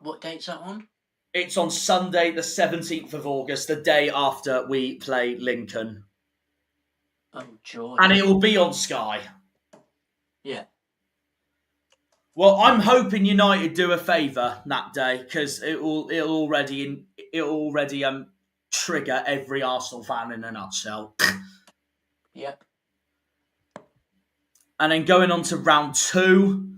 What date's that on? It's on Sunday, the 17th of August, the day after we play Lincoln. Oh, joy. And it will be on Sky. Yeah. Well, I'm hoping United do a favour that day because it'll already trigger every Arsenal fan in a nutshell. Yep. And then going on to round 2,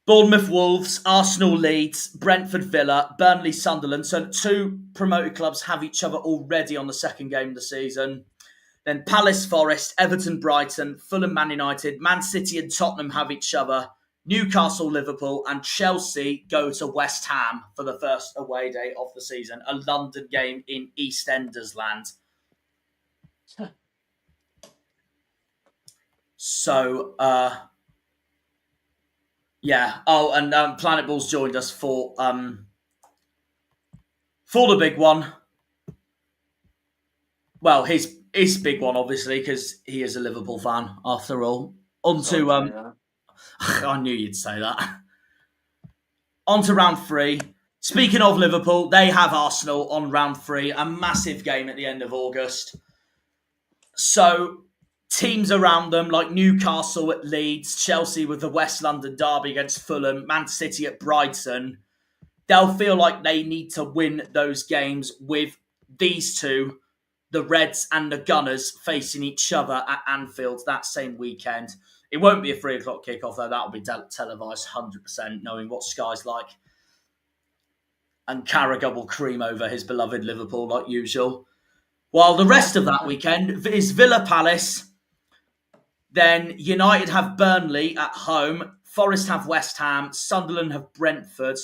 Bournemouth Wolves, Arsenal Leeds, Brentford Villa, Burnley Sunderland. So the 2 promoted clubs have each other already on the second game of the season. Then Palace Forest, Everton Brighton, Fulham Man United, Man City and Tottenham have each other. Newcastle, Liverpool, and Chelsea go to West Ham for the first away day of the season. A London game in EastEnders land. So, yeah. Oh, and Planet Balls joined us for the big one. Well, his big one, obviously, because he is a Liverpool fan, after all. On to... I knew you'd say that. On to round 3. Speaking of Liverpool, they have Arsenal on round 3. A massive game at the end of August. So, teams around them like Newcastle at Leeds, Chelsea with the West London derby against Fulham, Man City at Brighton. They'll feel like they need to win those games with these 2, the Reds and the Gunners, facing each other at Anfield that same weekend. It won't be a 3 o'clock kickoff, though. That'll be televised 100%, knowing what Sky's like. And Carragher will cream over his beloved Liverpool, like usual. While the rest of that weekend is Villa Palace. Then United have Burnley at home. Forest have West Ham. Sunderland have Brentford.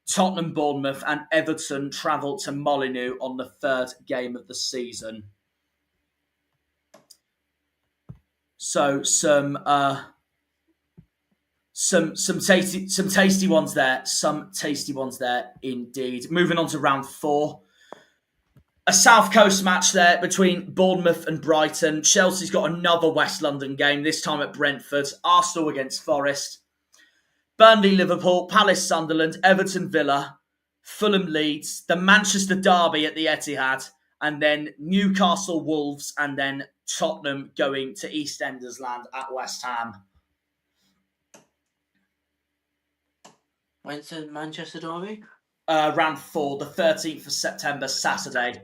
Tottenham, Bournemouth, and Everton travel to Molineux on the 3rd game of the season. So some Some tasty ones there. Some tasty ones there indeed. Moving on to round 4. A South Coast match there between Bournemouth and Brighton. Chelsea's got another West London game, this time at Brentford. Arsenal against Forest. Burnley, Liverpool, Palace, Sunderland, Everton, Villa, Fulham, Leeds, the Manchester Derby at the Etihad, and then Newcastle, Wolves, and then Tottenham going to EastEnders land at West Ham. When's the Manchester Derby? Round 4, the 13th of September, Saturday.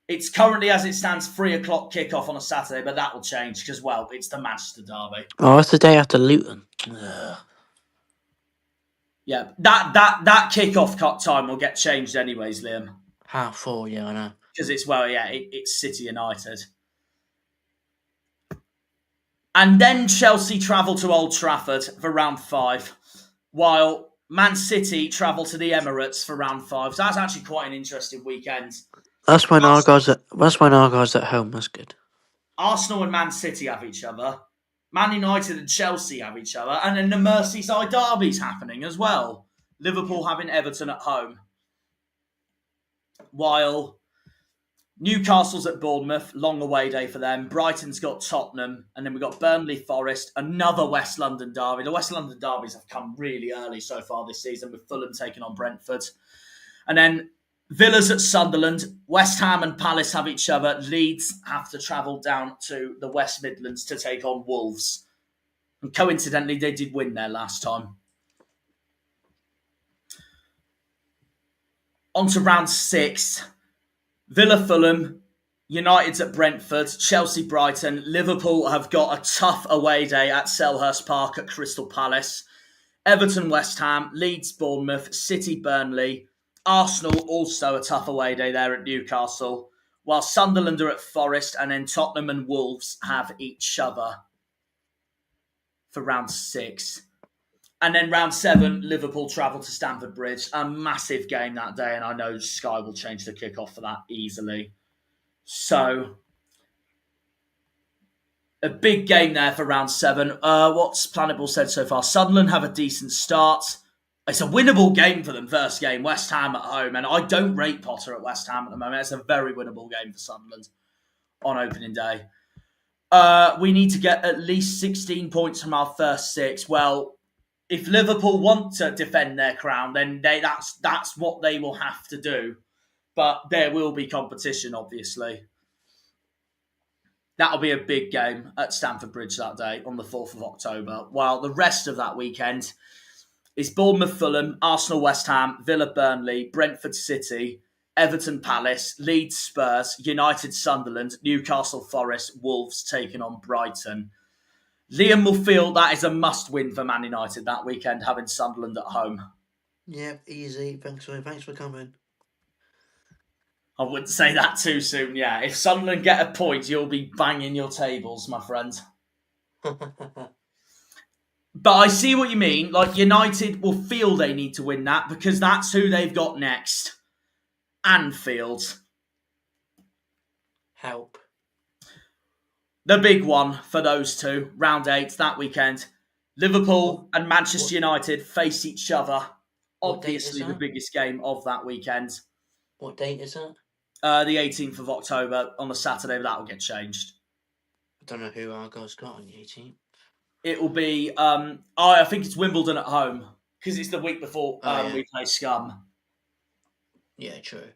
It's currently, as it stands, 3 o'clock kickoff on a Saturday, but that will change because, well, it's the Manchester Derby. Oh, it's the day after Luton. Ugh. Yeah, that kickoff time will get changed anyways, Liam. 4:30, yeah, I know. Because it's City United. And then Chelsea travel to Old Trafford for round 5, while Man City travel to the Emirates for round 5. So that's actually quite an interesting weekend. That's when Argyle's at home. That's good. Arsenal and Man City have each other. Man United and Chelsea have each other. And then the Merseyside derby's happening as well. Liverpool having Everton at home. While Newcastle's at Bournemouth, long away day for them. Brighton's got Tottenham. And then we've got Burnley, Forest, another West London derby. The West London derbies have come really early so far this season, with Fulham taking on Brentford. And then Villa's at Sunderland. West Ham and Palace have each other. Leeds have to travel down to the West Midlands to take on Wolves. And coincidentally, they did win there last time. On to round 6. Villa, Fulham, United's at Brentford, Chelsea, Brighton. Liverpool have got a tough away day at Selhurst Park at Crystal Palace. Everton, West Ham, Leeds, Bournemouth, City, Burnley. Arsenal also a tough away day there at Newcastle, while Sunderland are at Forest, and then Tottenham and Wolves have each other for round 6. And then round 7, Liverpool travel to Stamford Bridge. A massive game that day, and I know Sky will change the kickoff for that easily. So, a big game there for round 7. What's Planet Ball said so far? Sunderland have a decent start. It's a winnable game for them, first game. West Ham at home. And I don't rate Potter at West Ham at the moment. It's a very winnable game for Sunderland on opening day. We need to get at least 16 points from our first 6. Well, if Liverpool want to defend their crown, then that's what they will have to do. But there will be competition, obviously. That'll be a big game at Stamford Bridge that day on the 4th of October. While the rest of that weekend is Bournemouth, Fulham, Arsenal, West Ham, Villa, Burnley, Brentford, City, Everton, Palace, Leeds, Spurs, United, Sunderland, Newcastle, Forest, Wolves taking on Brighton. Liam will feel that is a must-win for Man United that weekend, having Sunderland at home. Yep, easy. Thanks for coming. I wouldn't say that too soon, yeah. If Sunderland get a point, you'll be banging your tables, my friend. But I see what you mean. Like, United will feel they need to win that because that's who they've got next. Anfield. Help. The big one for those two, round 8, that weekend. Liverpool and Manchester United face each other. Obviously the biggest game of that weekend. What date is that? The 18th of October on a Saturday, but that will get changed. I don't know who Argyle's got on the 18th. It will be, I think it's Wimbledon at home, because it's the week before we play Scum. Yeah, true.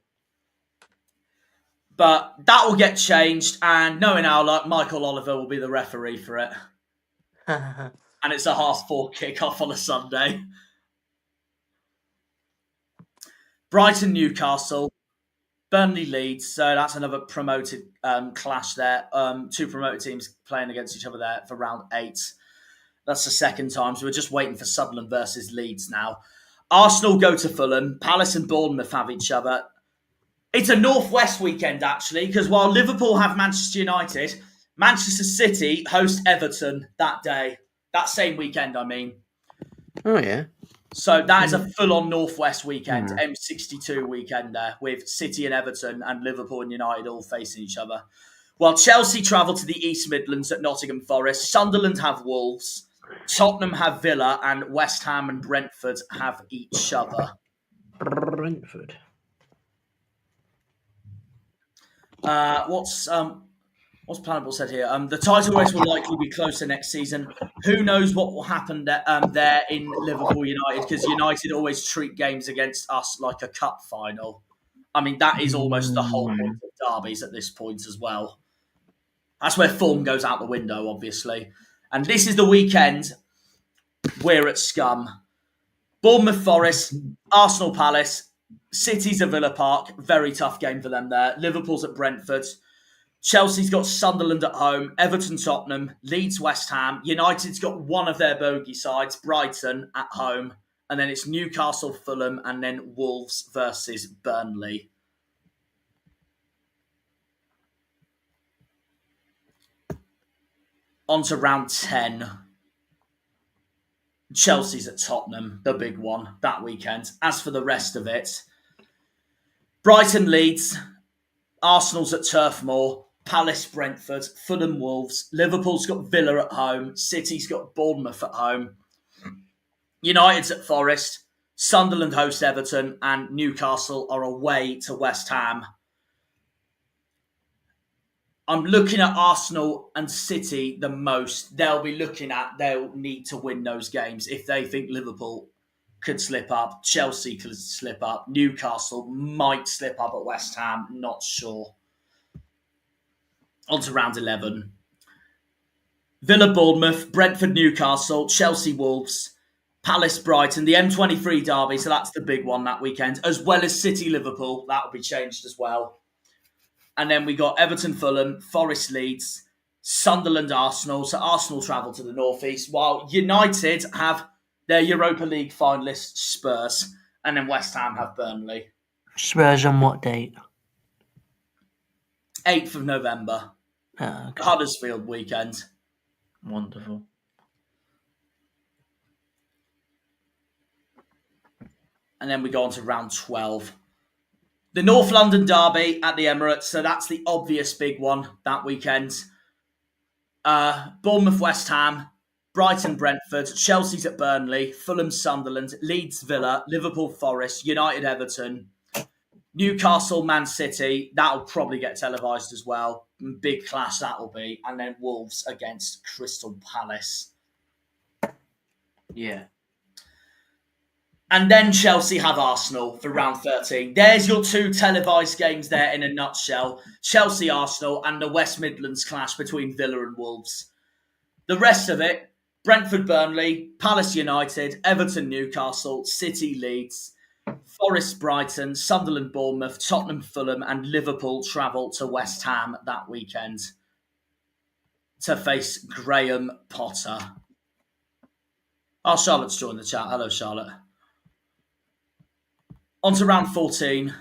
But that will get changed, and knowing our luck, Michael Oliver will be the referee for it. And it's a 4:30 kick-off on a Sunday. Brighton, Newcastle, Burnley, Leeds. So that's another promoted clash there. 2 promoted teams playing against each other there for round 8. That's the second time. So we're just waiting for Sunderland versus Leeds now. Arsenal go to Fulham. Palace and Bournemouth have each other. It's a Northwest weekend, actually, because while Liverpool have Manchester United, Manchester City host Everton that day. That same weekend, I mean. Oh, yeah. So that is a full-on Northwest weekend, M62 weekend there, with City and Everton and Liverpool and United all facing each other. While Chelsea travel to the East Midlands at Nottingham Forest, Sunderland have Wolves, Tottenham have Villa, and West Ham and Brentford have each other. Brentford. What's Planable said here? The title race will likely be closer next season. Who knows what will happen there in Liverpool United, because United always treat games against us like a cup final. I mean, that is almost the whole point of derbies at this point as well. That's where form goes out the window, obviously. And this is the weekend. We're at Scum. Bournemouth Forest, Arsenal Palace, City's at Villa Park. Very tough game for them there. Liverpool's at Brentford. Chelsea's got Sunderland at home. Everton Tottenham. Leeds West Ham. United's got one of their bogey sides, Brighton, at home. And then it's Newcastle, Fulham, and then Wolves versus Burnley. On to round 10. Chelsea's at Tottenham, the big one that weekend. As for the rest of it, Brighton Leeds, Arsenal's at Turf Moor, Palace Brentford, Fulham Wolves, Liverpool's got Villa at home, City's got Bournemouth at home, United's at Forest, Sunderland host Everton, and Newcastle are away to West Ham. I'm looking at Arsenal and City the most. They'll need to win those games if they think Liverpool could slip up. Chelsea could slip up. Newcastle might slip up at West Ham. Not sure. On to round 11. Villa Bournemouth, Brentford Newcastle, Chelsea Wolves, Palace Brighton, the M23 derby, so that's the big one that weekend, as well as City Liverpool. That will be changed as well. And then we got Everton Fulham, Forest Leeds, Sunderland Arsenal. So Arsenal travel to the northeast, while United have their Europa League finalists Spurs, and then West Ham have Burnley. Spurs on what date? 8th of November. Oh, okay. Huddersfield weekend. Wonderful. And then we go on to round 12. The North London derby at the Emirates, so that's the obvious big one that weekend. Bournemouth West Ham, Brighton Brentford, Chelsea's at Burnley, Fulham Sunderland, Leeds Villa, Liverpool Forest, United Everton, Newcastle Man City. That'll probably get televised as well. Big clash that will be. And then Wolves against Crystal Palace. Yeah. And then Chelsea have Arsenal for round 13. There's your two televised games there in a nutshell. Chelsea-Arsenal and the West Midlands clash between Villa and Wolves. The rest of it, Brentford-Burnley, Palace-United, Everton-Newcastle, City-Leeds, Forest-Brighton, Sunderland-Bournemouth, Tottenham-Fulham, and Liverpool travel to West Ham that weekend to face Graham Potter. Oh, Charlotte's joined the chat. Hello, Charlotte. On to round 14.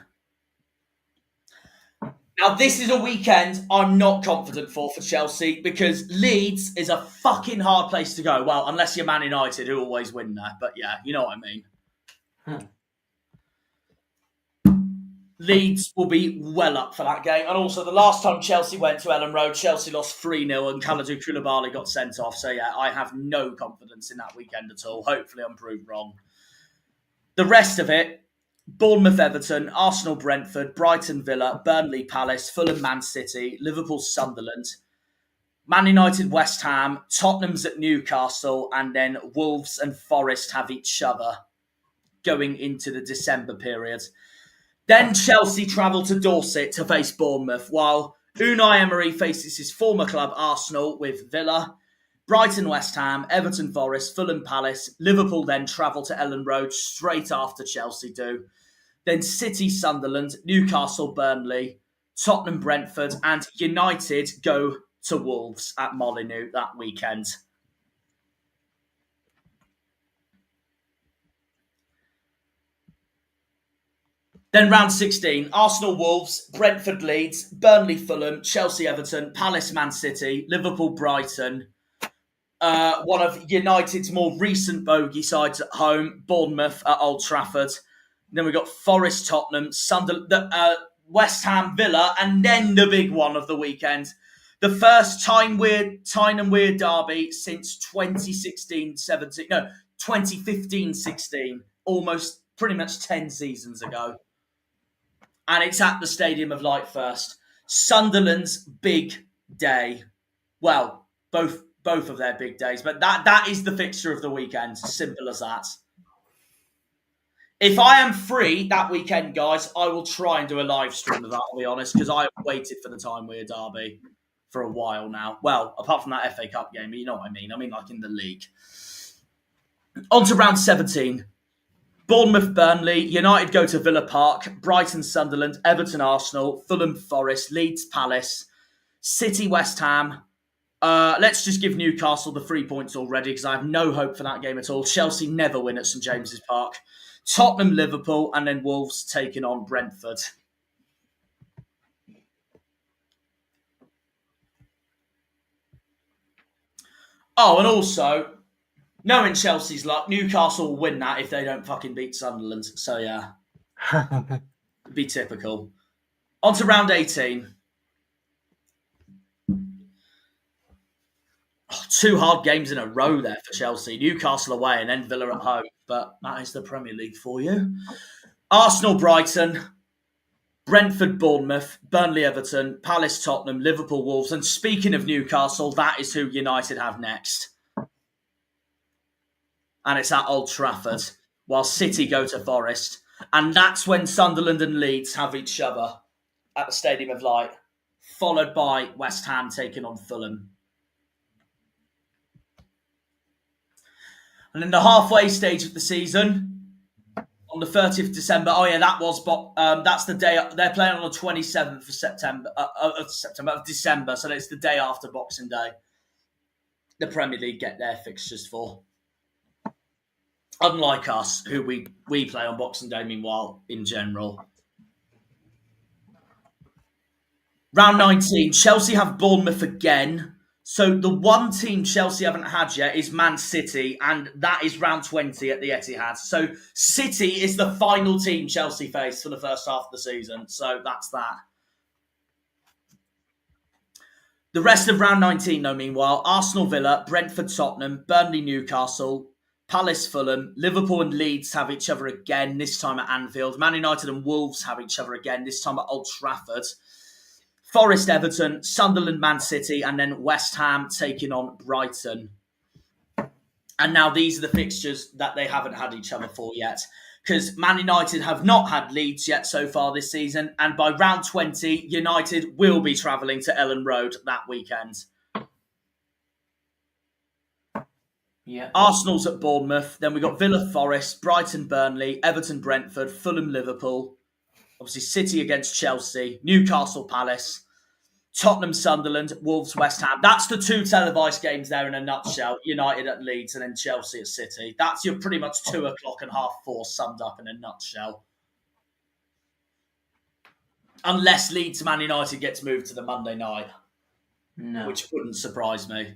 Now, this is a weekend I'm not confident for Chelsea, because Leeds is a fucking hard place to go. Well, unless you're Man United, who always win there. But yeah, you know what I mean. Leeds will be well up for that game. And also, the last time Chelsea went to Ellen Road, Chelsea lost 3-0 and Kalidou Koulibaly got sent off. So yeah, I have no confidence in that weekend at all. Hopefully I'm proved wrong. The rest of it, Bournemouth Everton, Arsenal Brentford, Brighton Villa, Burnley Palace, Fulham Man City, Liverpool Sunderland, Man United West Ham, Tottenham's at Newcastle, and then Wolves and Forest have each other going into the December period. Then Chelsea travel to Dorset to face Bournemouth, while Unai Emery faces his former club Arsenal with Villa, Brighton West Ham, Everton Forest, Fulham Palace. Liverpool then travel to Ellen Road straight after Chelsea do. Then City Sunderland, Newcastle Burnley, Tottenham Brentford, and United go to Wolves at Molineux that weekend. Then round 16, Arsenal Wolves, Brentford Leeds, Burnley Fulham, Chelsea Everton, Palace Man City, Liverpool Brighton. One of United's more recent bogey sides at home, Bournemouth at Old Trafford. Then we've got Forest, Tottenham, Sunderland, West Ham, Villa, and then the big one of the weekend, The first Tyne and Weir derby since 2016-17. No, 2015-16. Almost pretty much 10 seasons ago. And it's at the Stadium of Light first. Sunderland's big day. Well, both of their big days, but that is the fixture of the weekend. Simple as that. If I am free that weekend, guys, I will try and do a live stream of that, I'll be honest, because I have waited for the Tyne Weir derby for a while now. Well, apart from that FA Cup game, you know what I mean. I mean, like in the league. On to round 17. Bournemouth, Burnley, United go to Villa Park, Brighton, Sunderland, Everton, Arsenal, Fulham, Forest, Leeds, Palace, City, West Ham. Let's just give Newcastle the 3 points already because I have no hope for that game at all. Chelsea never win at St James's Park. Tottenham, Liverpool, and then Wolves taking on Brentford. Oh, and also, knowing Chelsea's luck, Newcastle will win that if they don't fucking beat Sunderland. So, yeah. Be typical. On to round 18. Oh, 2 hard games in a row there for Chelsea. Newcastle away and then Villa at home. But that is the Premier League for you. Arsenal, Brighton, Brentford, Bournemouth, Burnley, Everton, Palace, Tottenham, Liverpool, Wolves. And speaking of Newcastle, that is who United have next. And it's at Old Trafford, while City go to Forest. And that's when Sunderland and Leeds have each other at the Stadium of Light, followed by West Ham taking on Fulham. And in the halfway stage of the season, on the 30th of December, that's the day, they're playing on the 27th of December, so it's the day after Boxing Day. The Premier League get their fixtures for. Unlike us, who we play on Boxing Day, meanwhile, in general. Round 19, Chelsea have Bournemouth again. So the one team Chelsea haven't had yet is Man City, and that is round 20 at the Etihad. So City is the final team Chelsea face for the first half of the season. So that's that. The rest of round 19, though, meanwhile, Arsenal, Villa, Brentford, Tottenham, Burnley, Newcastle, Palace, Fulham, Liverpool and Leeds have each other again, this time at Anfield. Man United and Wolves have each other again, this time at Old Trafford. Forest, Everton, Sunderland, Man City, and then West Ham taking on Brighton. And now these are the fixtures that they haven't had each other for yet. Because Man United have not had Leeds yet so far this season. And by round 20, United will be travelling to Ellen Road that weekend. Yeah. Arsenal's at Bournemouth. Then we've got Villa, Forest, Brighton, Burnley, Everton, Brentford, Fulham, Liverpool. Obviously, City against Chelsea, Newcastle, Palace, Tottenham, Sunderland, Wolves, West Ham. That's the 2 televised games there in a nutshell. United at Leeds and then Chelsea at City. That's your pretty much 2 o'clock and 4:30 summed up in a nutshell. Unless Leeds Man United gets moved to the Monday night. No. Which wouldn't surprise me.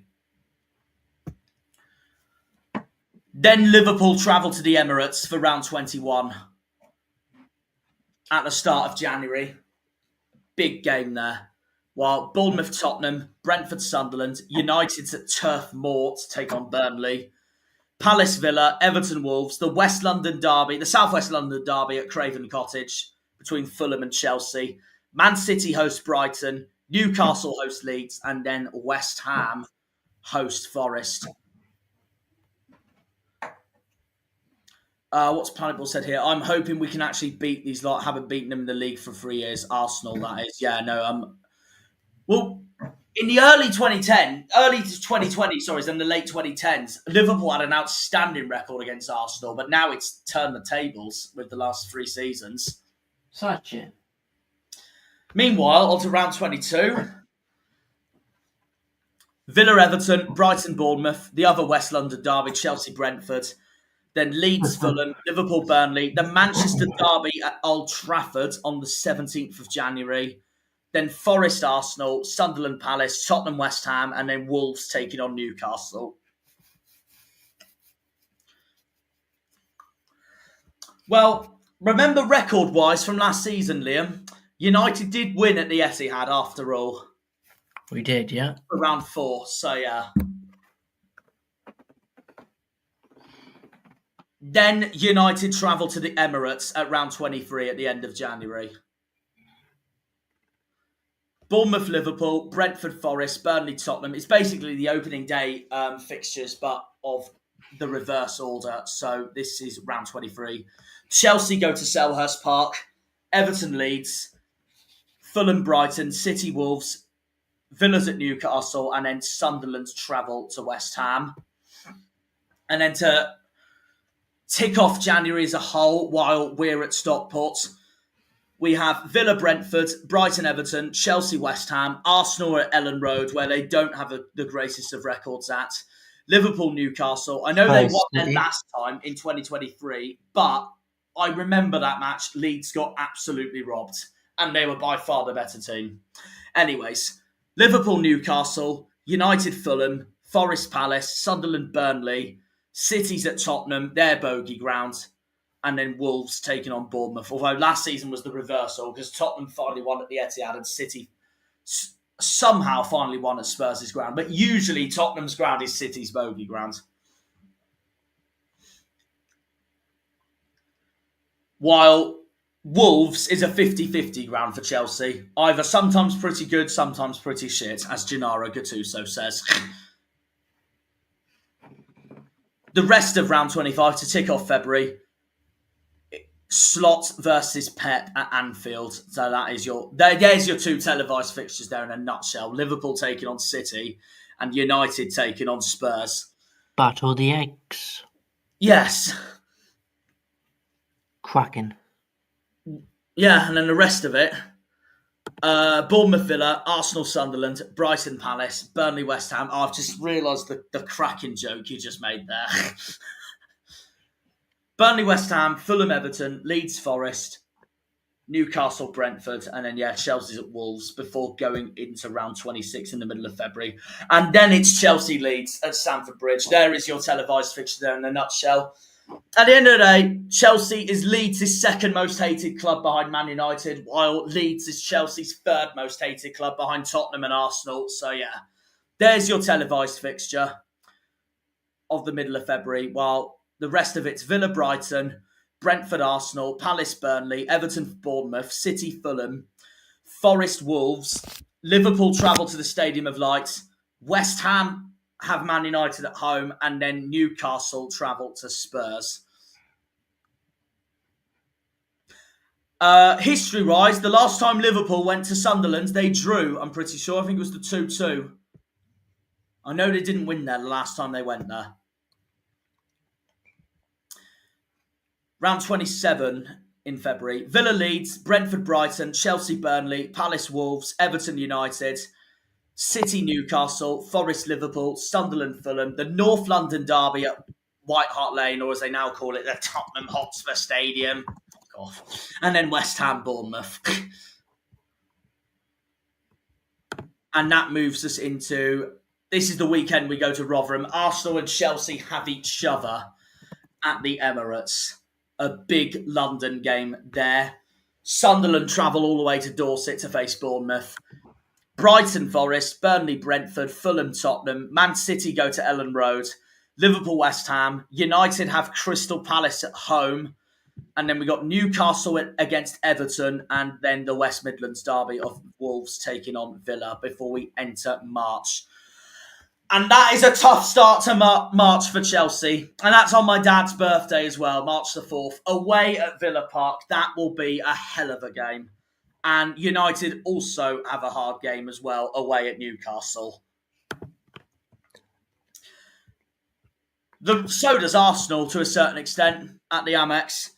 Then Liverpool travel to the Emirates for round 21. At the start of January. Big game there. While Bournemouth, Tottenham, Brentford, Sunderland, United's at Turf Moor to take on Burnley, Palace, Villa, Everton, Wolves, the West London derby, the South West London derby at Craven Cottage between Fulham and Chelsea, Man City host Brighton, Newcastle host Leeds, and then West Ham host Forest. What's Planet said here? I'm hoping we can actually beat these lot. Haven't beaten them in the league for 3 years. Arsenal, that is. Yeah, no. Well, in the early to 2020, and the late 2010s, Liverpool had an outstanding record against Arsenal, but now it's turned the tables with the last 3 seasons. Such it. Meanwhile, on to round 22. Villa, Everton, Brighton, Bournemouth, the other West London derby, Chelsea, Brentford. Then Leeds, Fulham, Liverpool, Burnley. The Manchester derby at Old Trafford on the 17th of January. Then Forest, Arsenal, Sunderland, Palace, Tottenham, West Ham, and then Wolves taking on Newcastle. Well, remember record-wise from last season, Liam? United did win at the Etihad after all. We did, yeah. For round 4, so yeah. Then United travel to the Emirates at round 23 at the end of January. Bournemouth, Liverpool, Brentford, Forest, Burnley, Tottenham. It's basically the opening day fixtures, but of the reverse order. So this is round 23. Chelsea go to Selhurst Park, Everton, Leeds, Fulham, Brighton, City, Wolves, Villa's at Newcastle, and then Sunderland's travel to West Ham. And then to tick off January as a whole, while we're at Stockport, we have Villa, Brentford, Brighton, Everton, Chelsea, West Ham, Arsenal at Ellen Road, where they don't have the greatest of records at. Liverpool, Newcastle. I know they won there last time in 2023, but I remember that match. Leeds got absolutely robbed, and they were by far the better team. Anyways, Liverpool, Newcastle, United, Fulham, Forest, Palace, Sunderland, Burnley, City's at Tottenham, their bogey ground, and then Wolves taking on Bournemouth. Although last season was the reversal because Tottenham finally won at the Etihad and City somehow finally won at Spurs' ground. But usually Tottenham's ground is City's bogey ground. While Wolves is a 50-50 ground for Chelsea. Either sometimes pretty good, sometimes pretty shit, as Gennaro Gattuso says. The rest of round 25 to tick off February. Slot versus Pep at Anfield. So that is there's your 2 televised fixtures there in a nutshell. Liverpool taking on City and United taking on Spurs. Battle the eggs. Yes. Cracking. Yeah, and then the rest of it. Bournemouth, Villa, Arsenal, Sunderland, Brighton, Palace, Burnley, West Ham. I've just realised the cracking joke you just made there. Burnley, West Ham, Fulham, Everton, Leeds, Forest, Newcastle, Brentford, and then, Chelsea's at Wolves before going into round 26 in the middle of February. And then it's Chelsea, Leeds at Stamford Bridge. There is your televised fixture there in a nutshell. At the end of the day, Chelsea is Leeds' second most hated club behind Man United, while Leeds is Chelsea's third most hated club behind Tottenham and Arsenal. So, there's your televised fixture of the middle of February, while the rest of it's Villa, Brighton, Brentford, Arsenal, Palace, Burnley, Everton, Bournemouth, City, Fulham, Forest, Wolves, Liverpool travel to the Stadium of Light, West Ham have Man United at home, and then Newcastle travel to Spurs. History-wise, the last time Liverpool went to Sunderland, they drew, I'm pretty sure. I think it was the 2-2. I know they didn't win there the last time they went there. Round 27 in February. Villa, Leeds, Brentford, Brighton, Chelsea, Burnley, Palace, Wolves, Everton, United, City, Newcastle, Forest, Liverpool, Sunderland, Fulham, the North London derby at White Hart Lane, or as they now call it, the Tottenham Hotspur Stadium. God. And then West Ham, Bournemouth. And that moves us into, this is the weekend we go to Rotherham. Arsenal and Chelsea have each other at the Emirates. A big London game there. Sunderland travel all the way to Dorset to face Bournemouth. Brighton, Forest, Burnley, Brentford, Fulham, Tottenham. Man City go to Ellen Road. Liverpool, West Ham. United have Crystal Palace at home. And then we got Newcastle against Everton, and then the West Midlands derby of Wolves taking on Villa before we enter March. And that is a tough start to March for Chelsea. And that's on my dad's birthday as well, March the 4th. Away at Villa Park. That will be a hell of a game. And United also have a hard game as well, away at Newcastle. So does Arsenal to a certain extent at the Amex.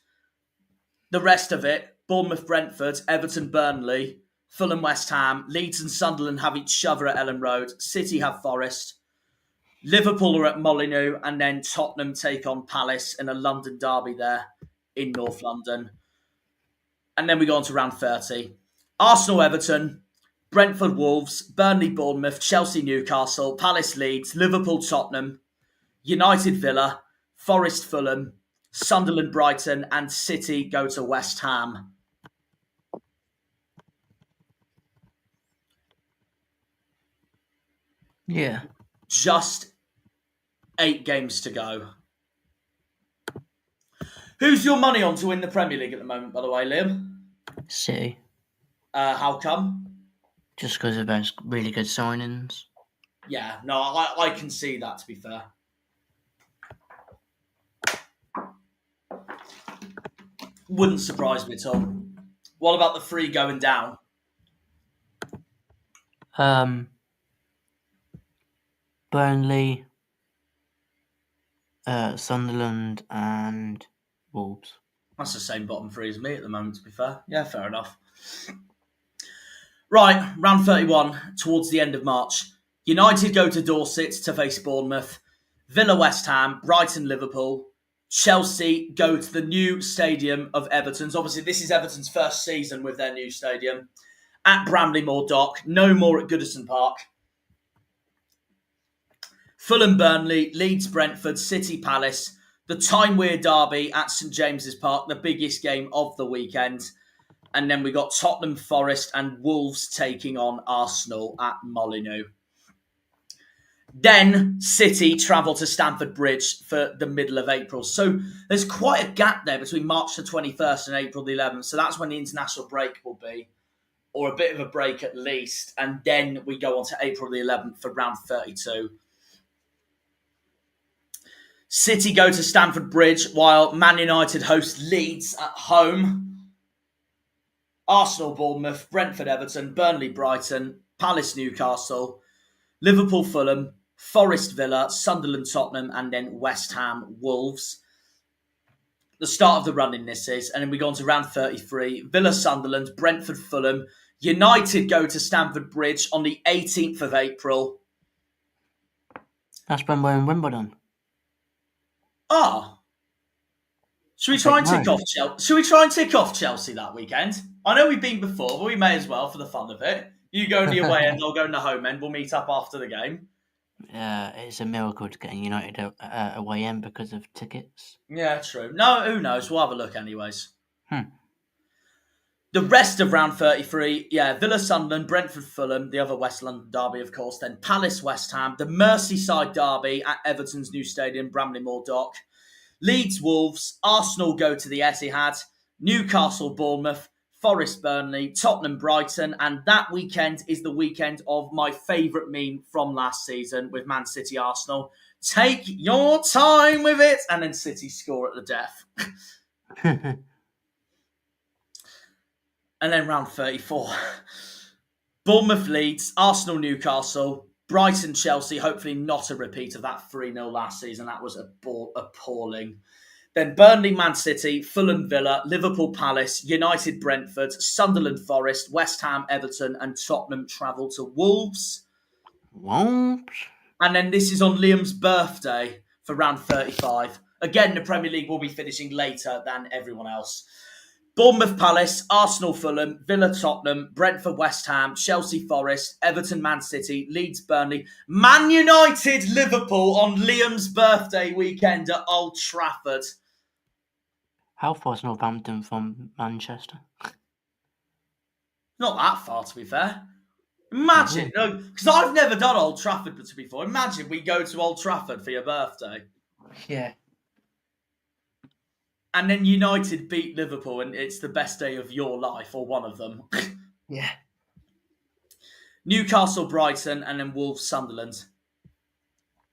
The rest of it, Bournemouth, Brentford, Everton, Burnley, Fulham, West Ham, Leeds and Sunderland have each other at Ellen Road. City have Forest. Liverpool are at Molineux, and then Tottenham take on Palace in a London derby there in North London. And then we go on to round 30. Arsenal, Everton, Brentford, Wolves, Burnley, Bournemouth, Chelsea, Newcastle, Palace, Leeds, Liverpool, Tottenham, United, Villa, Forest, Fulham, Sunderland, Brighton, and City go to West Ham. Yeah. Just 8 games to go. Who's your money on to win the Premier League at the moment, by the way, Liam? City. How come? Just because of those really good signings. Yeah, no, I can see that, to be fair. Wouldn't surprise me at all. What about the 3 going down? Burnley, Sunderland, and Wolves. That's the same bottom 3 as me at the moment, to be fair. Yeah, fair enough. Right, round 31, towards the end of March. United go to Dorset to face Bournemouth. Villa, West Ham, Brighton, Liverpool. Chelsea go to the new stadium of Everton's. Obviously, this is Everton's first season with their new stadium. At Bramley-Moore Dock, no more at Goodison Park. Fulham, Burnley, Leeds, Brentford, City, Palace. The Time Weird Derby at St James's Park, the biggest game of the weekend. And then we got Tottenham, Forest and Wolves taking on Arsenal at Molineux. Then City travel to Stamford Bridge for the middle of April. So there's quite a gap there between March the 21st and April the 11th. So that's when the international break will be, or a bit of a break at least. And then we go on to April the 11th for round 32. City go to Stamford Bridge while Man United host Leeds at home. Arsenal, Bournemouth, Brentford, Everton, Burnley, Brighton, Palace, Newcastle, Liverpool, Fulham, Forest, Villa, Sunderland, Tottenham, and then West Ham, Wolves. The start of the run in this is, and then we go on to round 33. Villa, Sunderland, Brentford, Fulham. United go to Stamford Bridge on the 18th of April. That's when we're in Wimbledon. Should we try and tick off Chelsea? Should we try and tick off Chelsea that weekend? I know we've been before, but we may as well for the fun of it. You go in the away end, I'll go in the home end. We'll meet up after the game. It's a miracle to get United away end because of tickets. Yeah, true. No, who knows? We'll have a look anyways. The rest of round 33, Villa, Sunderland, Brentford, Fulham, the other West London derby, of course. Then Palace, West Ham, the Merseyside derby at Everton's new stadium, Bramley-Moore Dock. Leeds, Wolves, Arsenal go to the Etihad, Newcastle, Bournemouth, Forest, Burnley, Tottenham, Brighton, and that weekend is the weekend of my favourite meme from last season with Man City, Arsenal. Take your time with it, and then City score at the death. And then round 34. Bournemouth, Leeds, Arsenal, Newcastle, Brighton, Chelsea, hopefully not a repeat of that 3-0 last season. That was appalling. Then Burnley, Man City, Fulham, Villa, Liverpool, Palace, United, Brentford, Sunderland, Forest, West Ham, Everton, and Tottenham travel to Wolves. And then this is on Liam's birthday for round 35. Again, the Premier League will be finishing later than everyone else. Bournemouth, Palace, Arsenal, Fulham, Villa, Tottenham, Brentford, West Ham, Chelsea, Forest, Everton, Man City, Leeds, Burnley, Man United, Liverpool on Liam's birthday weekend at Old Trafford. How far is Northampton from Manchester? Not that far, to be fair. Imagine, because I've never done Old Trafford before. Imagine we go to Old Trafford for your birthday. Yeah. And then United beat Liverpool, and it's the best day of your life, or one of them. Yeah. Newcastle, Brighton, and then Wolves, Sunderland.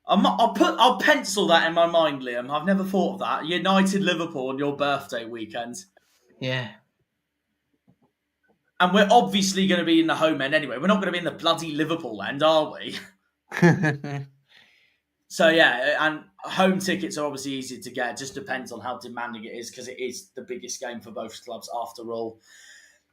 I'll pencil that in my mind, Liam. I've never thought of that. United, Liverpool on your birthday weekend. Yeah. And we're obviously going to be in the home end anyway. We're not going to be in the bloody Liverpool end, are we? So, and home tickets are obviously easy to get. It just depends on how demanding it is because it is the biggest game for both clubs after all.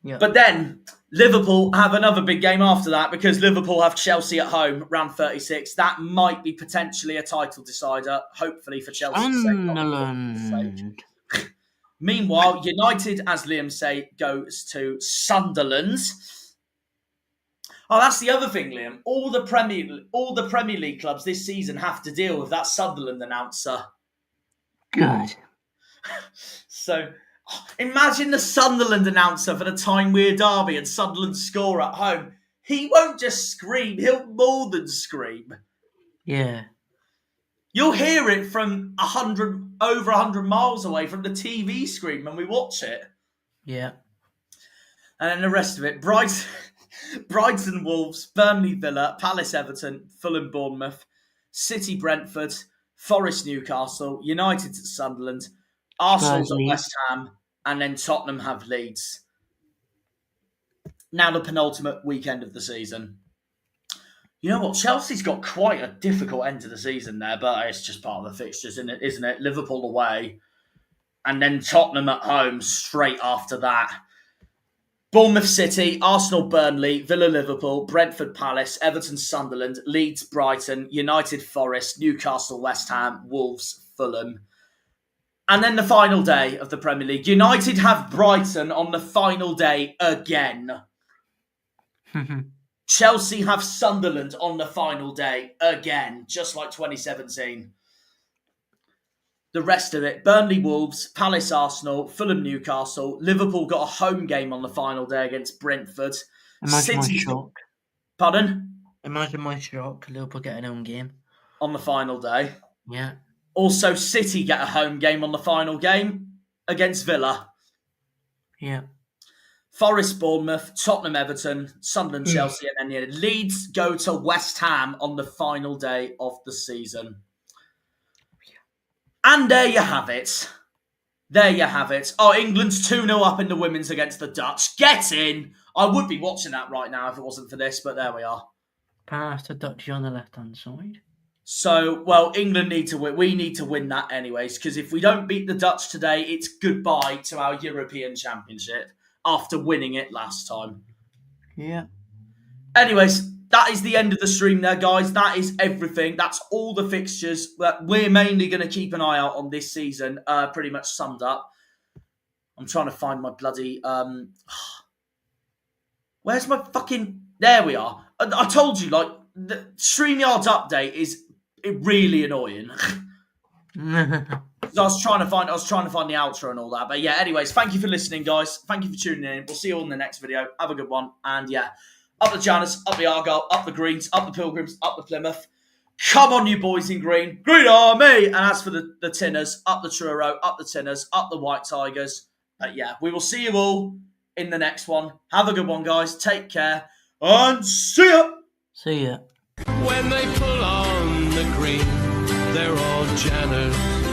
Yeah. But then Liverpool have another big game after that because Liverpool have Chelsea at home, round 36. That might be potentially a title decider, hopefully for Chelsea's sake. Meanwhile, United, as Liam say, goes to Sunderland. Oh, that's the other thing, Liam. All the Premier League clubs this season have to deal with that Sunderland announcer. Good. So, imagine the Sunderland announcer for the Time Weird Derby and Sunderland score at home. he won't just scream, he'll more than scream. Yeah. You'll hear it from over 100 miles away from the TV screen when we watch it. Yeah. And then the rest of it, Brighton Wolves, Burnley Villa, Palace Everton, Fulham Bournemouth, City Brentford, Forest Newcastle, United at Sunderland, Arsenal's at Leeds. West Ham, and then Tottenham have Leeds. Now the penultimate weekend of the season. You know what? Chelsea's got quite a difficult end to the season there, but it's just part of the fixtures, isn't it? Liverpool away, and then Tottenham at home straight after that. Bournemouth City, Arsenal Burnley, Villa Liverpool, Brentford Palace, Everton Sunderland, Leeds Brighton, United Forest, Newcastle West Ham, Wolves Fulham. And then the final day of the Premier League. United have Brighton on the final day again. Chelsea have Sunderland on the final day again, just like 2017. The rest of it, Burnley Wolves, Palace Arsenal, Fulham Newcastle, Liverpool got a home game on the final day against Brentford. Imagine my shock. Pardon? Imagine my shock. Liverpool get an home game. On the final day. Yeah. Also, City get a home game on the final game against Villa. Yeah. Forest, Bournemouth, Tottenham, Everton, Sunderland, Chelsea, and then Leeds go to West Ham on the final day of the season. And there you have it. There you have it. Oh, England's 2-0 up in the women's against the Dutch. Get in! I would be watching that right now if it wasn't for this, but there we are. Pass the Dutch on the left-hand side. So, well, England need to win. We need to win that anyways, because if we don't beat the Dutch today, it's goodbye to our European Championship after winning it last time. Yeah. Anyways, that is the end of the stream there, guys. That is everything. That's all the fixtures that we're mainly going to keep an eye out on this season, pretty much summed up. I'm trying to find my bloody... Where's my fucking... There we are. I told you, like, the StreamYard's update is really annoying. I was trying to find the outro and all that. But yeah, anyways, thank you for listening, guys. Thank you for tuning in. We'll see you all in the next video. Have a good one. And yeah, up the Janus, up the Argyle, up the Greens, up the Pilgrims, up the Plymouth. Come on, you boys in green. Green Army! And as for the Tinners, up the Truro, up the Tinners, up the White Tigers. But yeah, we will see you all in the next one. Have a good one, guys. Take care. And see ya! See ya. When they pull on the green, they're all Janners.